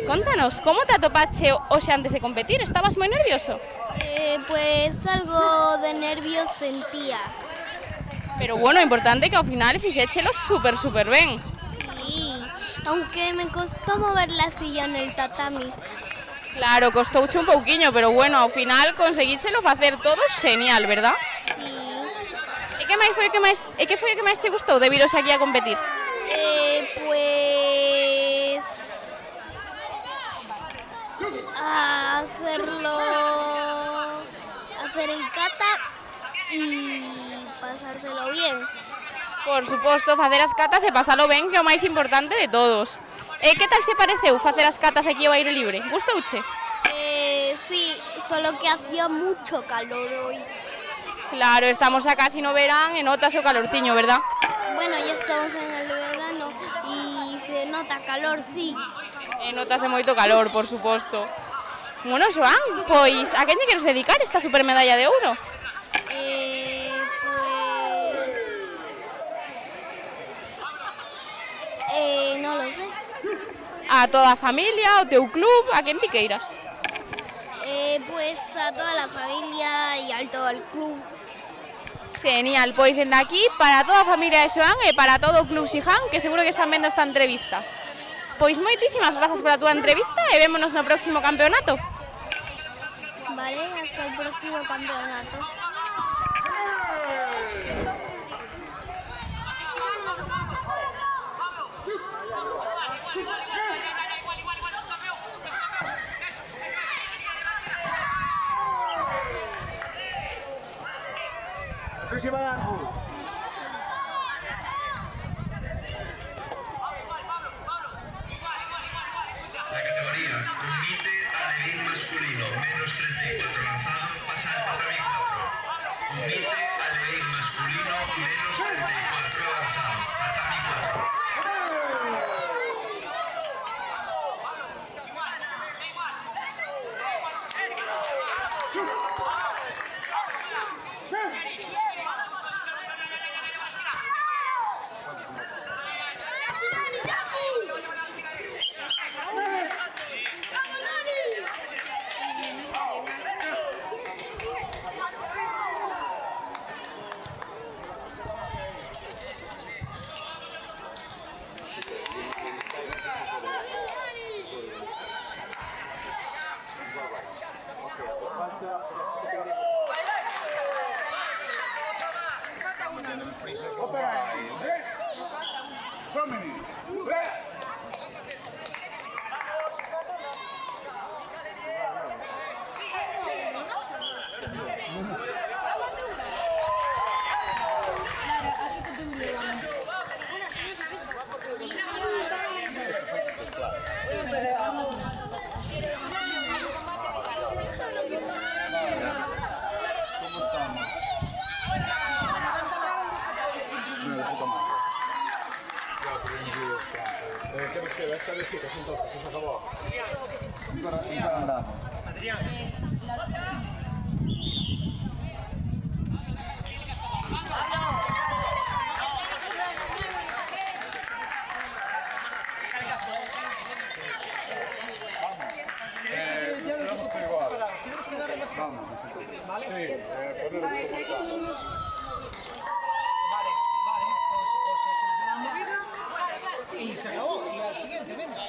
Contanos, como te atopache hoxe antes de competir? Estabas moi nervioso? Pues algo de nervios sentía. Pero bueno, importante que ao final fixéchelo super ben. Sí, aunque me costó mover la silla en el tatami. Claro, costouche un pouquiño, pero bueno, ao final conseguíchelo facer todo genial, verdad? Sí. E que máis foi o que máis te gustou de viros aquí a competir? Pues hacer el kata y pasárselo bien. Por suposto, facer as catas e pasalo ben, que é o máis importante de todos. E que tal che pareceu facer as catas aquí ao aire libre? Gustouche? Sí, solo que hacía mucho calor hoy. Claro, estamos a casi no verán e notas o calorciño, verdad? Bueno, ya estamos en el verano y se nota calor, sí. E notase moito calor, por suposto. Bueno, Xoán, pois a quen lle queres dedicar esta supermedalla de ouro? No lo sé. A toda a familia, ao teu club, a quen ti queiras? Pues a toda la familia y a todo el club. Genial, pois dende aquí para toda a familia de Xoán e para todo o club Xiján, que seguro que están vendo esta entrevista. Pois moitísimas grazas pola túa entrevista e vémonos no próximo campeonato. Vale, hasta el próximo campeonato. ¿Qué nos queda? Esta de chicas entonces, se acabó. Y para andamos. Tienes que darle más. Vamos. ¿Vale? Sí, poner Vale, pues se soluciona la movida y se acabó. Y al siguiente, venga.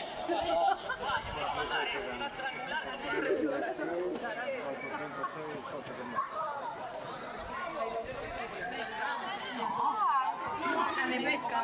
Me pesca.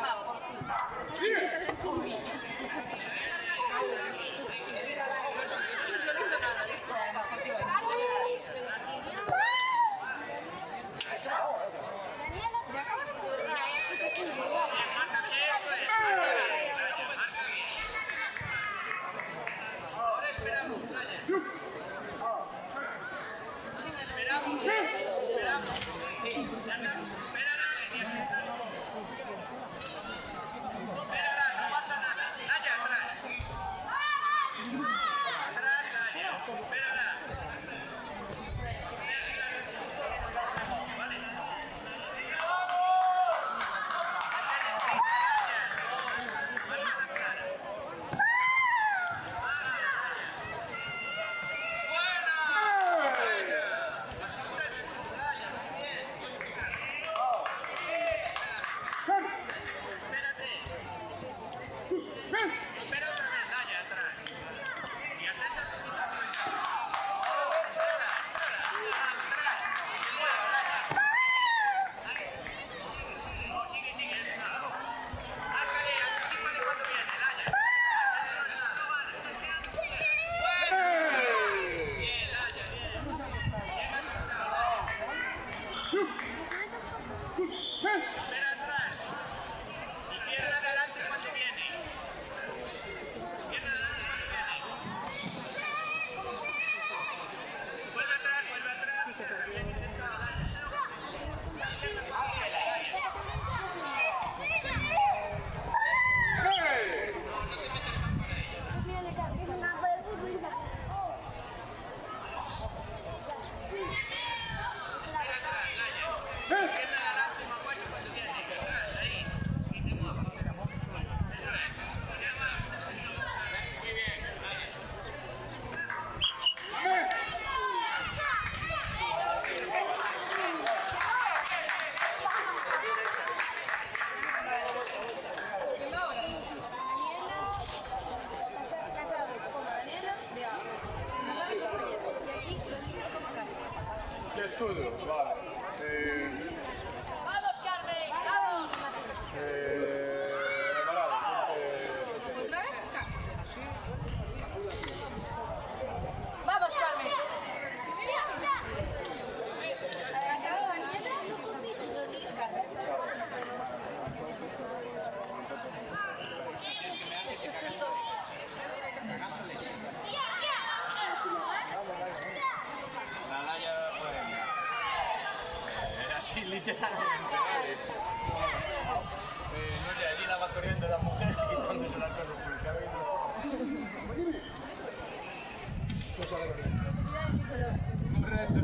¿Qué estudio? Vale. ¡Vamos, Carmen! ¡Vamos! ¿Otra vez? ¡Vamos, Carmen! Casado, Daniela, Rodríguez, Carmen. La Laia fue... así literalmente, ¿vale? No sé, allí la va corriendo la mujer quitándole las cosas por el cabello. Un reto.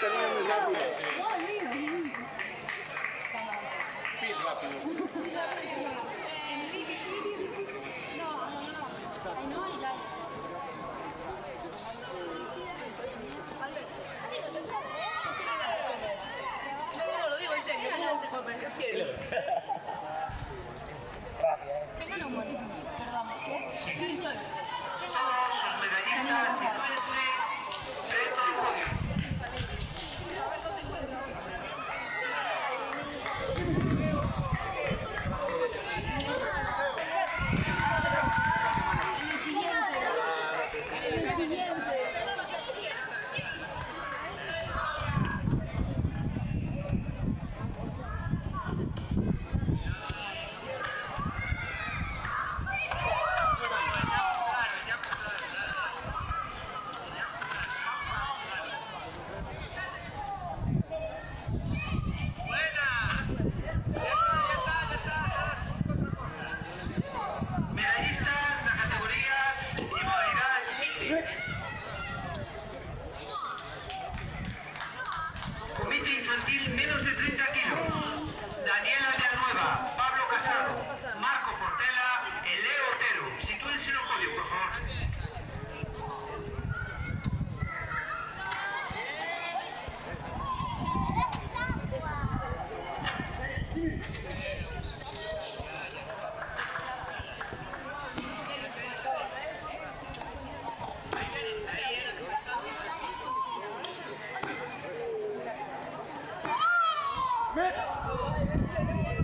tenía muy rápido. Pis rápido. No, lo digo en serio, ¿qué quieres de comer? ¿Qué quieres? Tengo neumonía. Perdón, ¿qué? Sí, estoy. Comité infantil menos de 30 kilos. Daniela Villanueva, Pablo Casado, Marco Portela, Leo Otero. Sitúense en el podio, por favor.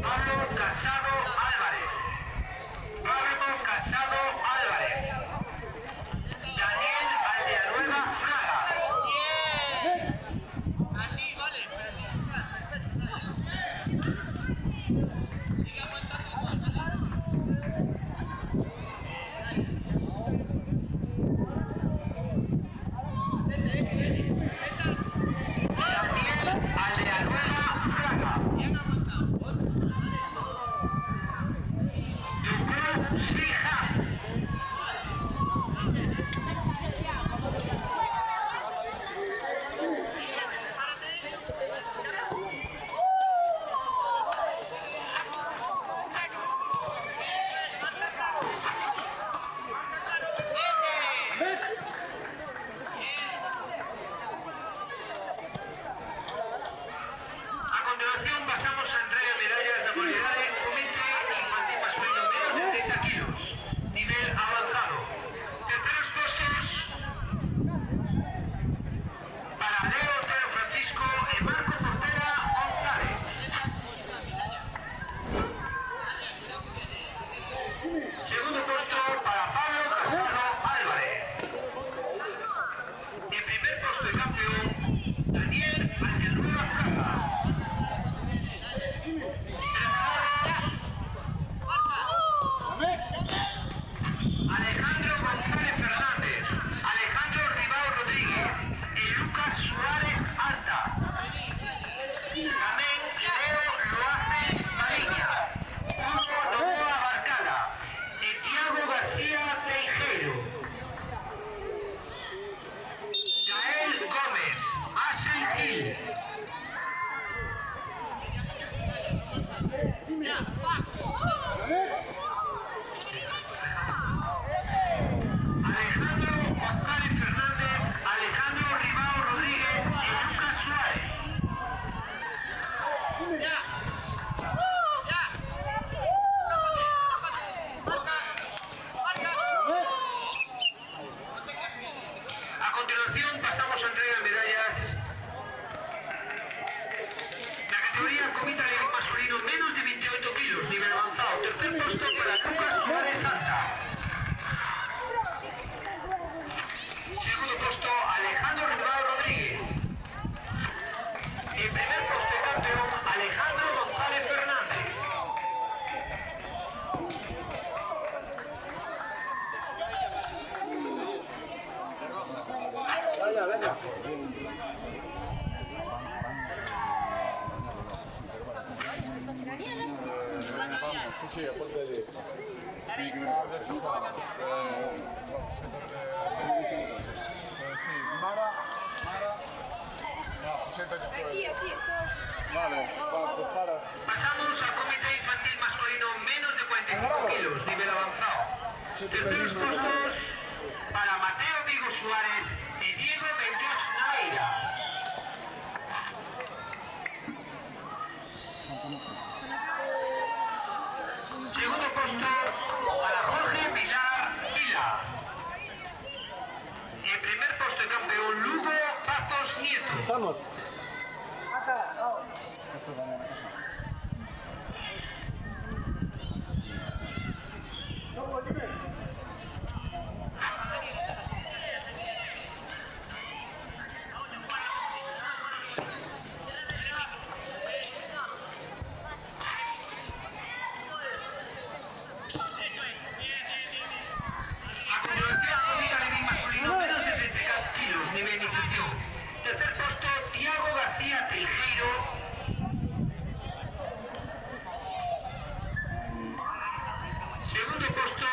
Pablo Casado Álvarez. Pablo Casado Álvarez. Daniel Aldeanueva Fraga. Así, vale, pero así. Sigue aguantando igual, Daniel Aldeanueva Fraga. bien aguantado. A continuación pasamos a entrega de medallas de modalidades comité infantil masculino menos de 30 kilos. Nivel avanzado. Terceros puestos para Leo Otero Francisco y Marco Portela González. Segundo puesto para Pablo Casado Álvarez. En primer puesto de campeón, Daniel Aldeanueva Fraga. Alejandro González Fernández, Alejandro Ribao Rodríguez y Lucas Suárez Alta. También Leo Loaces Mariña, Hugo Novoa Barcala y Tiago García Teijeiro. Gael Gómez, Axel Gil. Alejandro González Fernández, Alejandro Ribao Rodríguez y Lucas Suárez. A continuación pasamos a entrega de medallas. La categoría comité masculino menos de 28 kilos, nivel avanzado. Tercer puesto para Lucas Suárez Alta. Segundo puesto, Alejandro Ribao Rodríguez. En primer puesto de campeón, Alejandro González Fernández. Venga, venga. Vamos, sí, sí, aparte de... Sí, Mara... Aquí estoy. Vale, pues para. Pasamos al comité infantil masculino menos de 45 kilos, nivel avanzado. Terceros puestos para Mateo Vigo Suárez y Diego Benjós Naveira. Segundo puesto para Jorge Vilar Vila. Y el primer puesto de campeón Lugo Patos Nieto. Estamos. Tercer puesto, Tiago García Teijeiro. Segundo puesto,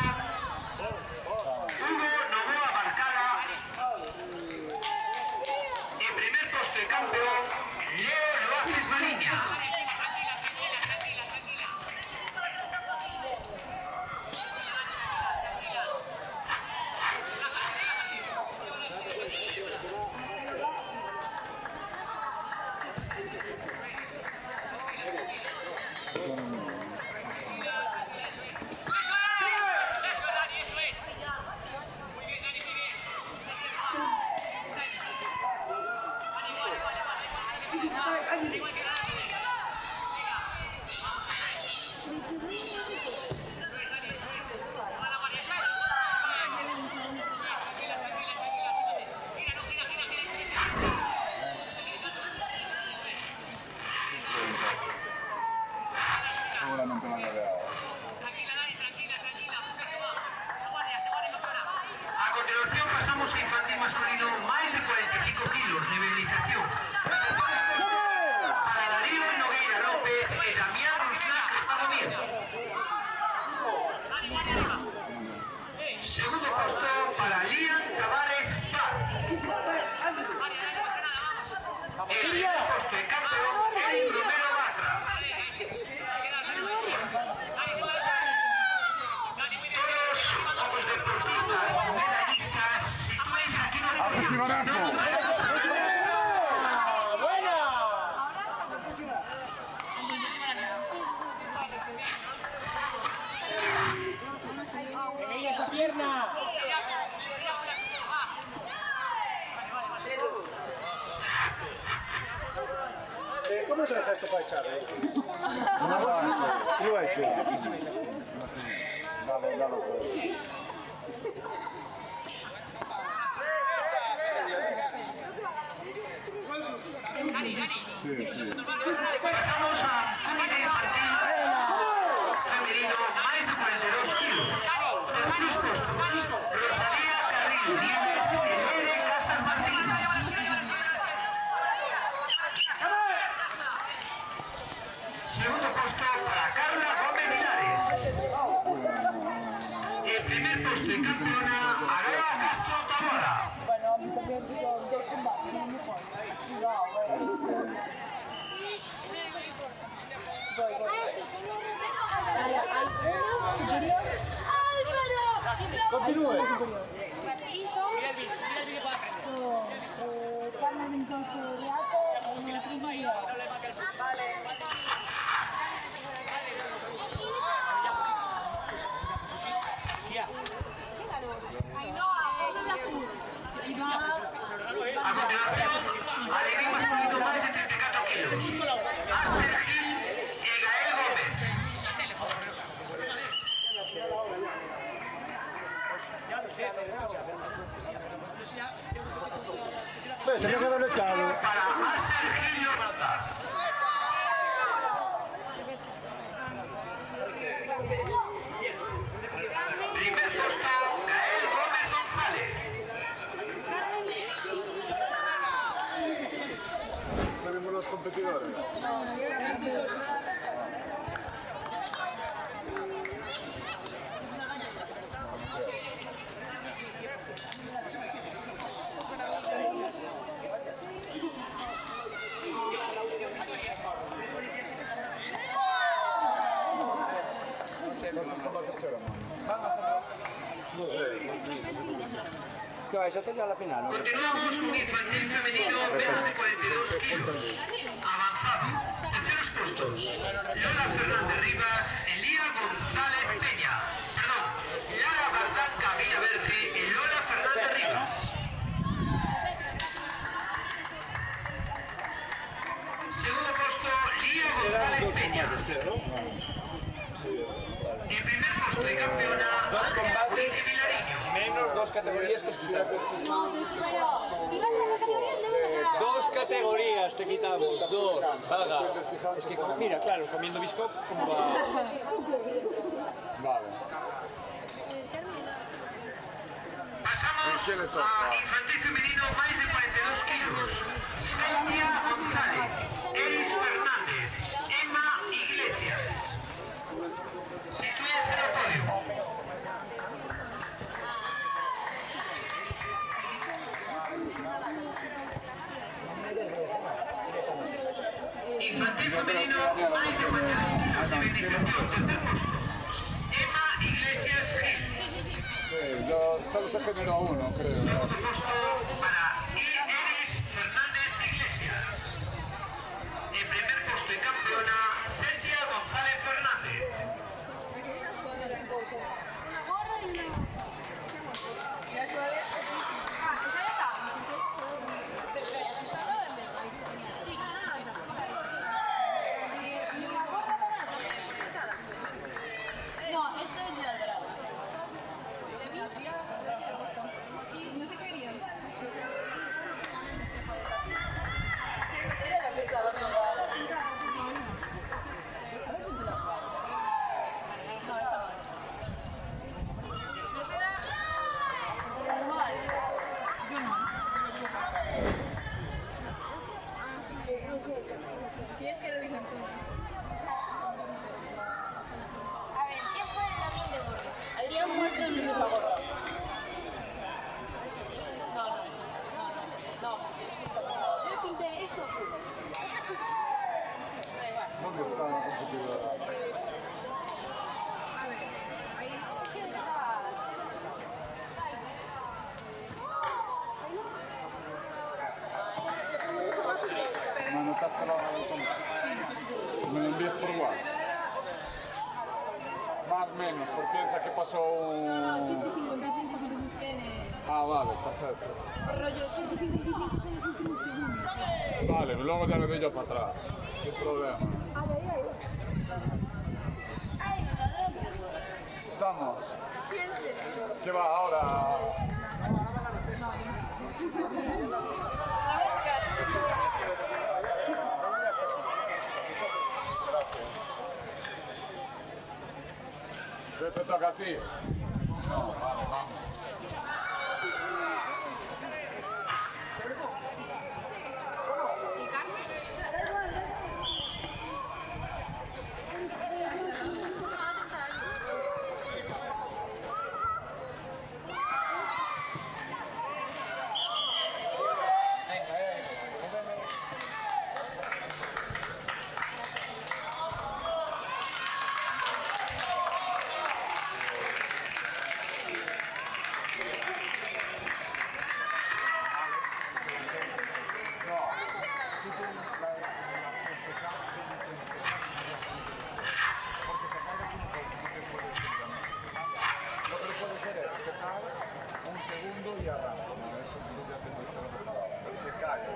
Hugo Novoa Barcala. Y primer puesto de campeón, Leo Loaces Mariña. Seguramente van a ver. A continuación pasamos a infantil masculino más de 45 kilos, nivel iniciación. Para Darío Nogueira López y Damián Ruiz Espadamiento. Segundo puesto para Lian Tavares Paz. El primer puesto de campeón es Romero Batra. Todos los deportistas, medallistas, sitúense aquí en el ¡Esa pierna! ¿Cómo se deja esto para echarle? Lo he hecho. Dale, pues. Sí. Pasamos a comité infantil femenino más de 42 kilos. Rosalía Carril Nieves y Lere Casas Martín. Segundo puesto para Carla Gómez Vilares. El primer puesto de campeona Aroa Castro Tamora. Continúe. A continuación, Alegría masculino más de 34 kilos. Axel Gil y Gael Gómez. Tenía que haberlo echado. Para Axel Gil Lorata. Primer puesto, Gael Gómez González. Tenemos los competidores. ¿Qué vais a hacer ya la final? ¿No? Continuamos con infantil femenino menos de 42 kilos. Avanzado. Terceros puestos. Lola Fernández Rivas, Elía González Peña. Perdón, Lara Bardanca Villaverde y Lola Fernández Rivas. Segundo puesto, Lía González Peña. Y el primer puesto de campeona, Dos combates, menos dos categorías que se Dos categorías te quitamos, dos. Vaga. Es que, mira, claro, comiendo Biscoff, ¿cómo va? Vale. Pasamos a infantil femenino más de 42 kilos. Celia González, Elis Fernández, Emma Iglesias. Sitúense en el podio. Infantil femenino más de 42 kilos de bendición. Emma Iglesias Gil. Sí, yo solo se generó uno, creo. Para Elis Fernández Iglesias. En primer puesto de campeona, Celia González Fernández. No, esto es de Alvarado. No sé qué querías. Era la que estaba No, está mal. ¿No será normal? Yo no. Tienes que revisar todo. A ver, ¿quién fue el ladrón de gorros? Adrián muestra el mismo gorro. No. Yo pinté esto. Da igual. ¿Dónde está la computadora? A ver, ahí. ¿Qué tal? ¿Me anotaste la hora del contacto? ¿Me lo envías por WhatsApp? Más o menos, porque piensa que pasó un... 7:55 que lo busqué en el... Ah, vale, perfecto. Rollo 7:55 son los últimos segundos. Vale, luego ya le doy yo para atrás. Sin problema. Ay, ladrón de gorros. Estamos. ¿Quién será? ¿Qué va ahora? ¿Qué te toca a ti? No, vale, vamos.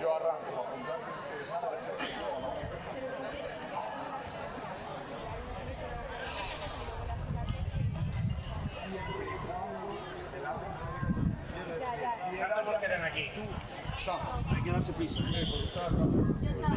Yo arranco a apuntar que se sabe ese tipo, ¿no? ¿Cuántos quedan aquí? Hay que darse prisa. Sí, porque está acá. Ya está.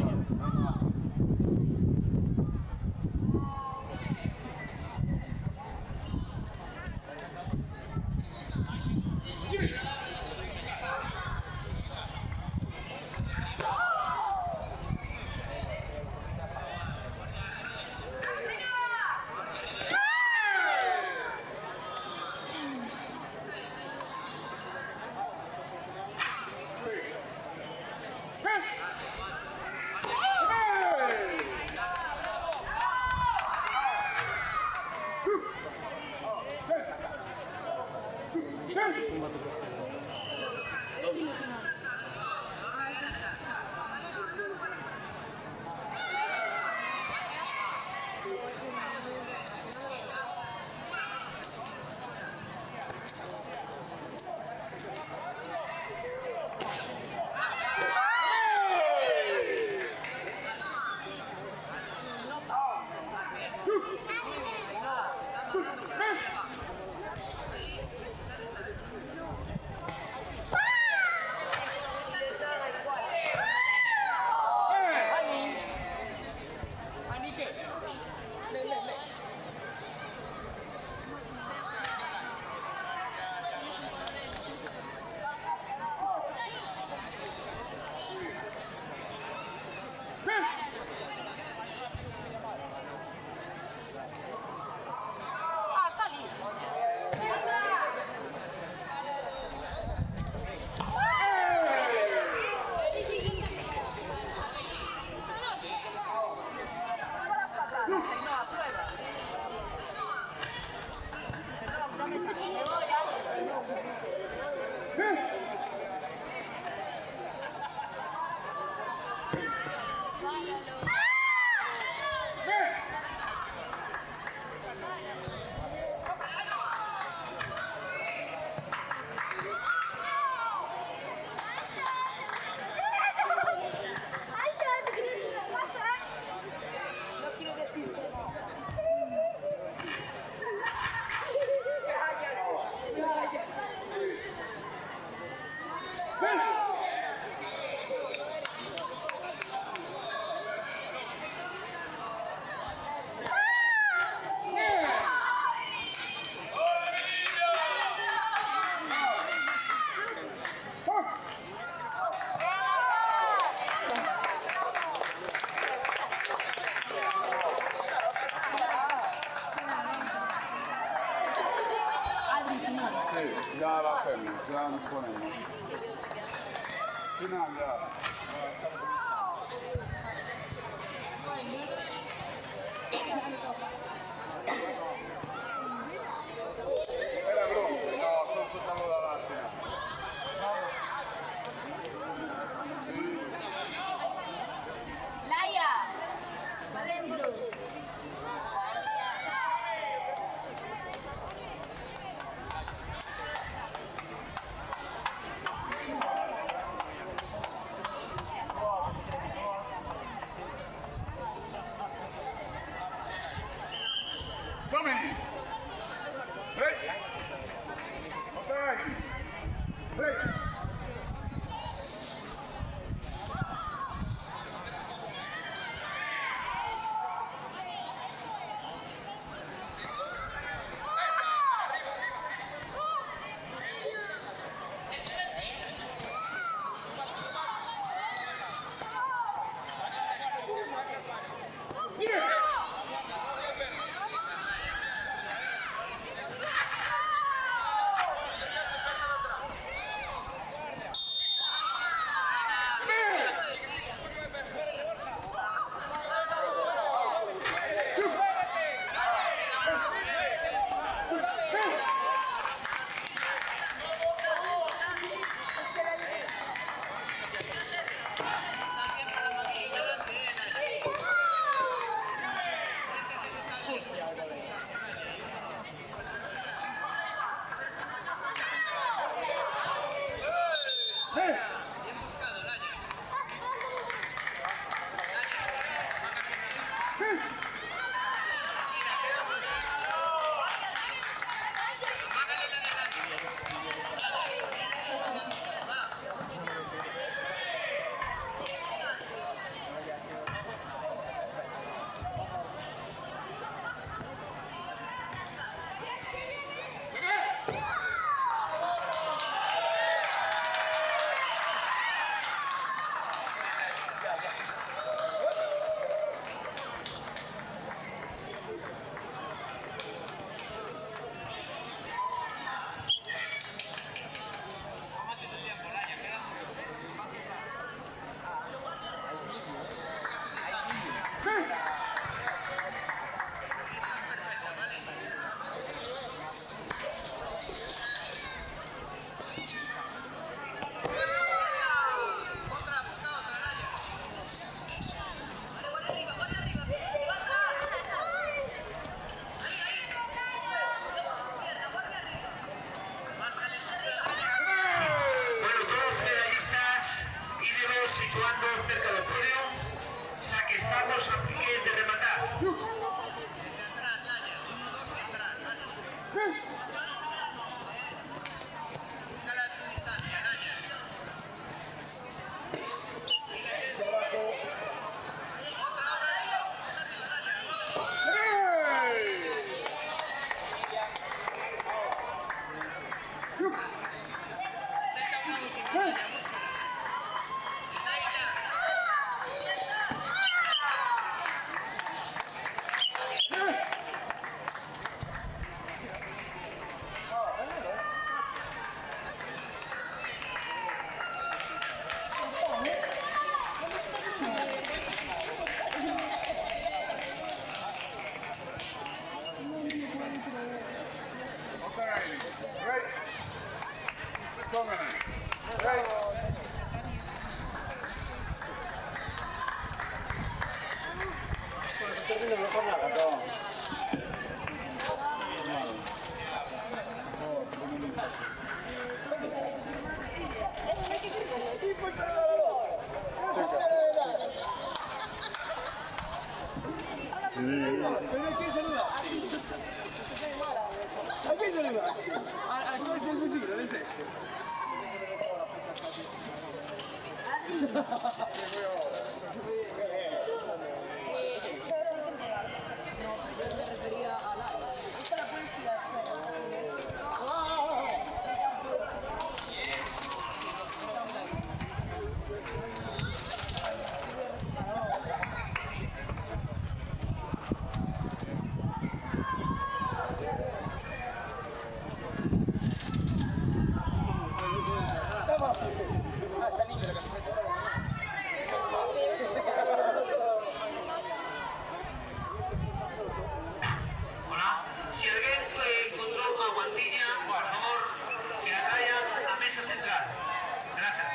Sí, ya va a hacerlo, ya nos ponemos. Final ya. Era bronce, no, son saludar al final. Laia, va dentro. servirlo por nada. ¿Pero a quién saludaste? ¿A quién saludaste? ¿A cuál es el vecino del sexto? Si alguien encontró a Guantiña, por favor, que la traigan a mesa central. Gracias.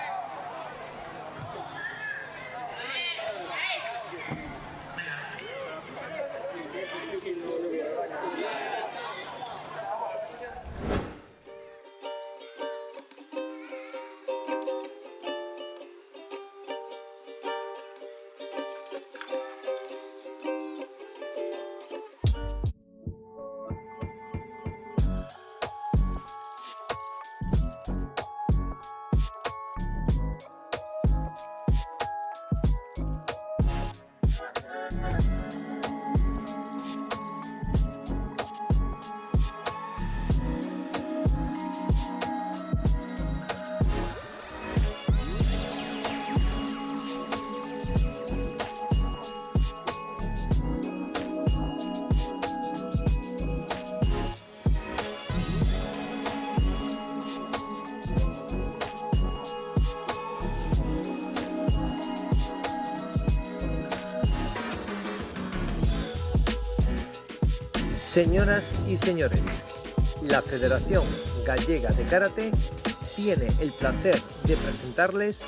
Señoras y señores, la Federación Gallega de Karate tiene el placer de presentarles